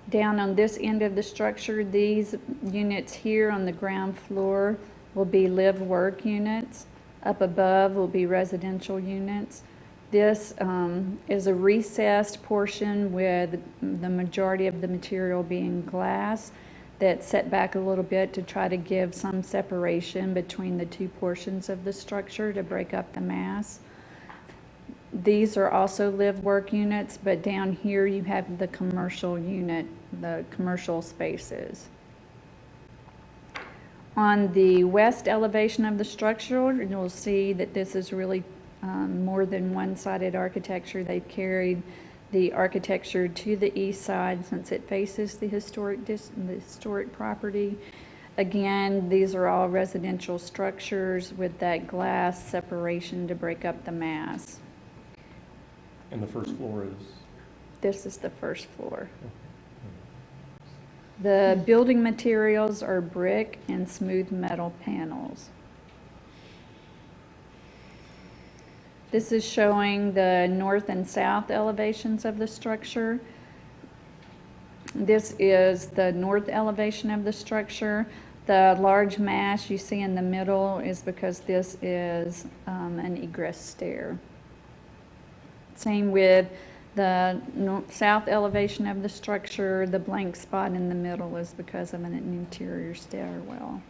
Down on this end of the structure, these units here on the ground floor will be live-work units. Up above will be residential units. This is a recessed portion with the majority of the material being glass that's set back a little bit to try to give some separation between the two portions of the structure to break up the mass. These are also live-work units, but down here you have the commercial unit, the commercial spaces. On the west elevation of the structure, you'll see that this is really more than one-sided architecture. They've carried the architecture to the east side since it faces the historic property. Again, these are all residential structures with that glass separation to break up the mass. And the first floor is? This is the first floor. The building materials are brick and smooth metal panels. This is showing the north and south elevations of the structure. This is the north elevation of the structure. The large mass you see in the middle is because this is an egress stair. Same with the south elevation of the structure. The blank spot in the middle is because of an interior stairwell.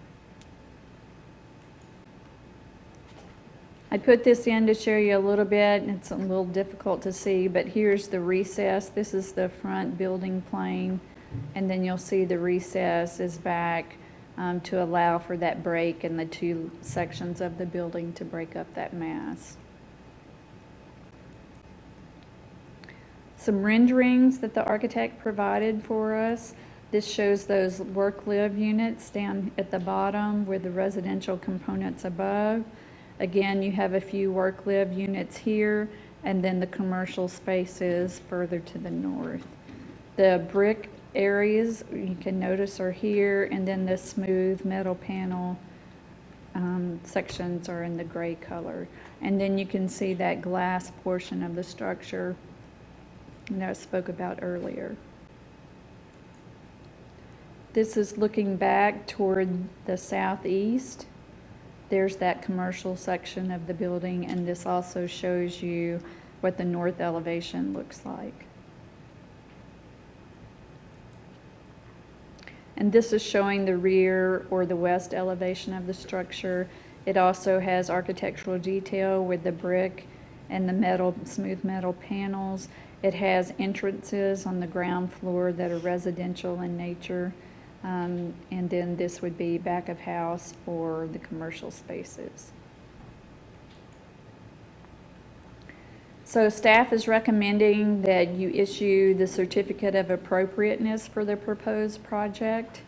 I put this in to show you a little bit. It's a little difficult to see, but here's the recess. This is the front building plane, and then you'll see the recess is back to allow for that break in the two sections of the building to break up that mass. Some renderings that the architect provided for us. This shows those work-live units down at the bottom with the residential components above. Again, you have a few work-live units here, and then the commercial spaces further to the north. The brick areas you can notice are here, and then the smooth metal panel sections are in the gray color. And then you can see that glass portion of the structure that I spoke about earlier. This is looking back toward the southeast. There's that commercial section of the building, and this also shows you what the north elevation looks like. And this is showing the rear or the west elevation of the structure. It also has architectural detail with the brick and the metal, smooth metal panels. It has entrances on the ground floor that are residential in nature. And then this would be back of house for the commercial spaces. So staff is recommending that you issue the Certificate of Appropriateness for the proposed project.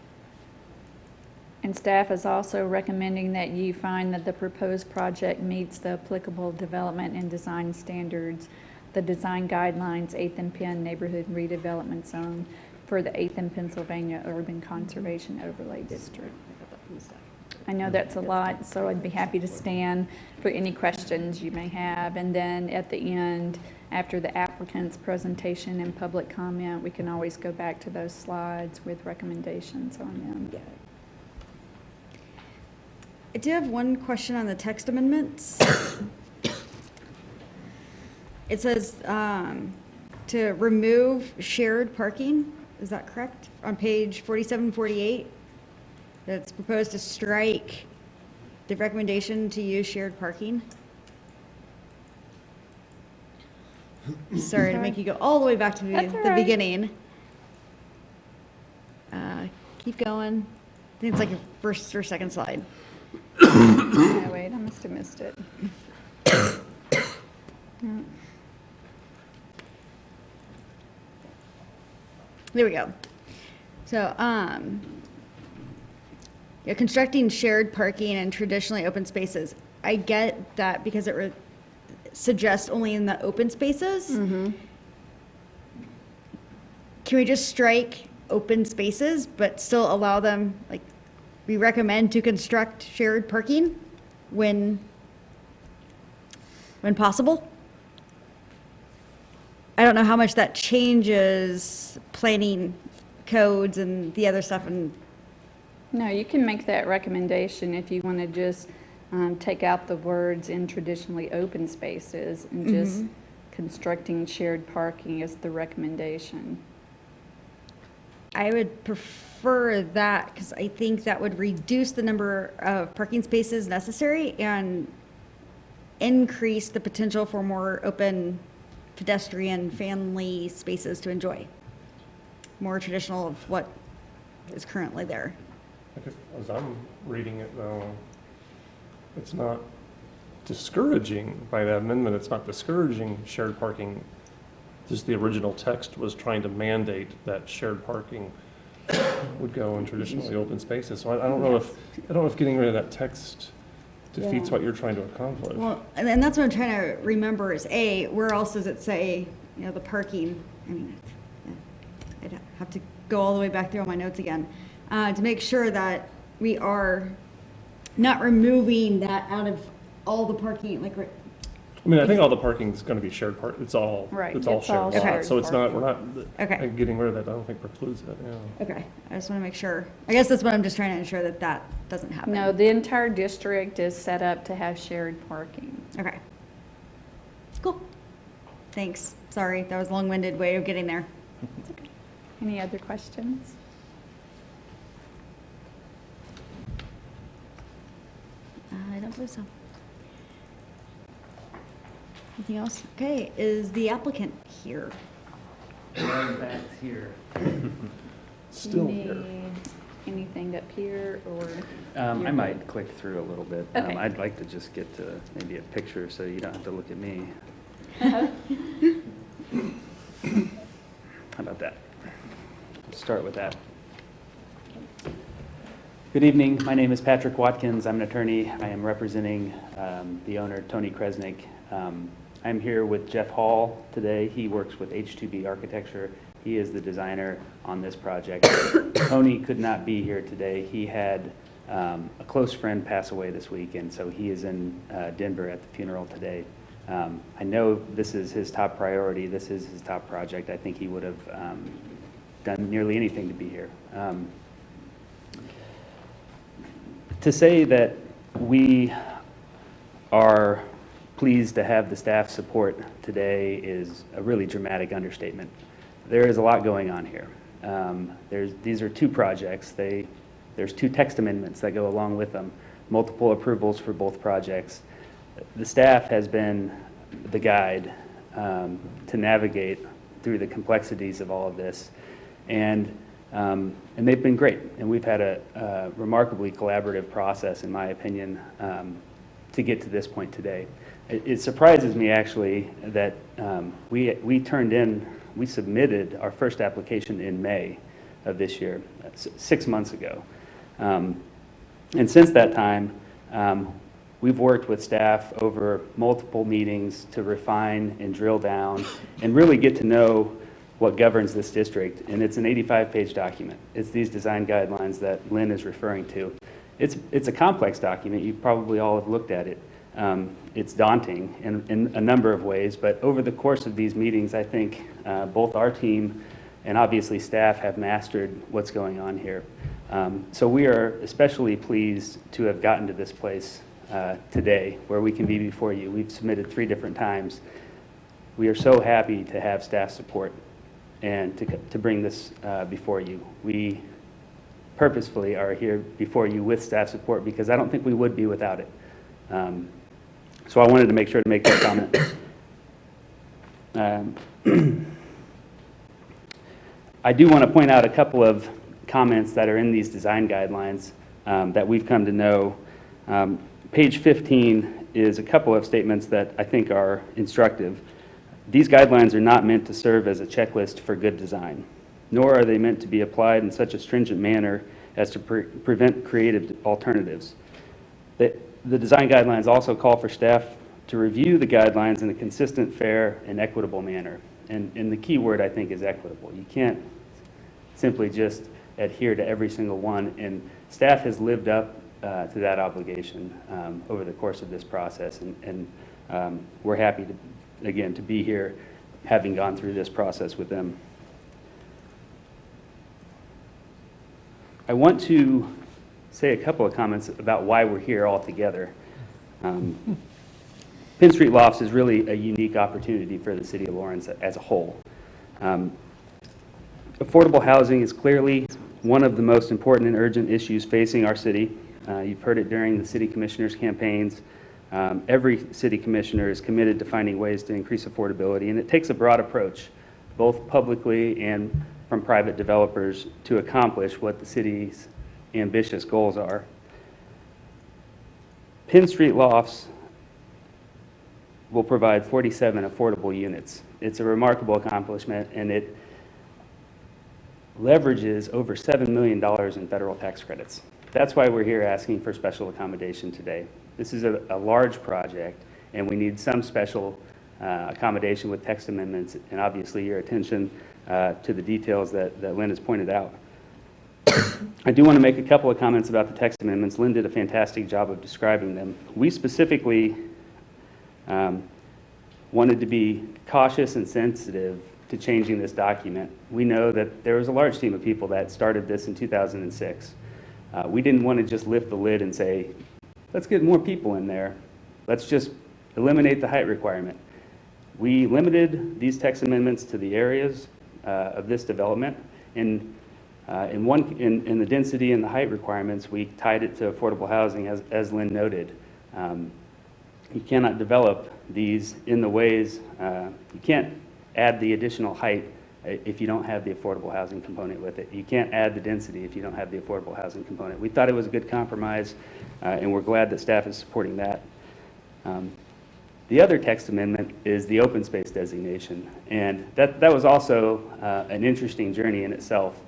And staff is also recommending that you find that the proposed project meets the applicable development and design standards, the design guidelines, 8th and Penn Neighborhood Redevelopment Zone, for the 8th and Pennsylvania Urban Conservation Overlay District. I know that's a lot, so I'd be happy to stand for any questions you may have. And then at the end, after the applicant's presentation and public comment, we can always go back to those slides with recommendations on them. I do have one question on the text amendments. It says to remove shared parking, is that correct? On page 4748, it's proposed to strike the recommendation to use shared parking. Sorry to make you go all the way back to That's all the right. beginning. Keep going. I think it's like your first or second slide. No, wait, I must have missed it. No. There we go. So, constructing shared parking and traditionally open spaces. I get that because it suggests only in the open spaces. Can we just strike open spaces, but still allow them, like, we recommend to construct shared parking when possible? I don't know how much that changes planning codes and the other stuff. And No, you can make that recommendation if you want to just take out the words in traditionally open spaces and just constructing shared parking as the recommendation. I would prefer that because I think that would reduce the number of parking spaces necessary and increase the potential for more open pedestrian family spaces to enjoy. More traditional of what is currently there. As I'm reading it though, it's not discouraging by that amendment. It's not discouraging shared parking. Just the original text was trying to mandate that shared parking would go in traditionally open spaces. So I don't know if getting rid of that text defeats what you're trying to accomplish. Well, and that's what I'm trying to remember is where else does it say, the parking? I mean, I'd have to go all the way back through all my notes again to make sure that we are not removing that out of all the parking, like. I mean, I think all the parking is going to be shared part. It's all Right, It's all it's all shared shared lots. So it's not. We're not. Okay. Getting rid of that, I don't think precludes it. Yeah. Okay, I just want to make sure. I guess that's what I'm just trying to ensure that that doesn't happen. No, the entire district is set up to have shared parking. Okay. Cool. Thanks. Sorry, that was a long-winded way of getting there. Any other questions? I don't believe so. Anything else? Okay, is the applicant here? Back here. Still Do you here. need anything up here or? I you're might good? click through a little bit. Okay. I'd like to just get to maybe a picture so you don't have to look at me. How about that? Let's start with that. Good evening. My name is Patrick Watkins. I'm an attorney. I am representing the owner, Tony Kresnick. I'm here with Jeff Hall today. He works with H2B Architecture. He is the designer on this project. Tony could not be here today. He had a close friend pass away this week, and so he is in Denver at the funeral today. I know this is his top priority. This is his top project. I think he would have done nearly anything to be here. To say that we are pleased to have the staff support today is a really dramatic understatement. There is a lot going on here. These are two projects. There's two text amendments that go along with them, multiple approvals for both projects. The staff has been the guide to navigate through the complexities of all of this, and they've been great. And we've had a remarkably collaborative process, in my opinion, to get to this point today. It surprises me actually that we submitted our first application in May of this year, 6 months ago. And since that time, we've worked with staff over multiple meetings to refine and drill down and really get to know what governs this district. And it's an 85-page document. It's these design guidelines that Lynn is referring to. It's a complex document. You probably all have looked at it. It's daunting in a number of ways, but over the course of these meetings, I think both our team and obviously staff have mastered what's going on here. So we are especially pleased to have gotten to this place today where we can be before you. We've submitted 3 different times. We are so happy to have staff support and to bring this before you. We purposefully are here before you with staff support because I don't think we would be without it. So I wanted to make sure to make that comment. I do want to point out a couple of comments that are in these design guidelines that we've come to know. Page 15 is a couple of statements that I think are instructive. These guidelines are not meant to serve as a checklist for good design, nor are they meant to be applied in such a stringent manner as to prevent creative alternatives. The design guidelines also call for staff to review the guidelines in a consistent, fair, and equitable manner. And the key word, I think, is equitable. You can't simply just adhere to every single one, and staff has lived up to that obligation over the course of this process, and we're happy, again, to be here having gone through this process with them. I want to say a couple of comments about why we're here all together. Penn Street Lofts is really a unique opportunity for the city of Lawrence as a whole. Affordable housing is clearly one of the most important and urgent issues facing our city. You've heard it during the city commissioners' campaigns. Every city commissioner is committed to finding ways to increase affordability, and it takes a broad approach, both publicly and from private developers, to accomplish what the city's ambitious goals are. Penn Street Lofts will provide 47 affordable units. It's a remarkable accomplishment, and it leverages over $7 million in federal tax credits. That's why we're here asking for special accommodation today. This is a large project, and we need some special accommodation with text amendments, and obviously your attention to the details that Lynn has pointed out. I do want to make a couple of comments about the text amendments. Lynn did a fantastic job of describing them. We specifically wanted to be cautious and sensitive to changing this document. We know that there was a large team of people that started this in 2006. We didn't want to just lift the lid and say, let's get more people in there. Let's just eliminate the height requirement. We limited these text amendments to the areas of this development. In the density and the height requirements, we tied it to affordable housing, as Lynn noted. You cannot develop these in the ways, you can't add the additional height if you don't have the affordable housing component with it. You can't add the density if you don't have the affordable housing component. We thought it was a good compromise, and we're glad that staff is supporting that. The other text amendment is the open space designation, and that was also an interesting journey in itself.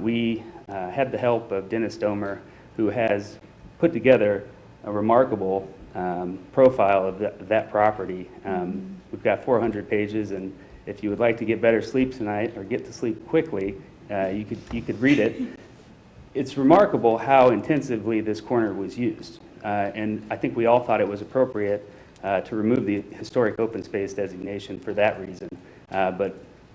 We had the help of Dennis Domer, who has put together a remarkable profile of that property. We've got 400 pages, and if you would like to get better sleep tonight or get to sleep quickly, you could read it. It's remarkable how intensively this corner was used, and I think we all thought it was appropriate to remove the historic open space designation for that reason. But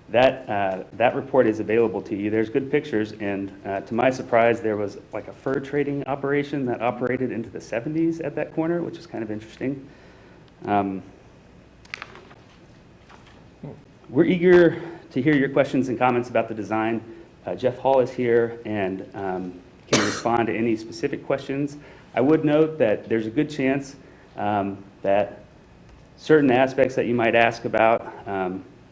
that report is available to you. There's good pictures, and to my surprise, there was like a fur trading operation that operated into the 70s at that corner, which is kind of interesting. We're eager to hear your questions and comments about the design. Jeff Hall is here and can respond to any specific questions. I would note that there's a good chance that certain aspects that you might ask about,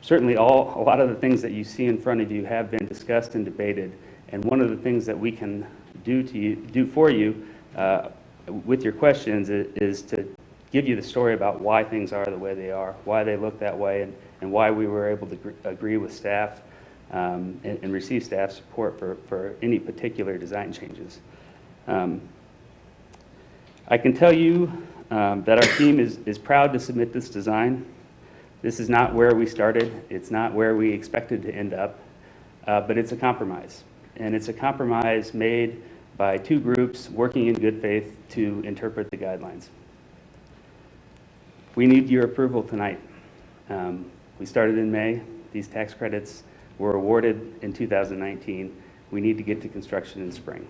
certainly a lot of the things that you see in front of you have been discussed and debated. And one of the things that we can do for you with your questions is to give you the story about why things are the way they are, why they look that way, and why we were able to agree with staff and receive staff support for any particular design changes. I can tell you that our team is proud to submit this design. This is not where we started. It's not where we expected to end up, but it's a compromise. And it's a compromise made by two groups working in good faith to interpret the guidelines. We need your approval tonight. We started in May. These tax credits were awarded in 2019. We need to get to construction in spring.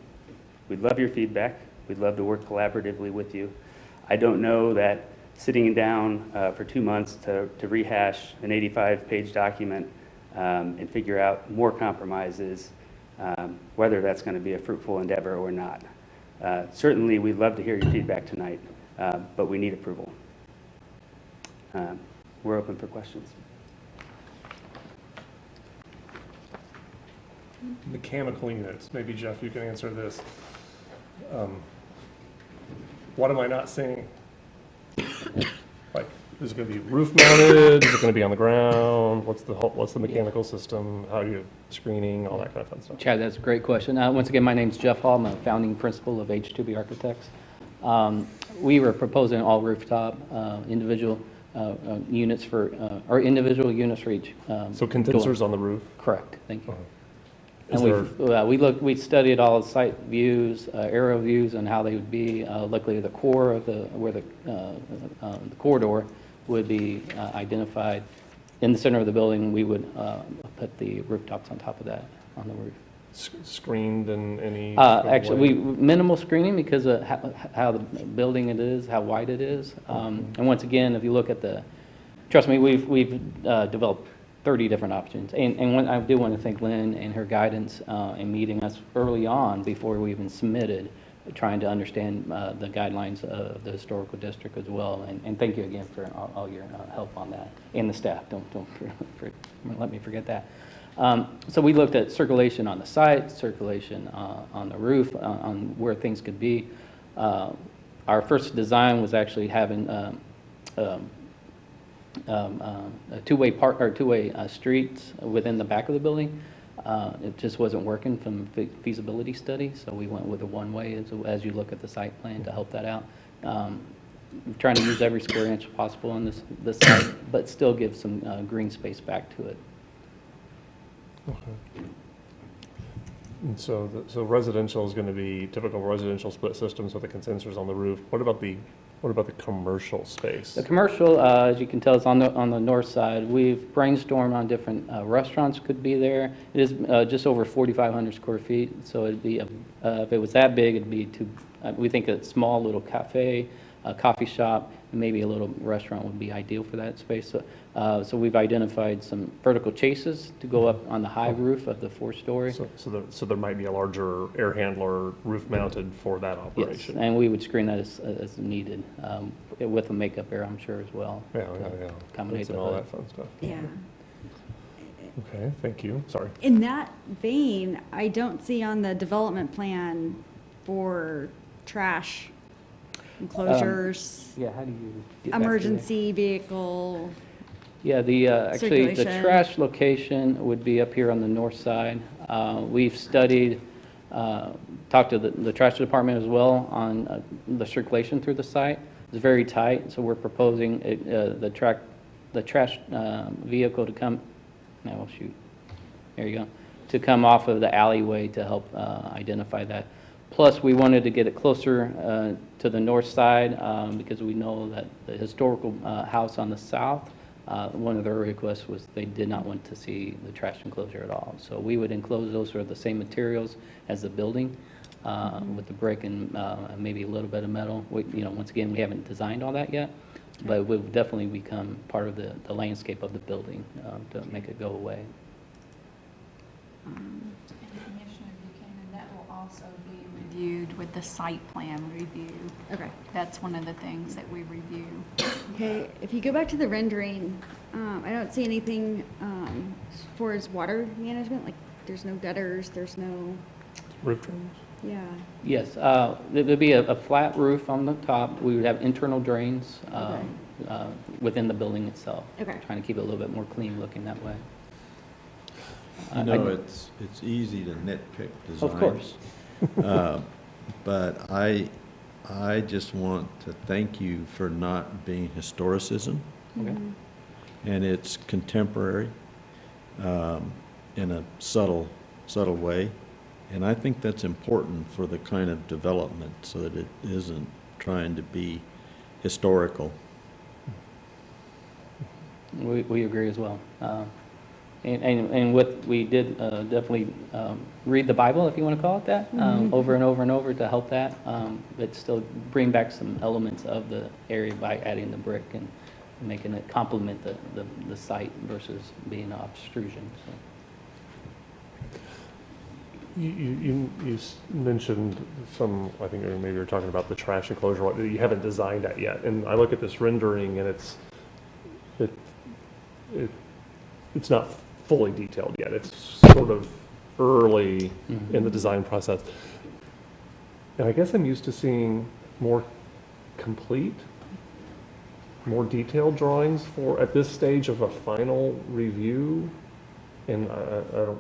We'd love your feedback. We'd love to work collaboratively with you. I don't know that sitting down for 2 months to rehash an 85-page document and figure out more compromises, whether that's going to be a fruitful endeavor or not. Certainly, we'd love to hear your feedback tonight, but we need approval. We're open for questions. Mechanical units, maybe Jeff, you can answer this. What am I not seeing? Like, is it going to be roof mounted? Is it going to be on the ground? What's the mechanical system? How are you screening? All that kind of fun stuff. Chad, that's a great question. Once again, my name's Jeff Hall. I'm a founding principal of H2B Architects. We were proposing all rooftop individual units or individual units for each. So condensers on the roof? Correct. Thank you. And we studied all the site views, aerial views, and how they would be. Luckily, the core of where the corridor would be identified. In the center of the building, we would put the rooftops on top of that, on the roof. Screened in any? Actually, minimal screening because of how the building it is, how wide it is. And once again, if you look at trust me, we've developed 30 different options. And I do want to thank Lynn and her guidance in meeting us early on before we even submitted, trying to understand the guidelines of the historical district as well. And thank you again for all your help on that. And the staff, don't let me forget that. So we looked at circulation on the site, circulation on the roof, on where things could be. Our first design was actually having two-way streets within the back of the building. It just wasn't working from feasibility study, so we went with a one-way as you look at the site plan to help that out. We're trying to use every square inch possible on this site, but still give some green space back to it. Okay. And so residential is going to be typical residential split systems with the condensers on the roof. What about the commercial space? The commercial, as you can tell, is on the north side. We've brainstormed on different restaurants could be there. It is just over 4,500 square feet, so it'd be if it was that big, it'd be we think a small little cafe, a coffee shop, and maybe a little restaurant would be ideal for that space. So we've identified some vertical chases to go up on the high roof of the 4-story. So there might be a larger air handler roof mounted for that operation. Yes, and we would screen that as needed with a makeup air, I'm sure, as well. Yeah. Accommodate all that fun stuff. Yeah. Okay, thank you. Sorry. In that vein, I don't see on the development plan for trash enclosures. Yeah, how do you get back to emergency vehicle. Yeah, actually, the trash location would be up here on the north side. We've studied, talked to the trash department as well on the circulation through the site. It's very tight, so we're proposing the trash vehicle to come, no, shoot, there you go, to come off of the alleyway to help identify that. Plus, we wanted to get it closer to the north side because we know that the historical house on the south, one of their requests was they did not want to see the trash enclosure at all. So we would enclose those with the same materials as the building with the brick and maybe a little bit of metal. Once again, we haven't designed all that yet, but it will definitely become part of the landscape of the building to make it go away. Commissioner Buchanan, that will also be reviewed with the site plan review. Okay. That's one of the things that we review. Okay, if you go back to the rendering, I don't see anything as far as water management, like there's no gutters, there's no... Roof drains? Yeah. Yes, there would be a flat roof on the top. We would have internal drains within the building itself. Okay. Trying to keep it a little bit more clean looking that way. It's easy to nitpick designs. Of course. But I just want to thank you for not being historicism. Okay. And it's contemporary in a subtle way. And I think that's important for the kind of development so that it isn't trying to be historical. We agree as well. And what we did definitely read the Bible, if you want to call it that, over and over and over to help that, but still bring back some elements of the area by adding the brick and making it complement the site versus being an obstruction. So. You mentioned some, I think maybe you were talking about the trash enclosure. You haven't designed that yet. And I look at this rendering and it's not fully detailed yet. It's sort of early in the design process. And I guess I'm used to seeing more complete, more detailed drawings at this stage of a final review. And I'm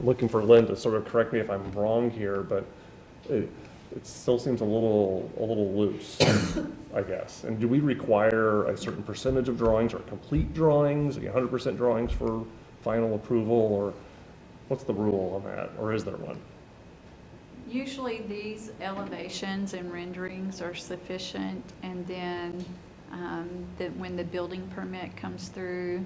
looking for Lynn to sort of correct me if I'm wrong here, but it still seems a little loose, I guess. And do we require a certain percentage of drawings or complete drawings, 100% drawings for final approval, or what's the rule on that, or is there one? Usually these elevations and renderings are sufficient, and then when the building permit comes through,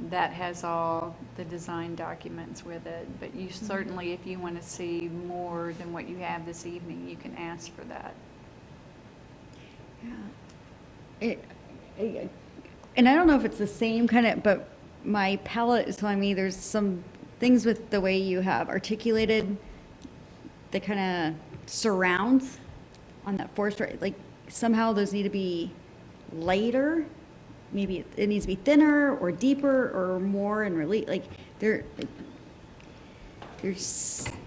that has all the design documents with it. But you certainly, if you want to see more than what you have this evening, you can ask for that. Yeah. And I don't know if it's the same kind of, but my palette is telling me there's some things with the way you have articulated the kind of surrounds on that fourth story. Like somehow those need to be lighter. Maybe it needs to be thinner or deeper or more in relief. Like there's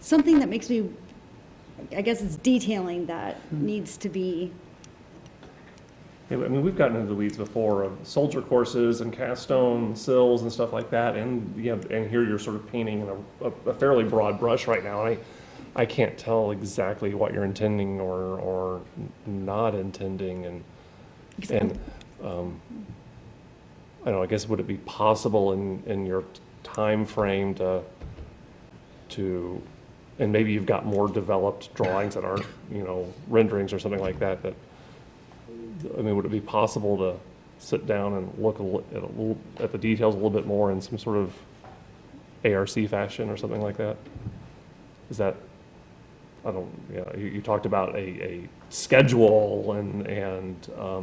something that makes me, I guess it's detailing that needs to be. Yeah, I mean, we've gotten into the weeds before of soldier courses and cast stone sills and stuff like that. And and here you're sort of painting in a fairly broad brush right now. And I can't tell exactly what you're intending or not intending. And I don't know, I guess would it be possible in your time frame to and maybe you've got more developed drawings that aren't, renderings or something like that, I mean, would it be possible to sit down and look at the details a little bit more in some sort of ARC fashion or something like that? Is that, you talked about a schedule and I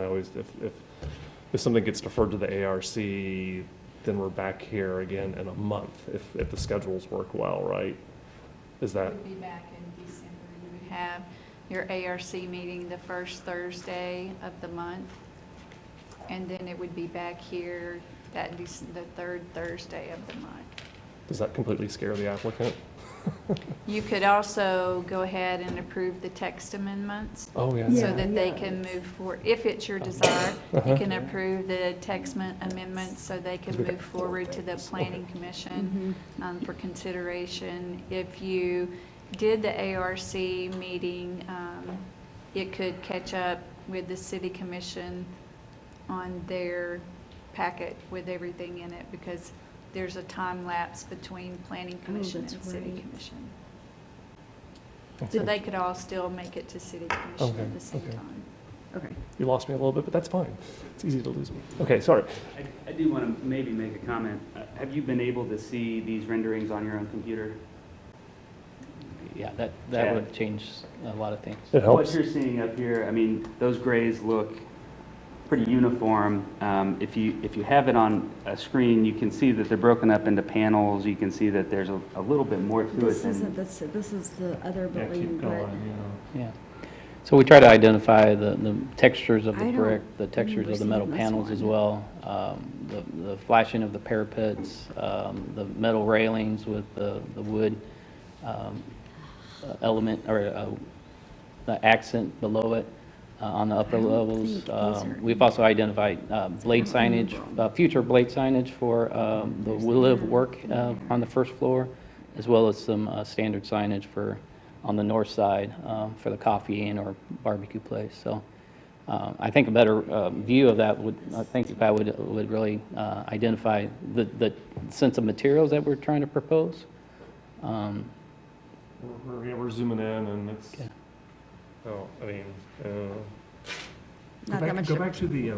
always, if something gets deferred to the ARC, then we're back here again in a month if the schedules work well, right? Is that? We'll be back in December. You would have your ARC meeting the first Thursday of the month, and then it would be back here the third Thursday of the month. Does that completely scare the applicant? You could also go ahead and approve the text amendments. Oh, yeah. So that they can move forward. If it's your desire, you can approve the text amendments so they can move forward to the Planning Commission for consideration. If you did the ARC meeting, it could catch up with the City Commission on their packet with everything in it, because there's a time lapse between Planning Commission and City Commission. So they could all still make it to City Commission at the same time. Okay. You lost me a little bit, but that's fine. It's easy to lose me. Okay, sorry. I do want to maybe make a comment. Have you been able to see these renderings on your own computer? Yeah, that would change a lot of things. It helps. What you're seeing up here, I mean, those grays look pretty uniform. If you have it on a screen, you can see that they're broken up into panels. You can see that there's a little bit more to This it. isn't this is the other building. Keep going, Yeah. So we try to identify the textures of the I don't brick, the textures of the metal remember seeing panels this as one. well, the flashing of the parapets, the metal railings with the wood element or the accent below it on the upper levels. We've also identified blade signage, future blade signage for the will live work on the first floor, as well as some standard signage on the north side for the coffee and or barbecue place. So I think a better view of that would really identify the sense of materials that we're trying to propose. We're zooming in and it's, I mean, not that much. Go back to the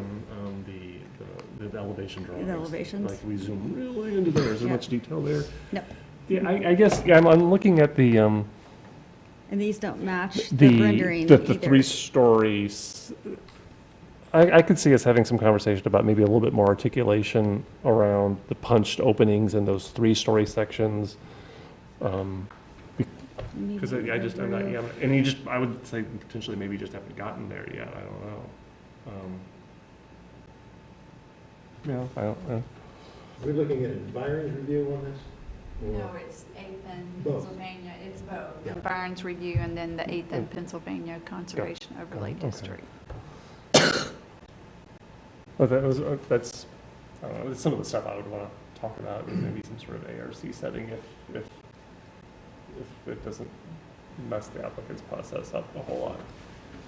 elevation drawings. The elevations. Like we zoom really into there. Is there Yeah. much detail there? No. Yeah, I guess, yeah, I'm looking at the, And these don't match the rendering the either. 3 stories. I could see us having some conversation about maybe a little bit more articulation around the punched openings in those 3-story sections. Because I'm not, yeah, and I would say potentially maybe just haven't gotten there yet, I don't know. Yeah, I don't know. Are we looking at environs review on this? No, it's 8th and Both. Pennsylvania, it's both. Yeah. Environs review and then the 8th and Pennsylvania Conservation Overlay Okay. District. Well, that's, I don't know, it's some of the stuff I would want to talk about, is maybe some sort of ARC setting if it doesn't mess the applicant's process up a whole lot.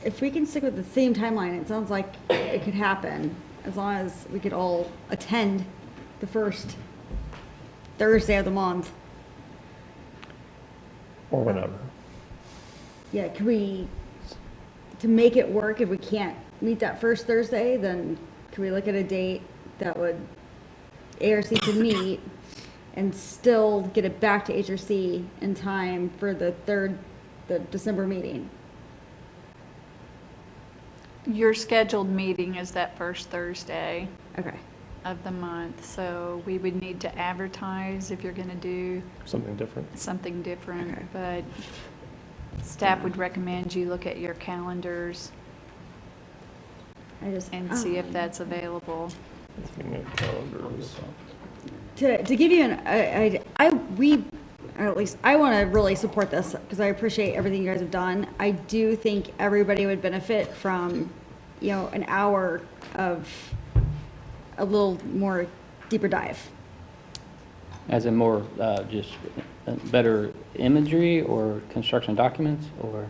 If we can stick with the same timeline, it sounds like it could happen, as long as we could all attend the first Thursday of the month. Or whenever. Yeah, can we, to make it work, if we can't meet that first Thursday, then can we look at a date that would, ARC could meet and still get it back to HRC in time for the December meeting? Your scheduled meeting is that first Thursday Okay. of the month, so we would need to advertise if you're going to do Something different. something different, Okay. but staff would recommend you look at your calendars and see if that's available. Looking at calendars. To give you an, or at least I want to really support this because I appreciate everything you guys have done. I do think everybody would benefit from, an hour of a little more deeper dive. As in more, just better imagery or construction documents, or?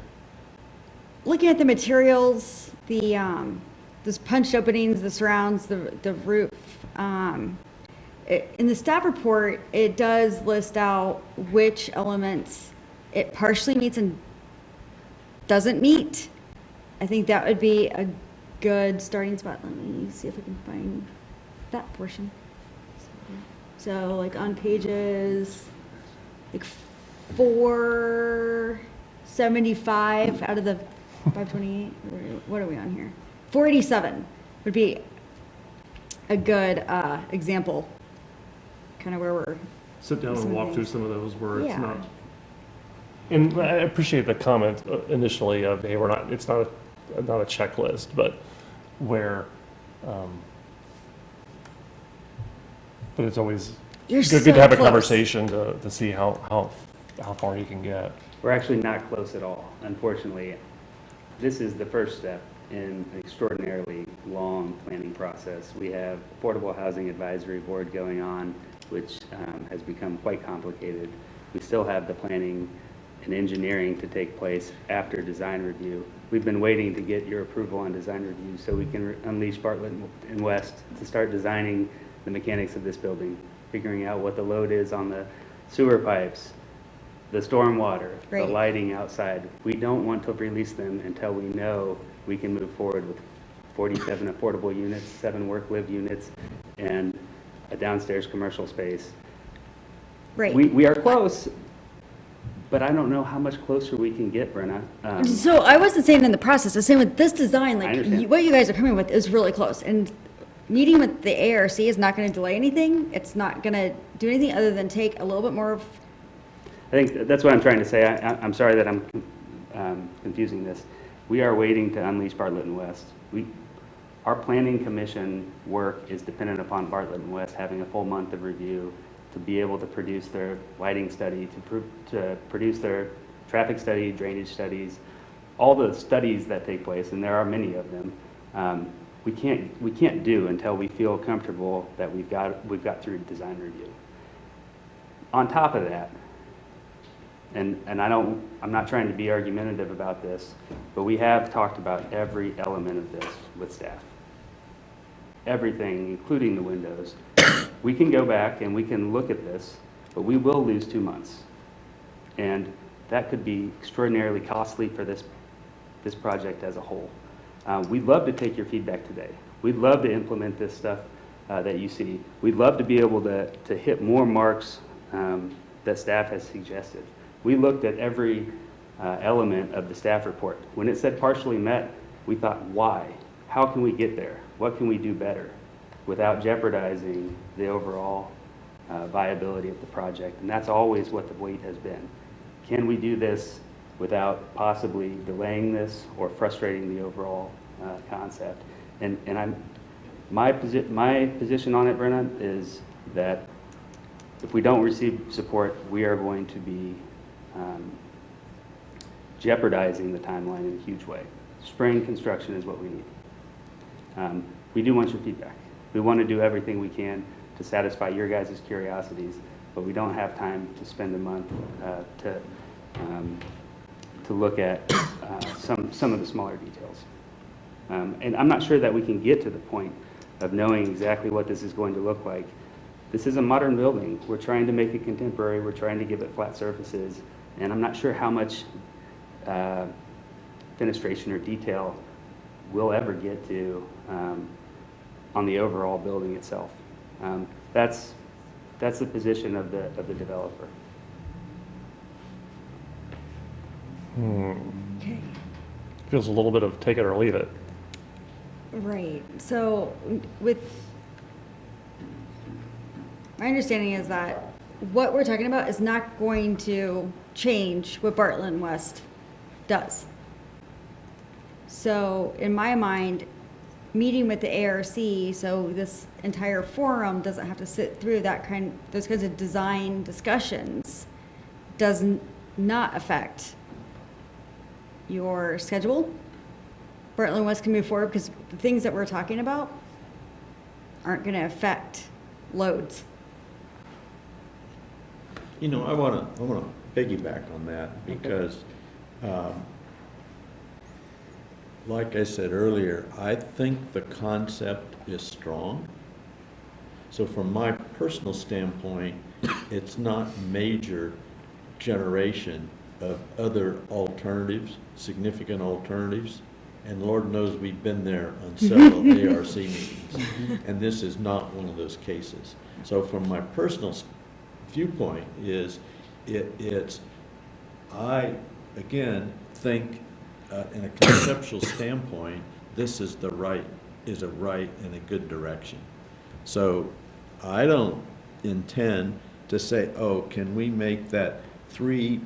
Looking at the materials, those punched openings, the surrounds, the roof. In the staff report, it does list out which elements it partially meets and doesn't meet. I think that would be a good starting spot. Let me see if I can find that portion. So like on pages like 475 out of the 528, what are we on here? 487 would be a good example, kind of where we're. Sit down some and of walk through these. some of those where it's Yeah. not. And I appreciate the comment initially of, hey, it's not a checklist, but where, but it's always You're good so to have a close. conversation to see how far you can get. We're actually not close at all, unfortunately. This is the first step in an extraordinarily long planning process. We have Affordable Housing Advisory Board going on, which has become quite complicated. We still have the planning and engineering to take place after design review. We've been waiting to get your approval on design review so we can unleash Bartlett and West to start designing the mechanics of this building, figuring out what the load is on the sewer pipes, the stormwater, the Right. lighting outside. We don't want to release them until we know we can move forward with 47 affordable units, 7 work-live units, and a downstairs commercial space. Right. We are close, but I don't know how much closer we can get, Brenna. So I wasn't saying in the process, I was saying with this design, I like understand. what you guys are coming with is really close. And meeting with the ARC is not going to delay anything. It's not going to do anything other than take a little bit more of. I think that's what I'm trying to say. I'm sorry that I'm confusing this. We are waiting to unleash Bartlett and West. Our planning commission work is dependent upon Bartlett and West having a full month of review to be able to produce their lighting study, to produce their traffic study, drainage studies, all the studies that take place, and there are many of them. We can't do until we feel comfortable that we've got through design review. On top of that, and I'm not trying to be argumentative about this, but we have talked about every element of this with staff. Everything, including the windows. We can go back and we can look at this, but we will lose 2 months. And that could be extraordinarily costly for this project as a whole. We'd love to take your feedback today. We'd love to implement this stuff that you see. We'd love to be able to hit more marks that staff has suggested. We looked at every element of the staff report. When it said partially met, we thought, why? How can we get there? What can we do better without jeopardizing the overall viability of the project? And that's always what the weight has been. Can we do this without possibly delaying this or frustrating the overall concept? And my position on it, Brenna, is that if we don't receive support, we are going to be jeopardizing the timeline in a huge way. Spring construction is what we need. We do want your feedback. We want to do everything we can to satisfy your guys' curiosities, but we don't have time to spend a month to look at some of the smaller details. And I'm not sure that we can get to the point of knowing exactly what this is going to look like. This is a modern building. We're trying to make it contemporary. We're trying to give it flat surfaces. And I'm not sure how much fenestration or detail we'll ever get to on the overall building itself. That's the position of the developer. Okay. Feels a little bit of take it or leave it. Right. So with my understanding is that what we're talking about is not going to change what Bartlett West does. So in my mind, meeting with the ARC, so this entire forum doesn't have to sit through those kinds of design discussions, does not affect your schedule. Bartlett West can move forward because the things that we're talking about aren't going to affect loads. You know, I want to piggyback on that because, like I said earlier, I think the concept is strong. So from my personal standpoint, it's not major generation of other alternatives, significant alternatives. And Lord knows we've been there on several ARC meetings. And this is not one of those cases. So from my personal viewpoint I, again, think in a conceptual standpoint, this is a right in a good direction. So I don't intend to say, oh, can we make that 3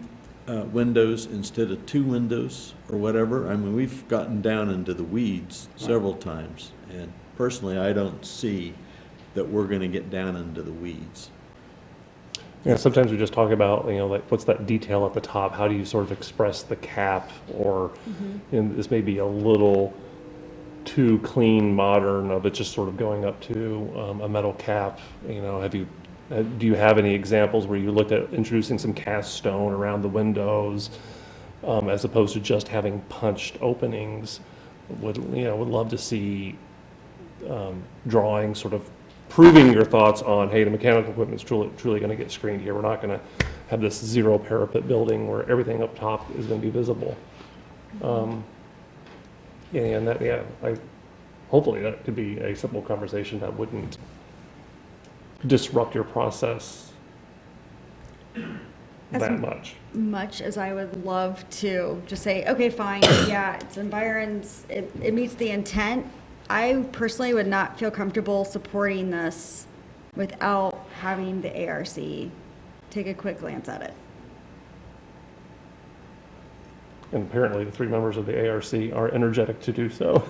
windows instead of 2 windows or whatever. I mean, we've gotten down into the weeds several times, and personally, I don't see that we're going to get down into the weeds. Yeah, sometimes we just talk about, like what's that detail at the top? How do you sort of express the cap? Or this may be a little too clean, modern of it just sort of going up to a metal cap. Do you have any examples where you looked at introducing some cast stone around the windows as opposed to just having punched openings? Would love to see drawings sort of proving your thoughts on, hey, the mechanical equipment's truly going to get screened here. We're not going to have this zero parapet building where everything up top is going to be visible. Hopefully that could be a simple conversation that wouldn't disrupt your process that much. Much as I would love to just say, okay, fine, yeah, it's environs, it meets the intent. I personally would not feel comfortable supporting this without having the ARC take a quick glance at it. And apparently the 3 members of the ARC are energetic to do so.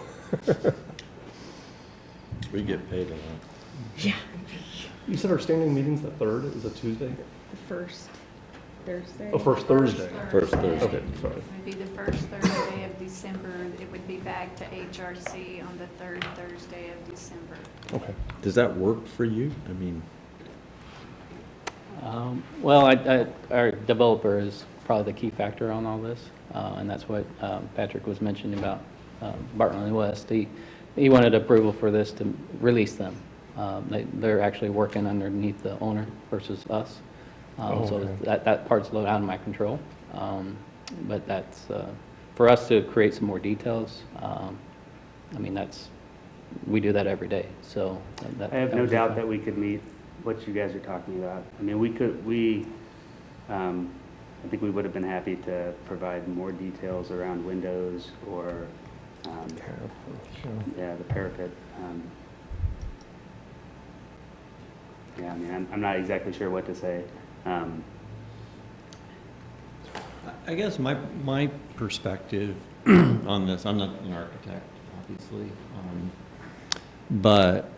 We get paid a lot. Yeah. You said our standing meeting's the 3rd, is it Tuesday? The first Thursday. Oh, first Thursday. First Thursday. Okay, sorry. It would be the first Thursday of December. It would be back to HRC on the 3rd Thursday of December. Okay. Does that work for you? I mean, Our developer is probably the key factor on all this, and that's what Patrick was mentioning about Bartlett West. He wanted approval for this to release them. They're actually working underneath the owner versus us. So that part's a little out of my control. But that's, for us to create some more details, I mean, we do that every day, so. I have no doubt that we could meet what you guys are talking about. I mean, I think we would have been happy to provide more details around windows or, the parapet. Yeah, I mean, I'm not exactly sure what to say. I guess my perspective on this, I'm not an architect, obviously, but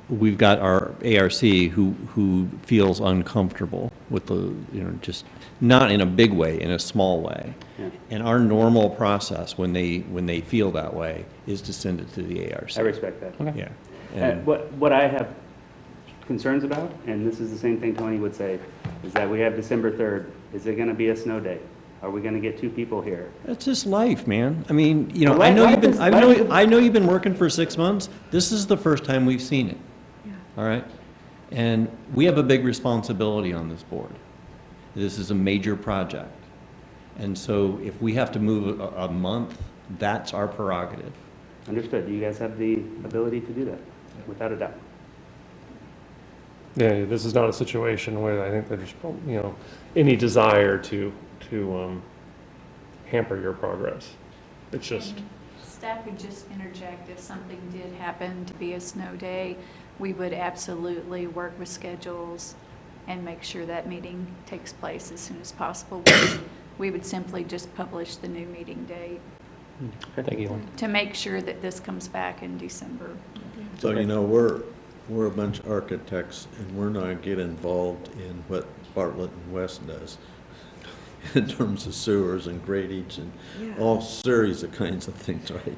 we've got our ARC who feels uncomfortable with the, just not in a big way, in a small way. Yeah. And our normal process when they feel that way is to send it to the ARC. I respect that. Okay. Yeah. And What I have concerns about, and this is the same thing Tony would say, is that we have December 3rd. Is it going to be a snow day? Are we going to get 2 people here? that's just life, man. I mean, Well, I know life I know you've been working for 6 months. This is the first time we've seen it. All right? And we have a big responsibility on this board. This is a major project. And so if we have to move a month, that's our prerogative. Understood. You guys have the ability to do that, without a doubt. Yeah, this is not a situation where I think there's, any desire to hamper your progress. It's just, Staff could just interject if something did happen to be a snow day. We would absolutely work with schedules and make sure that meeting takes place as soon as possible. We would simply just publish the new meeting date Thank you. to make sure that this comes back in December. So, we're a bunch of architects, and we're not get involved in what Bartlett and West does in terms of sewers and drainage and all series of kinds of things, right?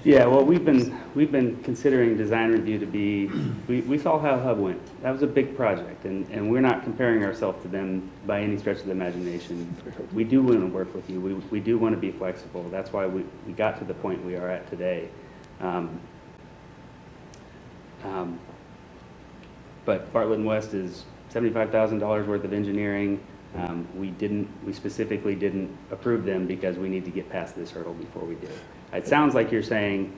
Yeah, well, we've been considering design review to be, we saw how Hub went. That was a big project, and we're not comparing ourselves to them by any stretch of the imagination. We do want to work with you. We do want to be flexible. That's why we got to the point we are at today. But Bartlett and West is $75,000 worth of engineering. We specifically didn't approve them because we need to get past this hurdle before we do. It sounds like you're saying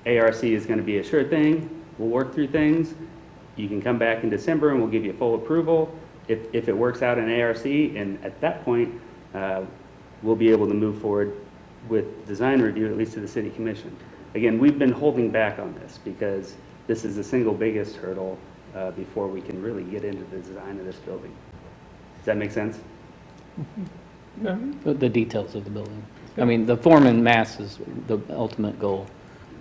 ARC is going to be a sure thing. We'll work through things. You can come back in December and we'll give you full approval if it works out in ARC. And at that point, we'll be able to move forward with design review, at least to the City Commission. Again, we've been holding back on this because this is the single biggest hurdle before we can really get into the design of this building. Does that make sense? The details of the building. I mean, the form and mass is the ultimate goal,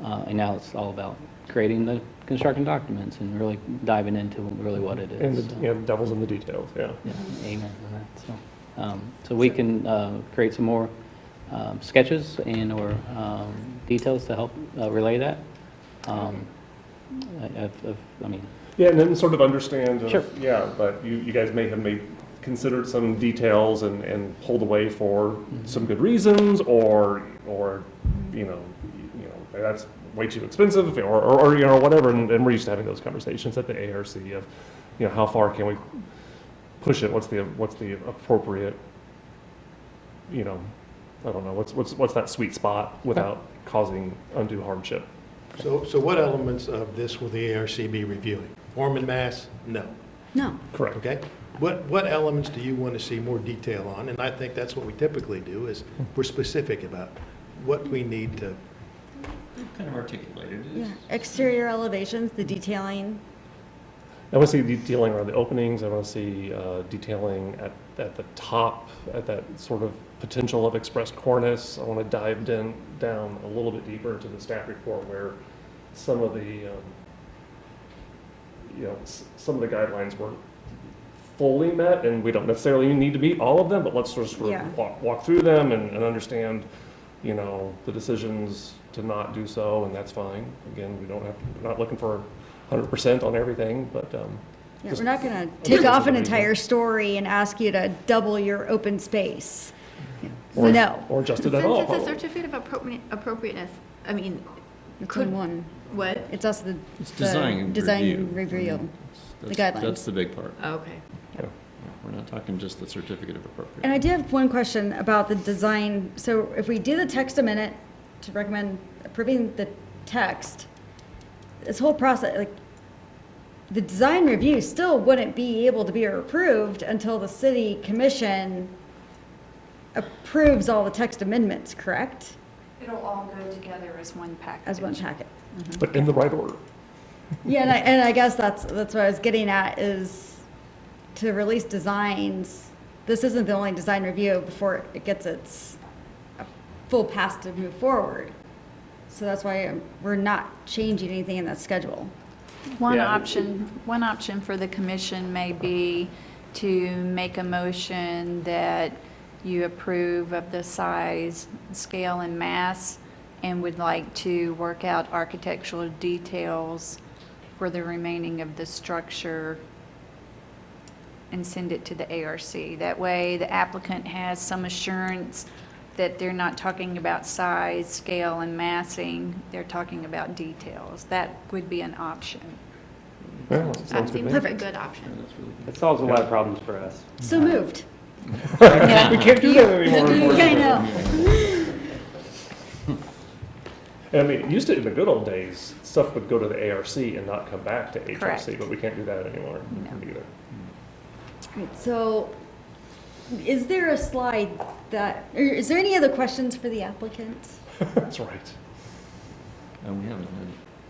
and now it's all about creating the construction documents and really diving into really what it is. and the devil's in the details, yeah. Yeah, amen to that. So we can create some more sketches or details to help relay that. I mean. Yeah, and then sort of understand, Sure. But you guys may have considered some details and pulled away for some good reasons, or that's way too expensive, or whatever. And we're used to having those conversations at the ARC of, how far can we push it? What's the appropriate, I don't know, what's that sweet spot without causing undue hardship? So what elements of this will the ARC be reviewing? Form and mass? No. No. Correct. Okay? What elements do you want to see more detail on? And I think that's what we typically do, is we're specific about what we need to. Kind of articulated. Yeah, exterior elevations, the detailing. I want to see detailing around the openings. I want to see detailing at the top, at that sort of potential of expressed cornice. I want to dive down a little bit deeper into the staff report where some of the some of the guidelines weren't fully met, and we don't necessarily need to meet all of them, but let's just sort of walk through them and understand, the decisions to not do so, and that's fine. Again, we're not looking for 100% on everything, but We're not going to take off an entire story and ask you to double your open space. No. Or just it at all. Since it's a certificate of appropriateness, I mean, It's in one. What? It's also the design review, the guidelines. That's the big part. Oh, okay. Yeah. We're not talking just the certificate of appropriateness. And I do have one question about the design. So if we do the text amendment to recommend approving the text, this whole process, like, the design review still wouldn't be able to be approved until the city commission approves all the text amendments, correct? It'll all go together as one package. As one packet. But in the right order. Yeah, and I guess that's what I was getting at, is to release designs, this isn't the only design review before it gets its full pass to move forward. So that's why we're not changing anything in that schedule. One option for the commission may be to make a motion that you approve of the size, scale, and mass, and would like to work out architectural details for the remaining of the structure and send it to the ARC. That way, the applicant has some assurance that they're not talking about size, scale, and massing, they're talking about details. That would be an option. Yeah, That seems like a good option. It solves a lot of problems for us. So moved. We can't do that anymore. I know. I mean, it used to, in the good old days, stuff would go to the ARC and not come back to HRC, Correct. but we can't do that anymore either. Right, so is there a slide that, or is there any other questions for the applicant? That's right. And we haven't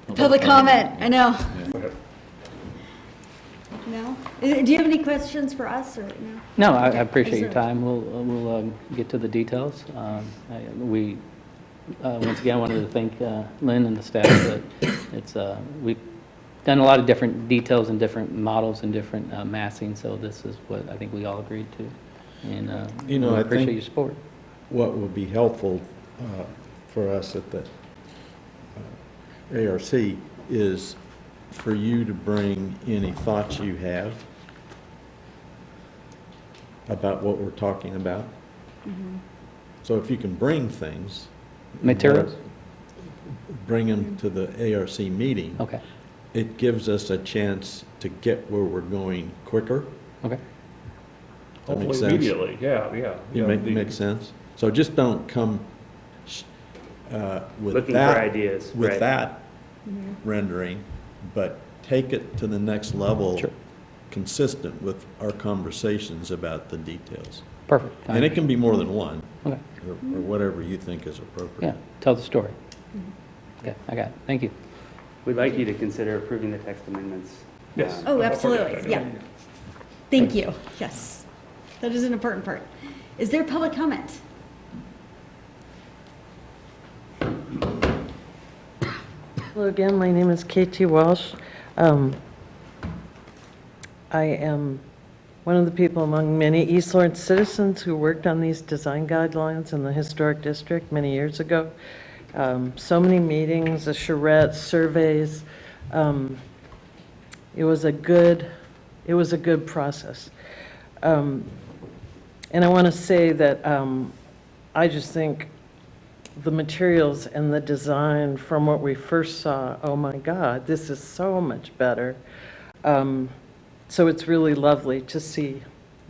had Public comment, I know. Okay. No? Do you have any questions for us, or no? No, I Okay. appreciate Is your there- time. We'll get to the details. We, once again, wanted to thank Lynn and the staff. That we've done a lot of different details and different models and different massing, so this is what I think we all agreed to. And You know, we I appreciate think your support. what would be helpful for us at the ARC is for you to bring any thoughts you have about what we're talking about. So if you can bring things. Materials? Bring them to the ARC meeting. Okay. It gives us a chance to get where we're going quicker. Okay. That makes Hopefully sense? immediately, yeah. You makes sense? So just don't come with Looking that. for ideas, With right. that rendering, but take it to the next level. Sure. Consistent with our conversations about the details. Perfect. And it can be more than one. Okay. Or whatever you think is appropriate. Yeah, tell the story. Okay, I got it. Thank you. We'd like you to consider approving the text amendments. Yes. Oh, absolutely, yeah. Thank you, yes. That is an important part. Is there public comment? Hello again, my name is KT Walsh. I am one of the people among many East Lawrence citizens who worked on these design guidelines in the historic district many years ago. So many meetings, a charrette, surveys. It was a good process. And I want to say that I just think the materials and the design from what we first saw, oh my God, this is so much better. So it's really lovely to see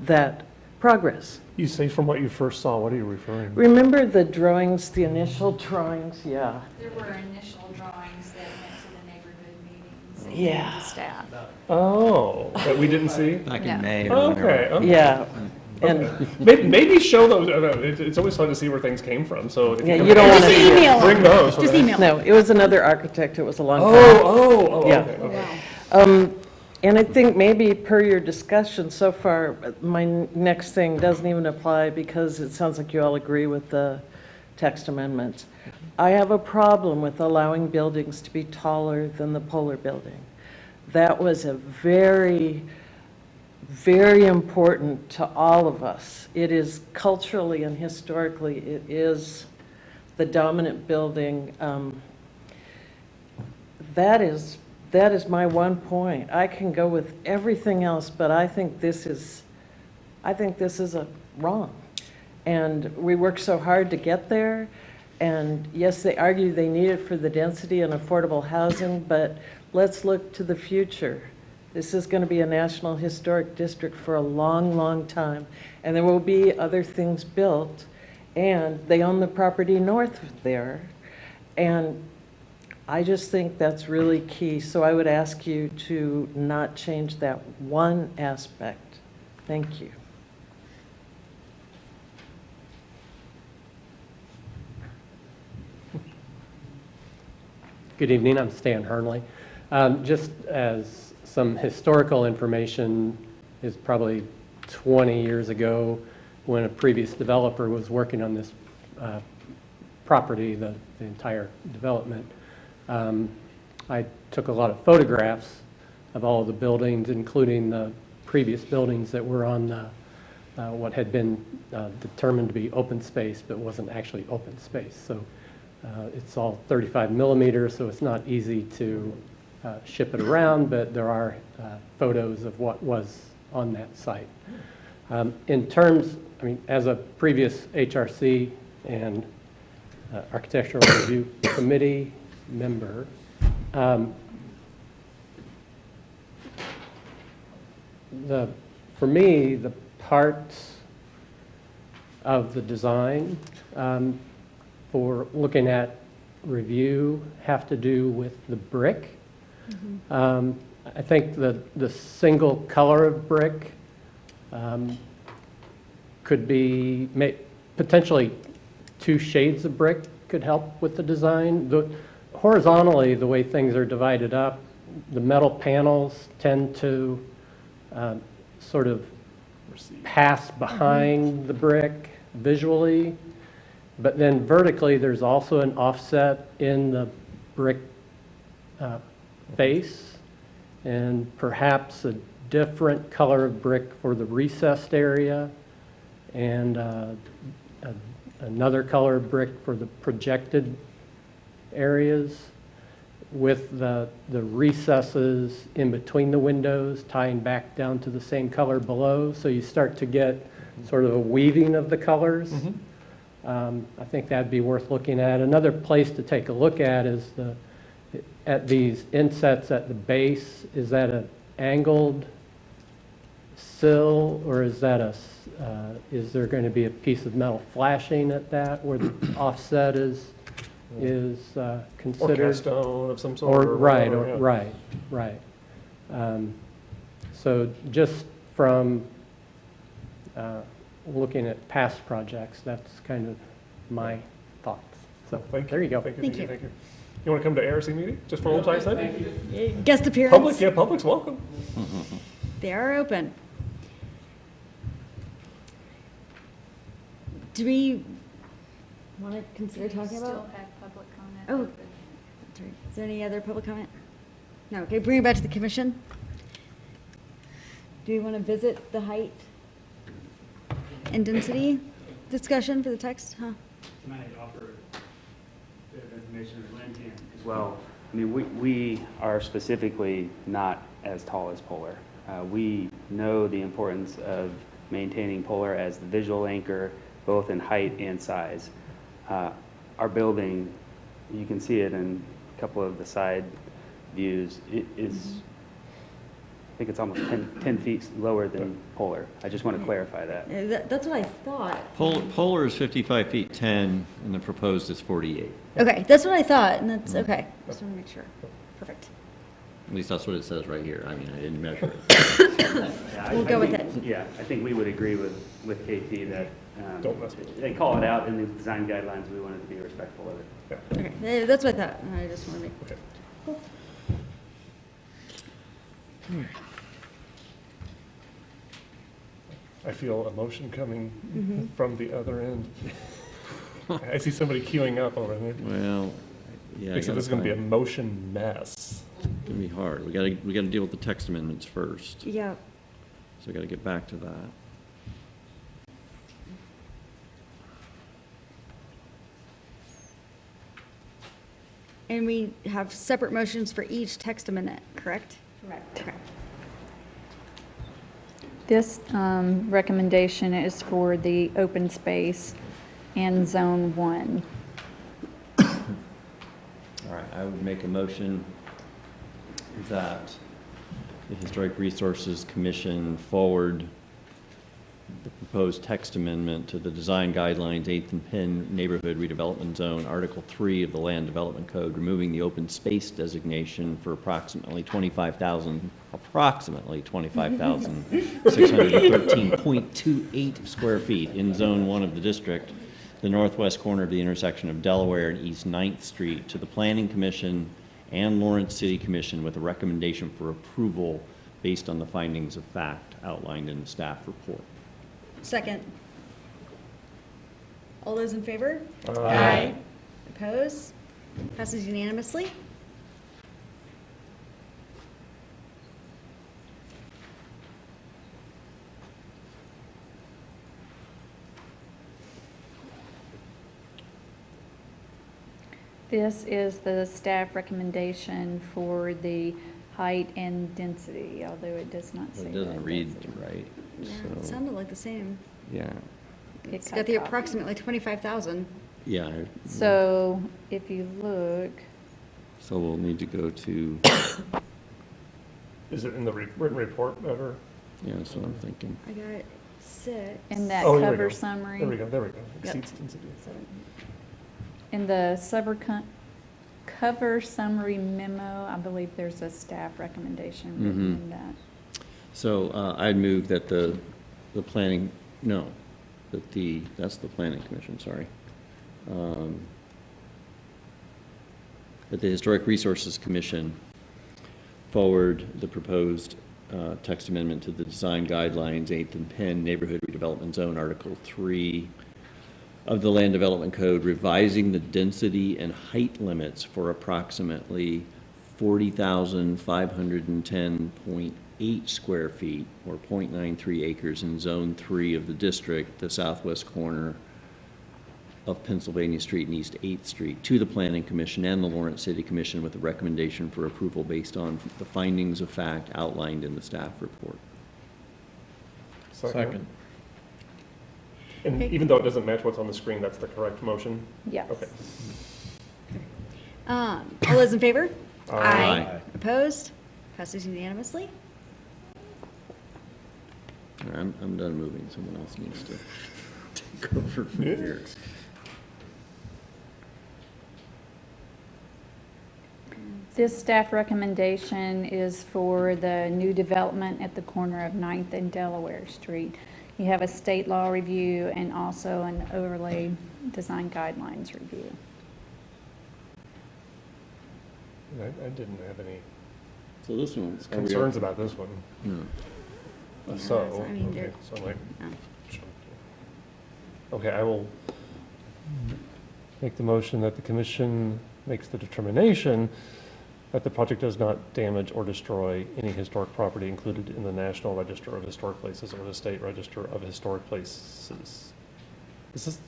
that progress. You say from what you first saw, what are you referring to? Remember the drawings, the initial drawings? Yeah. There were initial drawings that went to the neighborhood meetings and Yeah. to staff. Oh, that we didn't see? Back No. in May. Okay. Okay. Yeah. Okay. Maybe show those. It's always fun to see where things came from. So if Yeah, can you don't bring wanna- those, Just email bring those. Just email. No, it was another architect. It was a long time. Oh, Yeah. okay. Okay. And I think maybe per your discussion so far, my next thing doesn't even apply because it sounds like you all agree with the text amendments. I have a problem with allowing buildings to be taller than the Polar Building. That was a very, very important to all of us. It is culturally and historically, it is the dominant building. That is my one point. I can go with everything else, but I think this is wrong. And we worked so hard to get there. And yes, they argue they need it for the density and affordable housing, but let's look to the future. This is going to be a National Historic District for a long, long time. And there will be other things built. And they own the property north of there. And I just think that's really key. So I would ask you to not change that one aspect. Thank you. Good evening, I'm Stan Hernley. Just as some historical information, is probably 20 years ago when a previous developer was working on this property, the entire development. I took a lot of photographs of all of the buildings, including the previous buildings that were on what had been determined to be open space, but wasn't actually open space. So it's all 35 millimeters, so it's not easy to ship it around, but there are photos of what was on that site. In terms, I mean, as a previous HRC and Architectural Review Committee member, for me, the parts of the design for looking at review have to do with the brick. I think the single color of brick could be potentially 2 shades of brick could help with the design. Horizontally, the way things are divided up, the metal panels tend to sort of pass behind the brick visually, but then vertically there's also an offset in the brick face, and perhaps a different color of brick for the recessed area, and another color of brick for the projected areas, with the recesses in between the windows tying back down to the same color below. So you start to get sort of a weaving of the colors. I think that'd be worth looking at. Another place to take a look at is at these insets at the base. Is that an angled sill, or is that is there going to be a piece of metal flashing at that where the offset is considered? Or cast stone of some sort. Right. So just from looking at past projects, that's kind of my thoughts. So there you go. Thank you. You want to come to ARC meeting just for old time's sake? Guest appearance. Public's welcome. They are open. Do we want to consider talking about? Still have public comment. Oh, sorry. Is there any other public comment? No. Okay, bring it back to the commission. Do we want to visit the height and density discussion for the text? Can I offer a bit of information or Lynn can? Well, I mean, we are specifically not as tall as Polar. We know the importance of maintaining Polar as the visual anchor, both in height and size. Our building, you can see it in a couple of the side views, it is, I think it's almost 10 feet lower than Polar. I just want to clarify that. That's what I thought. Polar is 55 feet 10, and the proposed is 48. Okay, that's what I thought, and that's okay. Just want to make sure. Perfect. At least that's what it says right here. I mean, I didn't measure it. We'll go with it. Yeah, I think we would agree with KT that Don't mess with it. they call it out in the design guidelines. We wanted to be respectful of it. Okay, that's what I thought. I just want to make. Okay. Cool. I feel emotion coming from the other end. I see somebody queuing up over there. Well, yeah. Except this is going to be a motion mess. It's going to be hard. We got to deal with the text amendments first. Yeah. So we got to get back to that. And we have separate motions for each text amendment, correct? Correct. Okay. This recommendation is for the open space in Zone 1. All right, I would make a motion that the Historic Resources Commission forward the proposed text amendment to the design guidelines, 8th and Penn Neighborhood Redevelopment Zone, Article 3 of the Land Development Code, removing the open space designation for approximately 25,613.28 square feet in Zone 1 of the district, the northwest corner of the intersection of Delaware and East 9th Street, to the Planning Commission and Lawrence City Commission with a recommendation for approval based on the findings of fact outlined in the staff report. Second. All those in favor? Aye. Opposed? Passes unanimously. This is the staff recommendation for the height and density, although it does not say It that, doesn't read does it? right. Yeah, it So, sounded like the same. yeah, It's got the approximately 25,000. yeah. So if you look, So we'll need to go to, Is it in the written report ever? yeah, that's what I'm thinking. I got 6. in that Oh, there we cover go. summary. There we go. Yep. Exceeds density. In the cover summary memo, I believe there's a staff recommendation written in that. So I'd move that the planning, no, that's the planning commission, sorry. That the Historic Resources Commission forward the proposed text amendment to the design guidelines, 8th and Penn Neighborhood Redevelopment Zone, Article 3 of the Land Development Code, revising the density and height limits for approximately 40,510.8 square feet, or 0.93 acres in Zone 3 of the district, the southwest corner of Pennsylvania Street and East 8th Street, to the Planning Commission and the Lawrence City Commission with a recommendation for approval based on the findings of fact outlined in the staff report. Second. And even though it doesn't match what's on the screen, that's the correct motion? Yes. Okay. All those in favor? Aye. Opposed? Passes unanimously. All right, I'm done moving. Someone else needs to take over from here. This staff recommendation is for the new development at the corner of 9th and Delaware Street. You have a state law review and also an overlay design guidelines review. I didn't have any So this one. concerns about this one. No. So, I mean, okay, they're- so like, no. okay, I will make the motion that the commission makes the determination that the project does not damage or destroy any historic property included in the National Register of Historic Places or the State Register of Historic Places. Is this?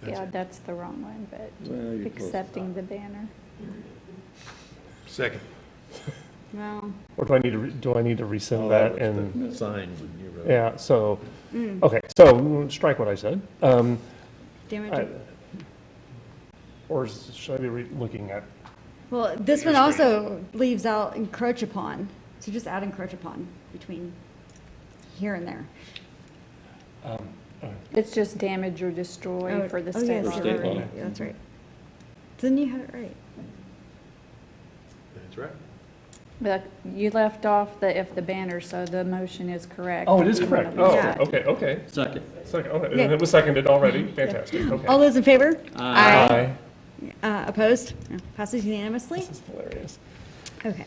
Yeah, that's the wrong one, but Well, you're close. accepting the banner. Second. Well, Or do I need to rescind that and? Sign when you wrote. Yeah, so, okay, so strike what I said. damage. Or should I be looking at, Well, this one also leaves out encroach upon. So just add encroach upon between here and there. It's just damage or destroy for the Oh, state yes, law. For state law. yeah, that's right. Then you had it right. That's right. But you left off the if the banner, so the motion is correct. oh, it is You wanna correct. leave Oh, that. okay. Second. Second, okay, Yeah. and it was seconded already, fantastic, okay. All those in favor? Aye. Opposed? No. Passes unanimously? This is hilarious. Okay.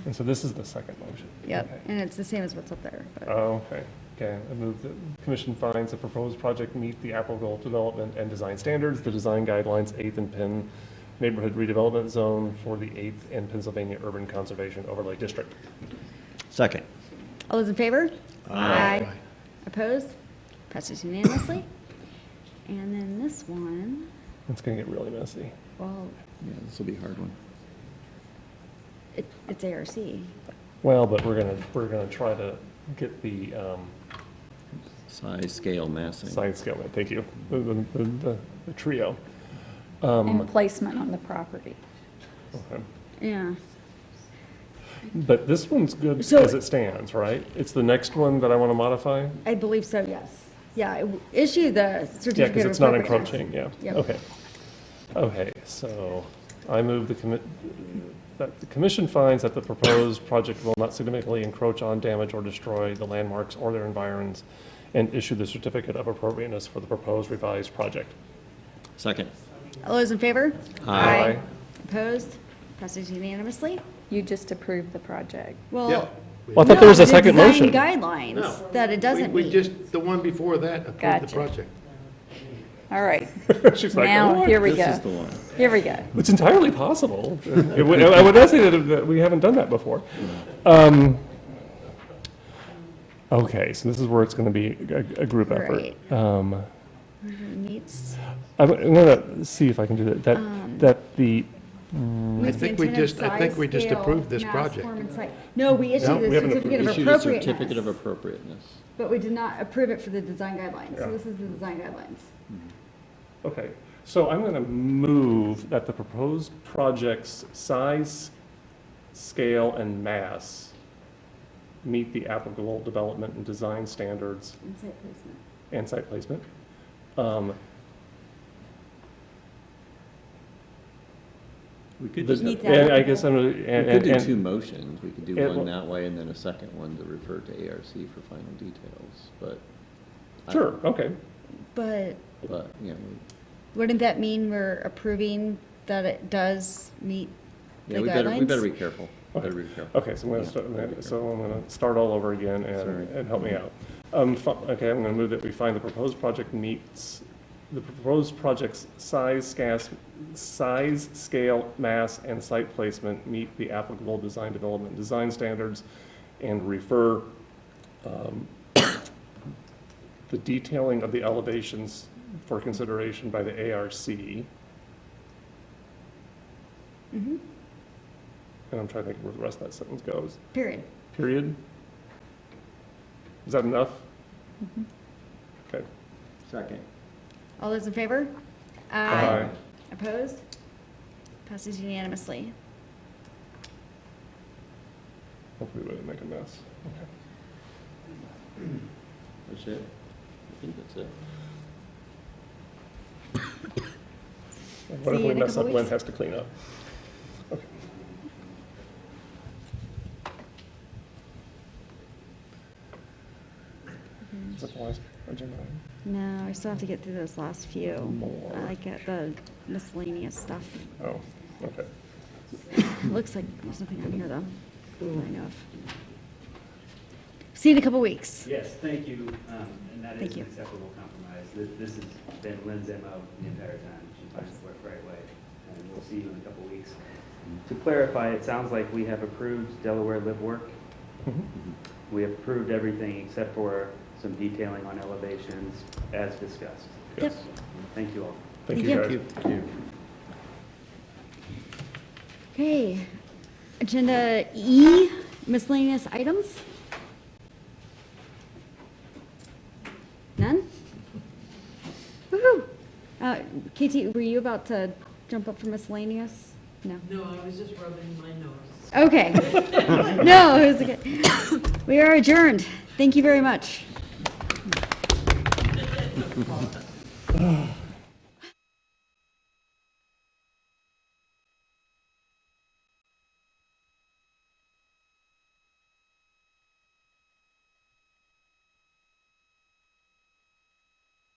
And so this is the second motion? Yep, Okay. and it's the same as what's up there. but- Oh, okay. I move that the commission finds the proposed project meet the applicable development and design standards, the design guidelines, 8th and Penn Neighborhood Redevelopment Zone for the 8th and Pennsylvania Urban Conservation Overlay District. Second. All those in favor? Aye. Opposed? Passes unanimously. And then this one, It's gonna get really messy. well, Yeah, this will be a hard one. it's ARC. Well, but we're gonna try to get the, Size, scale, massing. science scale, thank you, the trio. And placement on the property. Okay. Yeah. But this one's good So- as it stands, right? It's the next one that I want to modify? I believe so, yes. Yeah, issue the Yeah, certificate because of it's not appropriateness. encroaching, yeah. Yep. Okay. Okay, so I move that the commission finds that the proposed project will not significantly encroach on, damage, or destroy the landmarks or their environs, and issue the certificate of appropriateness for the proposed revised project. Second. All those in favor? Aye. Opposed? Passes unanimously. You just approved the project. Well, Well, I thought there was a second the motion. design guidelines that it doesn't We meet. just, the one before that approved the Gotcha. project. All right. She's like, Now, "What?" here we This go. is the one. Here we go. It's entirely possible. I would not say that we haven't done that before. Okay, so this is where it's going to be a group effort. Right. Meets. I'm going to see if I can do that. That the I think we just approved this project. No, we issued No, the we haven't certificate of Issued a certificate of appropriateness, appropriateness. but we did not approve it for the design guidelines. So Yeah. this is the design guidelines. Okay, so I'm going to move that the proposed project's size, scale, and mass meet the applicable development and design standards And site placement. and site placement. We could The- just, Meet we that. And I guess I'm, could do and, two motions. We could do and- one that way and then a second one to refer to ARC for final details, but. sure, okay. But But, you know, wouldn't that mean we're approving that it does meet the yeah, we guidelines? better be careful. Better be careful. Okay, so I'm going to start all over again Sorry. and help me out. Okay, I'm going to move that we find the proposed project meets, the proposed project's size, scale, mass, and site placement meet the applicable design development design standards, and refer the detailing of the elevations for consideration by the ARC. Mm-hmm. And I'm trying to think where the rest of that sentence goes. Period. Period? Is that enough? Mm-hmm. Okay. Second. All those in favor? Aye. Opposed? Passes unanimously. Hopefully we didn't make a mess. Okay. That's it. I think that's it. What if See you we in a mess couple up, Lynn weeks. has to clean up? Okay. Is that the last agenda item? No, I still have to get through those last few. More. I get the miscellaneous stuff. Oh, okay. Looks like there's nothing on here, though, that I know of. See you in a couple weeks. Yes, thank you, and that Thank is an you. acceptable compromise. This has been Lynn's MO the entire time. She finds the right way, and we'll see you in a couple weeks. To clarify, it sounds like we have approved Delaware live work. We have approved everything except for some detailing on elevations as discussed. Yep. Thank you all. Thank Thank you, you. guys. Thank you. Okay. Agenda E, miscellaneous items? None? Woo-hoo! Katie, were you about to jump up for miscellaneous? No? No, I was just rubbing my nose. Okay. No, it was okay. We are adjourned. Thank you very much.